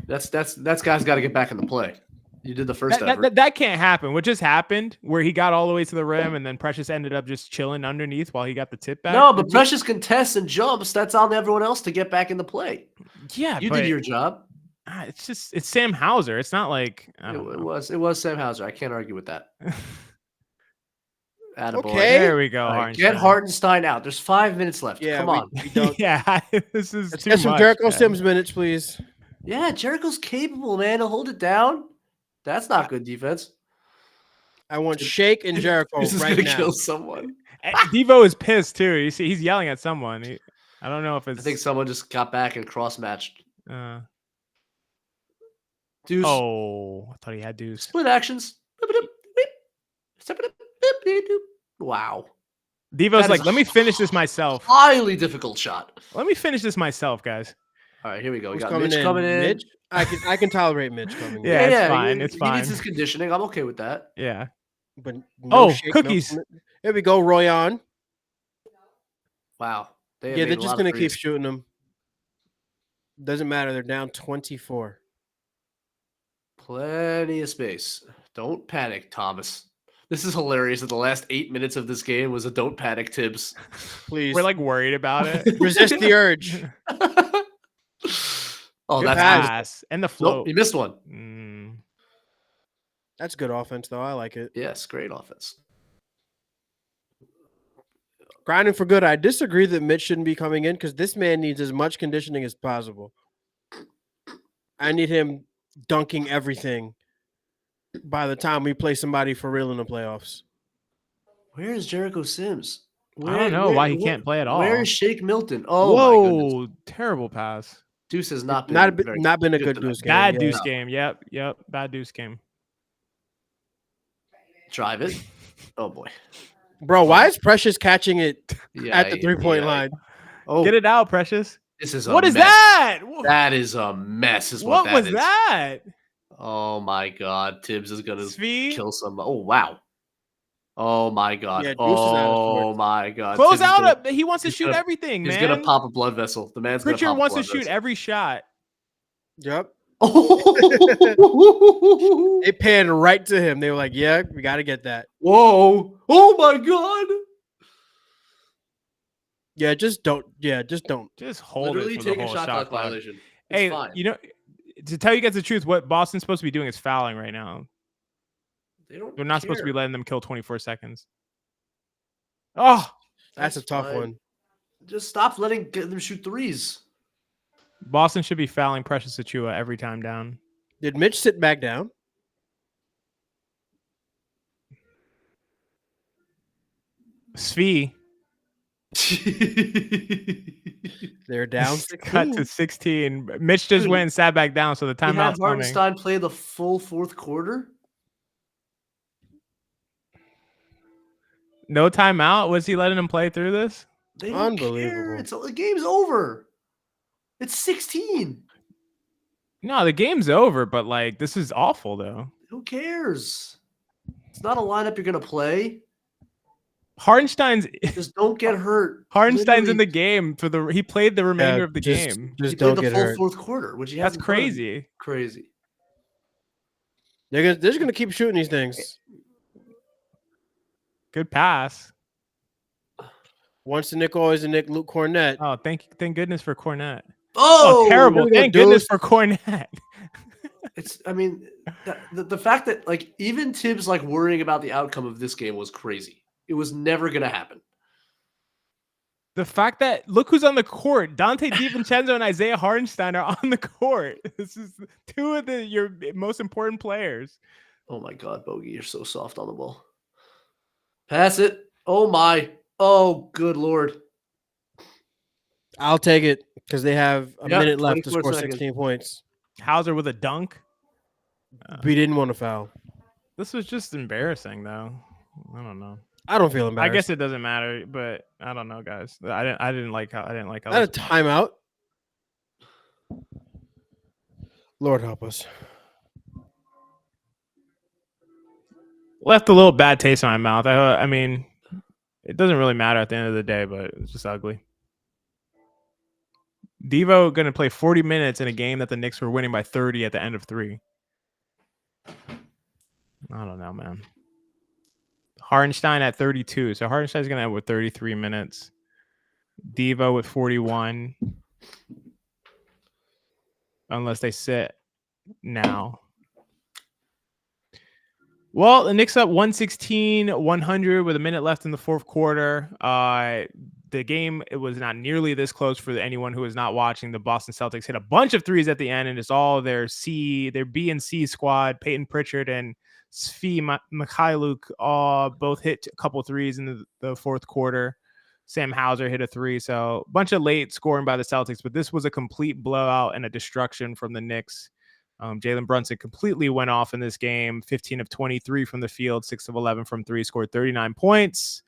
That's guy's got to get back in the play. You did the first effort. That can't happen. What just happened where he got all the way to the rim and then Precious ended up just chilling underneath while he got the tip back? No, but Precious contests and jumps. That's on everyone else to get back in the play. Yeah, you did your job. It's Sam Hauser. It's not like it was Sam Hauser. I can't argue with that. Attaboy. Okay, there we go. Right, get Hartenstein out. There's 5 minutes left. Yeah, come on. We don't. Yeah, this is Let's too get some much, Jericho man. Sims minutes, please. Yeah, Jericho's capable, man. He'll hold it down. That's not good defense. I want Shake and Jericho This is right gonna now. kill someone. Devo is pissed too. You see, he's yelling at someone. I don't know if it's. I think someone just got back and cross matched. Deuce. Oh, I thought he had Deuce. Split actions. Wow. Devo's like, let me finish this myself. Highly difficult shot. Let me finish this myself, guys. All right, here we go. We Who's got Mitch coming in. Mitch? I can tolerate Mitch coming in. Yeah, it's fine. It's he fine. needs his conditioning. I'm okay with that. Yeah. But no Shake, cookies. No, here we go, Royan. Wow. They're just going to keep shooting them. Doesn't matter. They're down 24. Plenty of space. Don't panic, Thomas. This is hilarious that the last 8 minutes of this game was a don't panic Tibbs. Please. We're like worried about it. Resist the urge. Oh, Good that's pass. And the float. Nope, he missed one. That's good offense, though. I like it. Yes, great offense. Grinding for good. I disagree that Mitch shouldn't be coming in because this man needs as much conditioning as possible. I need him dunking everything by the time we play somebody for real in the playoffs. Where is Jericho Sims? I don't know why he can't play at all. Where is Shake Milton? Oh, whoa, my goodness. Terrible pass. Deuce has not been not been a good Deuce game. Bad Deuce game. Yep. Bad Deuce game. Drive it. Oh boy, bro. Why is Precious catching it at the 3-point line? Oh, get it out, Precious. This is what is that? That is a mess. Is what was that? Oh my God, Tibbs is gonna kill somebody. Oh wow. Oh my God. Yeah, oh my God. Close out. He wants to shoot everything, man. He's gonna pop a blood vessel. The man's Pritchard gonna pop wants a blood to shoot vessel. every shot. Yep. Oh, They panned right to him. They were like, "Yeah, we got to get that." whoa! Oh my God! Yeah, just don't. Yeah, just don't. Just hold Literally it for the take a whole shot clock clock. violation. It's Hey, fine. you know, to tell you guys the truth, what Boston's supposed to be doing is fouling right now. They're not supposed to be letting them kill 24 seconds. Oh, That's a tough fine. one. Just stop letting them shoot threes. Boston should be fouling Precious Achiuwa every time down. Did Mitch sit back down? Svi. They're down. Cut to 16. Mitch just went and sat back down, so the He had timeout's coming. Hartenstein play the full fourth quarter. No timeout? Was he letting him play through this? They don't care. The game's over. It's 16. No, the game's over, but like this is awful though. Who cares? It's not a lineup you're gonna play. Hartenstein's Just don't get hurt. Hartenstein's in the game for he played the remainder of the game. Just He don't played the get full hurt. fourth quarter, which he That's hasn't crazy. done. Crazy. They're just gonna keep shooting these things. Good pass. Once the Nick, always the Nick. Luke Cornett. Oh, thank goodness for Cornett. Oh, terrible. really Thank good goodness dudes. for Cornett. I mean, the fact that like even Tibbs like worrying about the outcome of this game was crazy. It was never gonna happen. The fact that look who's on the court. Dante DiVincenzo and Isaiah Hartenstein are on the court. This is two of your most important players. Oh my God, Bogey, you're so soft on the ball. Pass it. Oh my. Oh, good Lord. I'll take it because they have a minute left to 24 score seconds. 16 points. Hauser with a dunk. We didn't want to foul. This was just embarrassing, though. I don't know. I don't feel embarrassed. I guess it doesn't matter, but I don't know, guys. I didn't like how Not a timeout. Lord help us. Left a little bad taste in my mouth. I mean, it doesn't really matter at the end of the day, but it's just ugly. Devo going to play 40 minutes in a game that the Knicks were winning by 30 at the end of 3. I don't know, man. Hartenstein at 32. So Hartenstein's going to have with 33 minutes. Devo with 41. Unless they sit now. Well, the Knicks up 116-100 with a minute left in the fourth quarter. The game, it was not nearly this close for anyone who is not watching. The Boston Celtics hit a bunch of threes at the end, and it's all their B and C squad. Peyton Pritchard and Svi Mikhailuk all both hit a couple threes in the fourth quarter. Sam Hauser hit a 3. So a bunch of late scoring by the Celtics, but this was a complete blowout and a destruction from the Knicks. Jalen Brunson completely went off in this game. 15 of 23 from the field, 6 of 11 from 3, scored 39 points.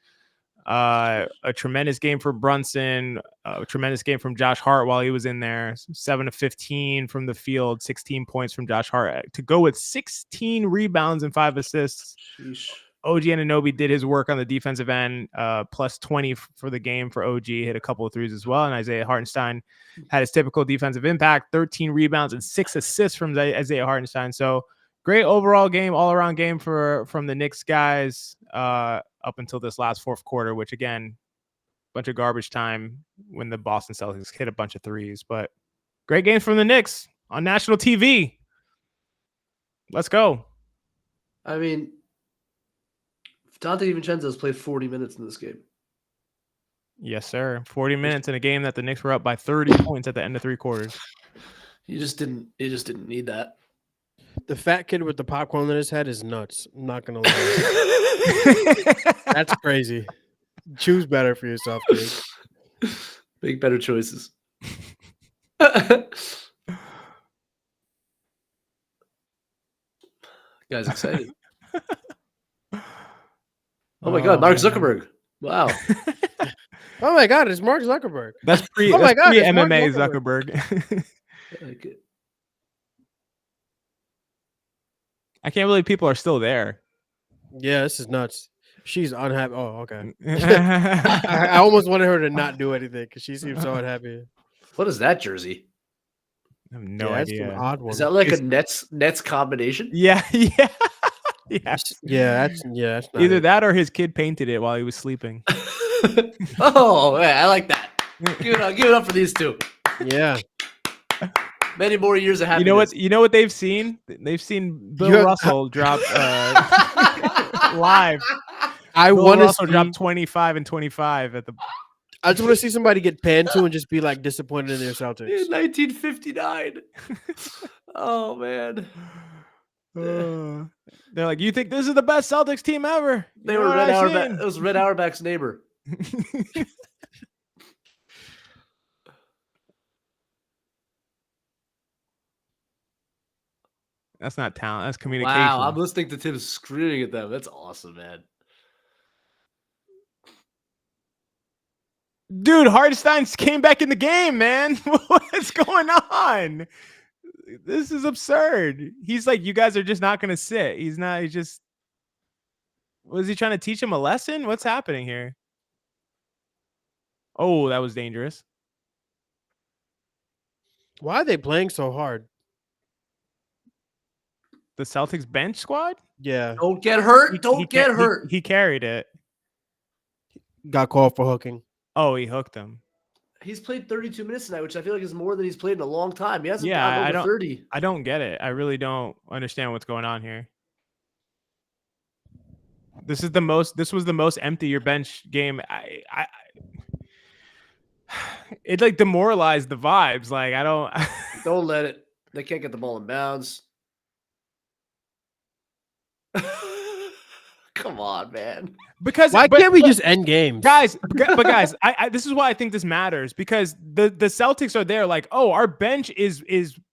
A tremendous game for Brunson. A tremendous game from Josh Hart while he was in there. 7 of 15 from the field, 16 points from Josh Hart to go with 16 rebounds and 5 assists. Sheesh. OG Anunoby did his work on the defensive end, plus 20 for the game for OG, hit a couple of threes as well. And Isaiah Hartenstein had his typical defensive impact, 13 rebounds and 6 assists from Isaiah Hartenstein. So great overall game, all-around game from the Knicks guys up until this last fourth quarter, which, again, bunch of garbage time when the Boston Celtics hit a bunch of threes. But great game from the Knicks on national TV. Let's go. I mean, Dante DiVincenzo's played 40 minutes in this game. Yes, sir. 40 minutes in a game that the Knicks were up by 30 points at the end of 3 quarters. He just didn't need that. The fat kid with the popcorn in his head is nuts. I'm not gonna lie. That's crazy. Choose better for yourself, kid. Make better choices. Guy's excited. Oh my God, Mark Zuckerberg! Wow. Oh my God, it's Mark Zuckerberg. That's pre. Oh my God, it's Mark MMA Zuckerberg. Zuckerberg. Okay. I can't believe people are still there. Yeah, this is nuts. She's unhappy. Oh, okay. I almost wanted her to not do anything because she seems so unhappy. What is that jersey? I have no That's an idea. odd one. Is that like a Nets combination? Yeah, yeah, yes. That's not Either it. that or his kid painted it while he was sleeping. Oh, yeah, I like that. Give it up for these two. Yeah. Many more years of happiness. You know what they've seen? They've seen Bill Russell drop live. I Bill want to Russell drop 25 and 25 at the. I just want to see somebody get panned to and just be like disappointed in their Celtics. In 1959. Oh man. They're like, you think this is the best Celtics team ever? They were Red Auerbach. It was Red Auerbach's neighbor. That's not talent. That's communication. Wow, I'm listening to Tim screaming at them. That's awesome, man. Dude, Hartenstein came back in the game, man. What's going on? This is absurd. He's like, you guys are just not going to sit. He's not. He just. Was he trying to teach him a lesson? What's happening here? Oh, that was dangerous. Why are they playing so hard? The Celtics bench squad? Yeah. Don't get hurt. Don't get hurt. He carried it. Got called for hooking. Oh, he hooked him. He's played 32 minutes tonight, which I feel like is more than he's played in a long time. He hasn't Yeah, gone over 30. I don't get it. I really don't understand what's going on here. This was the most empty your bench game. It like demoralized the vibes. Like I don't Don't let it. They can't get the ball in bounds. Come on, man. Because why can't we just end games, guys? But guys, I this is why I think this matters because the Celtics are there. Like, oh, our bench is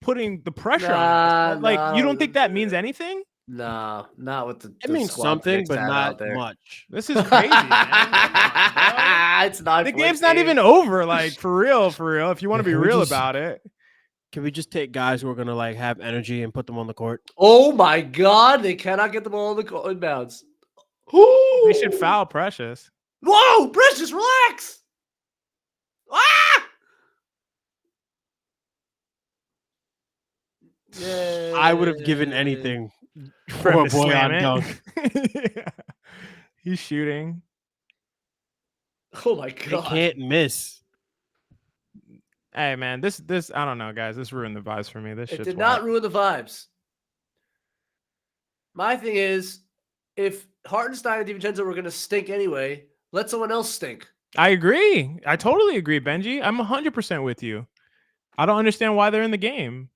putting the pressure on us. Like, you don't think that means anything? No, not with the. It means something, but not much. This is crazy, man. It's not. The game's not even over. Like for real. If you want to be real about it. Can we just take guys who are gonna like have energy and put them on the court? Oh my God! They cannot get the ball in bounds. They should foul Precious. Whoa, Precious, relax! Ah! Yay. I would have given anything for a boy on dunk. Yeah. He's shooting. Oh my They God! can't miss. Hey man, this I don't know, guys. This ruined the vibes for me. This It shit's did whack. not ruin the vibes. My thing is, if Hartenstein and DiVincenzo were going to stink anyway, let someone else stink. I agree. I totally agree, Benji. I'm 100% with you. I don't understand why they're in the game.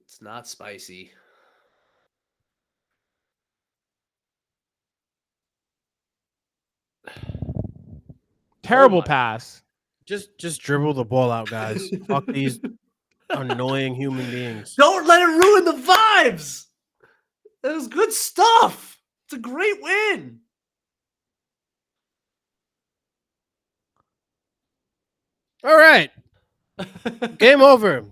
It's not spicy. Terrible pass. Just dribble the ball out, guys. Fuck these annoying human beings. Don't let it ruin the vibes. That was good stuff. It's a great win. All right. Game over.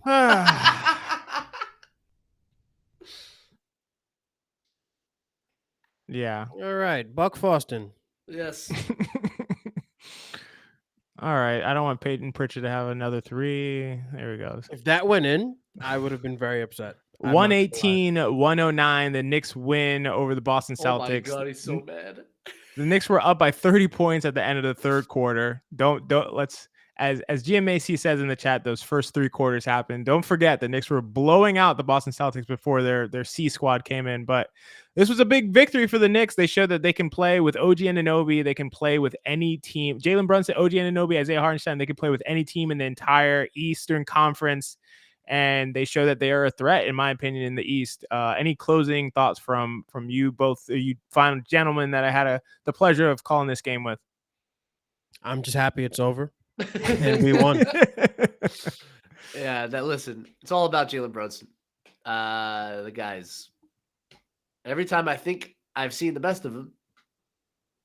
Yeah. All right. Buck Foston. Yes. All right. I don't want Peyton Pritchard to have another 3. There we go. If that went in, I would have been very upset. 118-109. The Knicks win over the Boston Celtics. Oh my God, he's so mad. The Knicks were up by 30 points at the end of the third quarter. Let's as GMAC says in the chat, those first 3 quarters happened. Don't forget the Knicks were blowing out the Boston Celtics before their C squad came in. But this was a big victory for the Knicks. They showed that they can play with OG Anunoby. They can play with any team. Jalen Brunson, OG Anunoby, Isaiah Hartenstein. They can play with any team in the entire Eastern Conference. And they show that they are a threat, in my opinion, in the East. Any closing thoughts from you both, you fine gentlemen that I had the pleasure of calling this game with? I'm just happy it's over. And we won. Yeah, listen, it's all about Jalen Brunson. The guys, every time I think I've seen the best of him,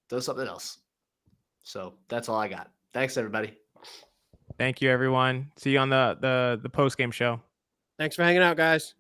does something else. So that's all I got. Thanks, everybody. Thank you, everyone. See you on the post-game show. Thanks for hanging out, guys.